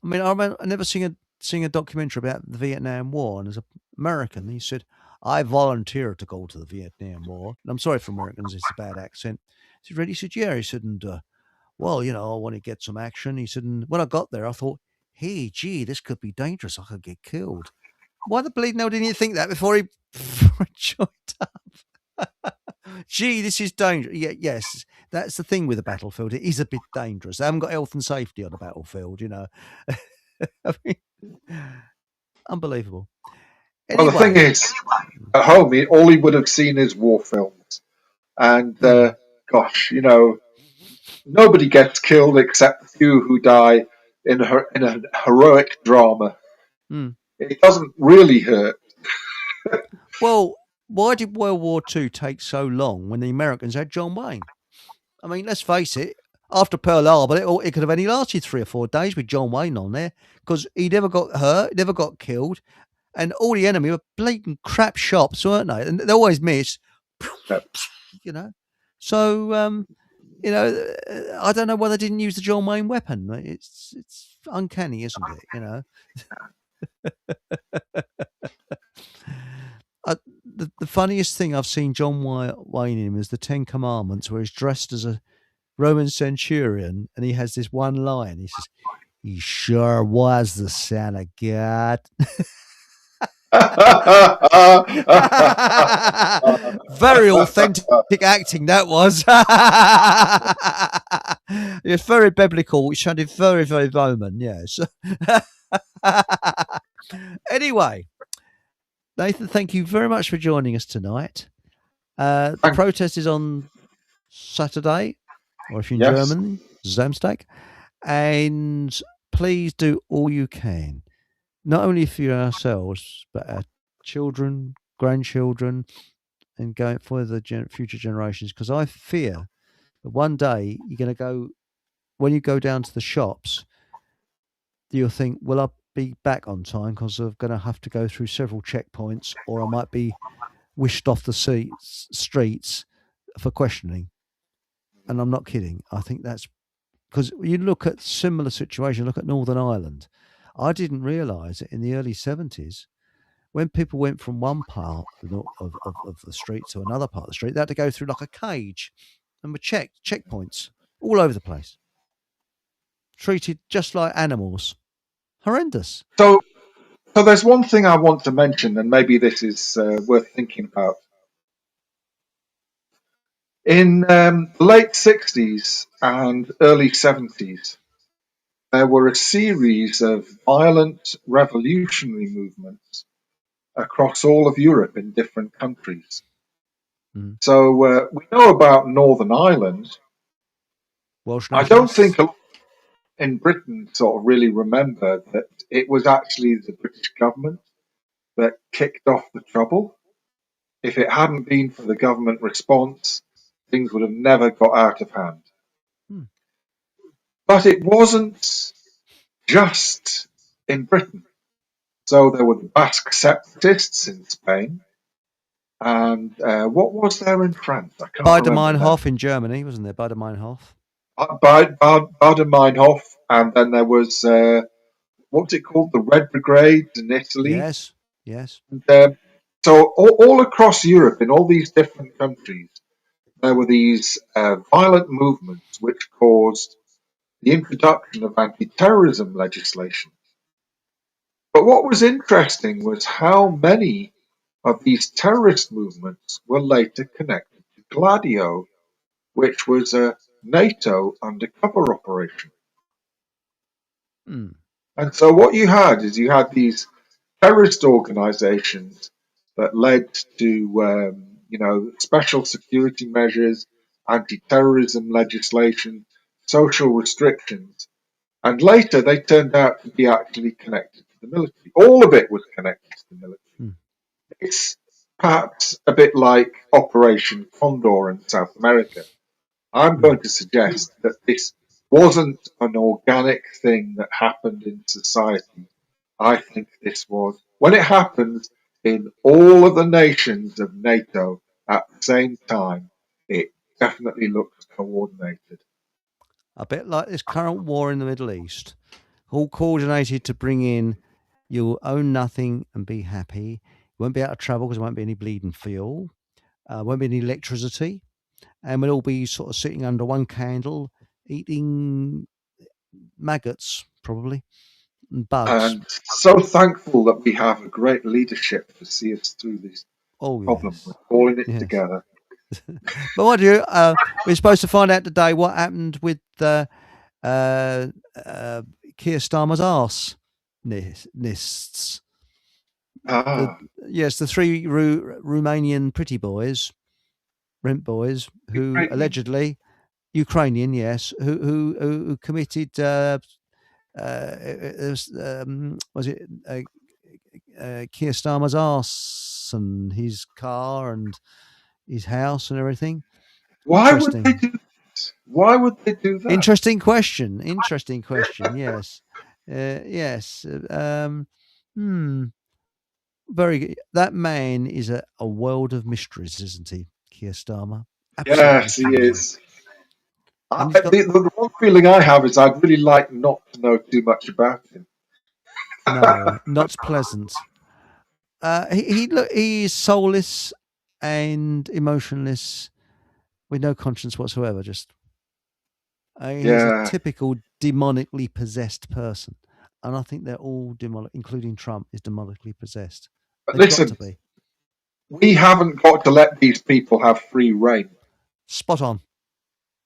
Speaker 1: I mean, I never seen a documentary about the Vietnam War, and as an American, he said, "I volunteered to go to the Vietnam War." And I'm sorry for Americans, it's a bad accent. He said, "Really?" He said, "Yeah." He said, "And well, I want to get some action." He said, "And when I got there, I thought, hey, gee, this could be dangerous. I could get killed." Why the bleeding hell didn't you think that before he joined up? Gee, this is dangerous. Yeah, yes, that's the thing with the battlefield. It is a bit dangerous. They haven't got health and safety on the battlefield, I mean, unbelievable.
Speaker 2: Well, the thing is, at home, all he would have seen is war films. And, gosh, nobody gets killed except the few who die in a heroic drama. It doesn't really hurt.
Speaker 1: Well, why did World War II take so long when the Americans had John Wayne? I mean, let's face it, after Pearl Harbor, it could have only lasted 3 or 4 days with John Wayne on there, because he never got hurt, never got killed, and all the enemy were blatant crap shots, weren't they? And they always miss, So, I don't know why they didn't use the John Wayne weapon. It's uncanny, isn't it? The funniest thing I've seen John Wayne in is the 10 Commandments, where he's dressed as a Roman centurion, and he has this one line. He says, "He sure was the Son of God." Very authentic acting that was. It's very biblical, which sounded very, very Roman. Yes. Anyway, Nathan, thank you very much for joining us tonight. The protest is on Saturday, or if you're in Germany, Samstag. And please do all you can, not only for ourselves, but our children, grandchildren, and going for the future generations. Because I fear that one day you're going to go, when you go down to the shops, you'll think, will I be back on time, because I'm going to have to go through several checkpoints, or I might be wished off the streets for questioning. And I'm not kidding. I think that's because you look at similar situations, look at Northern Ireland. I didn't realise that in the early 70s, when people went from one part of the street to another part of the street, they had to go through like a cage and were checkpoints all over the place. Treated just like animals. Horrendous.
Speaker 2: So there's one thing I want to mention, and maybe this is worth thinking about. In the late 60s and early 70s, there were a series of violent revolutionary movements across all of Europe in different countries. So we know about Northern Ireland. I don't think in Britain sort of really remember that it was actually the British government that kicked off the trouble. If it hadn't been for the government response, things would have never got out of hand. But it wasn't just in Britain. So there were the Basque separatists in Spain. And what was there in France? I can't remember.
Speaker 1: Baader-Meinhof in Germany, wasn't there? Baader-Meinhof.
Speaker 2: Baader-Meinhof, and then there was, what's it called? The Red Brigade in Italy.
Speaker 1: Yes.
Speaker 2: And, so all across Europe, in all these different countries, there were these violent movements which caused the introduction of anti-terrorism legislation. But what was interesting was how many of these terrorist movements were later connected to Gladio, which was a NATO undercover operation. And so what you had these terrorist organizations that led to special security measures, anti-terrorism legislation, social restrictions, and later they turned out to be actually connected to the military. All of it was connected to the military. It's perhaps a bit like Operation Condor in South America. I'm going to suggest that this wasn't an organic thing that happened in society. I think this was, when it happens in all of the nations of NATO at the same time, it definitely looks coordinated.
Speaker 1: a bit like this current war in the Middle East, all coordinated to bring in you'll own nothing and be happy. You won't be able to travel because there won't be any bleeding fuel, won't be any electricity, and we'll all be sort of sitting under one candle eating maggots, probably, and bugs.
Speaker 2: And so thankful that we have a great leadership to see us through this problem.
Speaker 1: Yes.
Speaker 2: We're calling it together.
Speaker 1: But what do you? We're supposed to find out today what happened with Keir Starmer's arse nests. Yes, the three Romanian pretty boys, rent boys, who
Speaker 2: Ukrainian.
Speaker 1: Allegedly Ukrainian, yes, who committed. Was it Keir Starmer's arse and his car and his house and everything?
Speaker 2: Why would they do that? Why would they do that?
Speaker 1: Interesting question. Yes. Yes. Very good. That man is a world of mysteries, isn't he, Keir Starmer?
Speaker 2: Absolutely. Yes, he is. The one feeling I have is I'd really like not to know too much about him.
Speaker 1: No, not pleasant. He is soulless and emotionless, with no conscience whatsoever. Just he's a typical demonically possessed person, and I think they're all demonic, including Trump is demonically possessed.
Speaker 2: But listen, we haven't got to let these people have free reign.
Speaker 1: Spot on.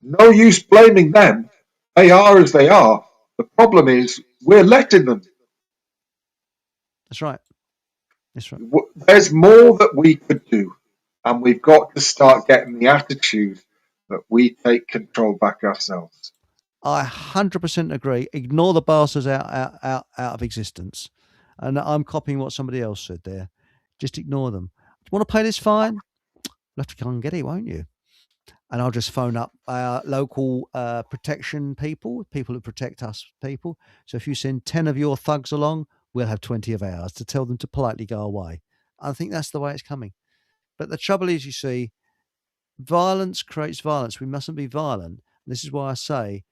Speaker 2: No use blaming them. They are as they are. The problem is we're letting them.
Speaker 1: That's right. That's right.
Speaker 2: There's more that we could do, and we've got to start getting the attitude that we take control back ourselves.
Speaker 1: I 100% agree. Ignore the bastards out of existence. And I'm copying what somebody else said there. Just ignore them. Do you want to pay this fine? You'll have to come and get it, won't you? And I'll just phone up our local protection people who protect us people. So if you send 10 of your thugs along, we'll have 20 of ours to tell them to politely go away. I think that's the way it's coming. But the trouble is, you see, violence creates violence. We mustn't be violent. This is why I say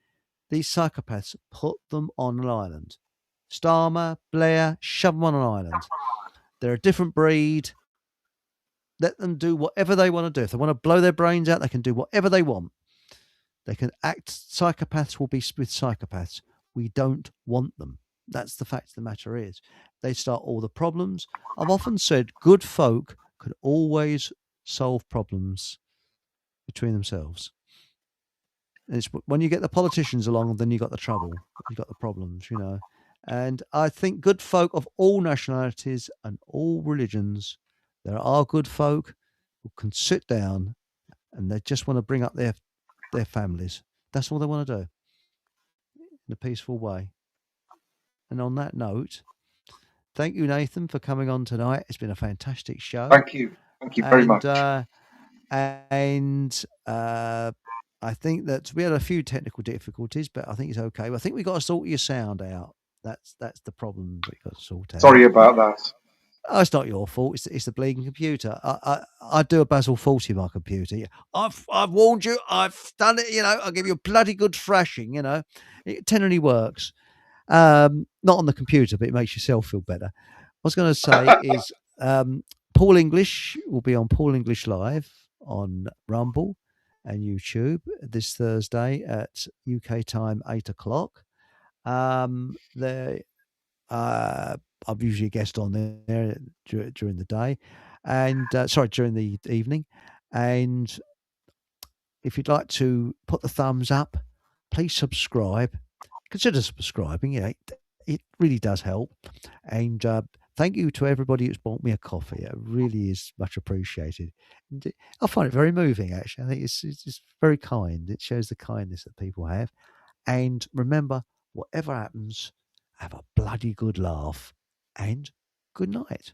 Speaker 1: these psychopaths, put them on an island. Starmer, Blair, shove them on an island. They're a different breed. Let them do whatever they want to do. If they want to blow their brains out, they can do whatever they want. They can act. Psychopaths will be with psychopaths. We don't want them. That's the fact of the matter is. They start all the problems. I've often said good folk can always solve problems between themselves. And it's when you get the politicians along, then you got the trouble. You got the problems, you know. And I think good folk of all nationalities and all religions, there are good folk who can sit down and they just want to bring up their families. That's all they want to do in a peaceful way. And on that note, thank you, Nathan, for coming on tonight. It's been a fantastic show.
Speaker 2: Thank you. Thank you very much.
Speaker 1: I think that we had a few technical difficulties, but I think it's okay. I think we got to sort your sound out. That's the problem we got to sort out.
Speaker 2: Sorry about that.
Speaker 1: Oh, it's not your fault. It's the bleeding computer. I do a Basil fault in my computer. I've warned you. I've done it. You know, I'll give you a bloody good thrashing. You know, it generally works. Not on the computer, but it makes yourself feel better. What I was going to say is Paul English will be on Paul English Live on Rumble and YouTube this Thursday at UK time 8:00. I've usually a guest on there during the day, and during the evening. And if you'd like to put the thumbs up, please subscribe. Consider subscribing. Yeah, it really does help. And thank you to everybody who's bought me a coffee. It really is much appreciated. And I find it very moving, actually. I think it's very kind. It shows the kindness that people have. And remember, whatever happens, have a bloody good laugh. And good night.